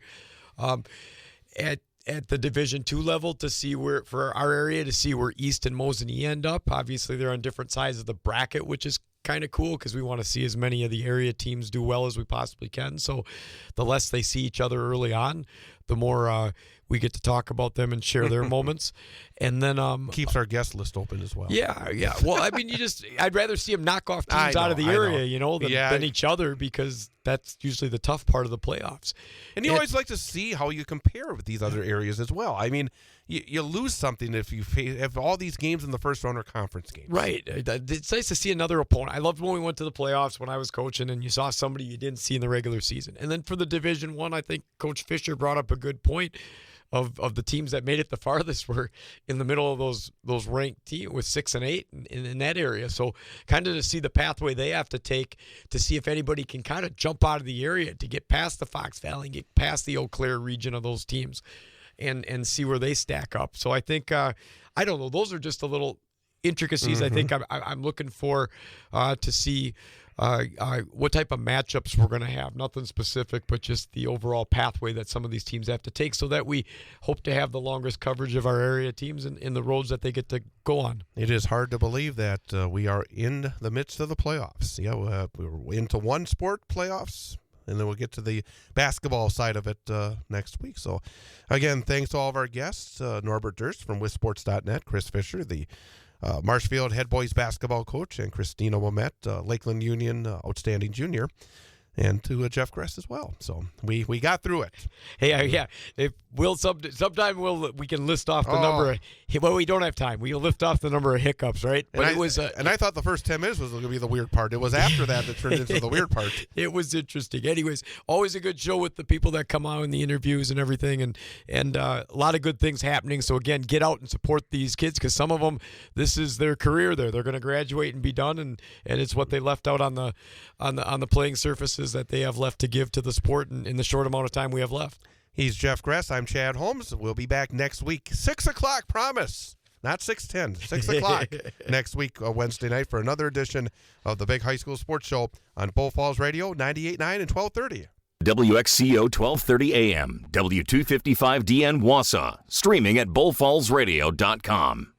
S2: At the Division II level, to see where, for our area, to see where East and Mosinee end up. Obviously, they're on different sides of the bracket, which is kind of cool because we want to see as many of the area teams do well as we possibly can. So the less they see each other early on, the more we get to talk about them and share their moments. And then
S1: keeps our guest list open as well.
S2: Yeah. Well, I mean, I'd rather see them knock off teams out of the area, than each other, because that's usually the tough part of the playoffs.
S1: And you always like to see how you compare with these other areas as well. I mean, you lose something if you have all these games in the first round or conference games.
S2: Right. It's nice to see another opponent. I loved when we went to the playoffs when I was coaching and you saw somebody you didn't see in the regular season. And then for the Division I, I think Coach Fisher brought up a good point of the teams that made it the farthest were in the middle of those ranked teams with 6 and 8 in that area. So kind of to see the pathway they have to take to see if anybody can kind of jump out of the area to get past the Fox Valley and get past the Eau Claire region of those teams and see where they stack up. So I think, I don't know, those are just a little intricacies. I think I'm looking for to see what type of matchups we're going to have. Nothing specific, but just the overall pathway that some of these teams have to take so that we hope to have the longest coverage of our area teams in the roads that they get to go on.
S1: It is hard to believe that we are in the midst of the playoffs. Yeah, we're into one sport playoffs, and then we'll get to the basketball side of it next week. So, again, thanks to all of our guests, Norbert Durst from WisSports.net, Chris Fisher, the Marshfield head boys basketball coach, and Christina Wilmette, Lakeland Union outstanding junior, and to Jeff Gress as well. So we got through it.
S2: Hey, if sometime we can list off the number of, well, we don't have time. We'll lift off the number of hiccups, right? But
S1: and I thought the first 10 minutes was going to be the weird part. It was after that turned into the weird part.
S2: It was interesting. Anyways, always a good show with the people that come out in the interviews and everything, and a lot of good things happening. So again, get out and support these kids, because some of them, this is their career there. They're going to graduate and be done, and it's what they left out on the playing surfaces that they have left to give to the sport in the short amount of time we have left.
S1: He's Jeff Gress. I'm Chad Holmes. We'll be back next week, 6 o'clock, promise. Not 6:10, 6 o'clock next week, Wednesday night, for another edition of the Big High School Sports Show on Bull Falls Radio, 98.9 and 1230.
S5: WXCO 1230 AM, W255DN Wausau, streaming at bullfallsradio.com.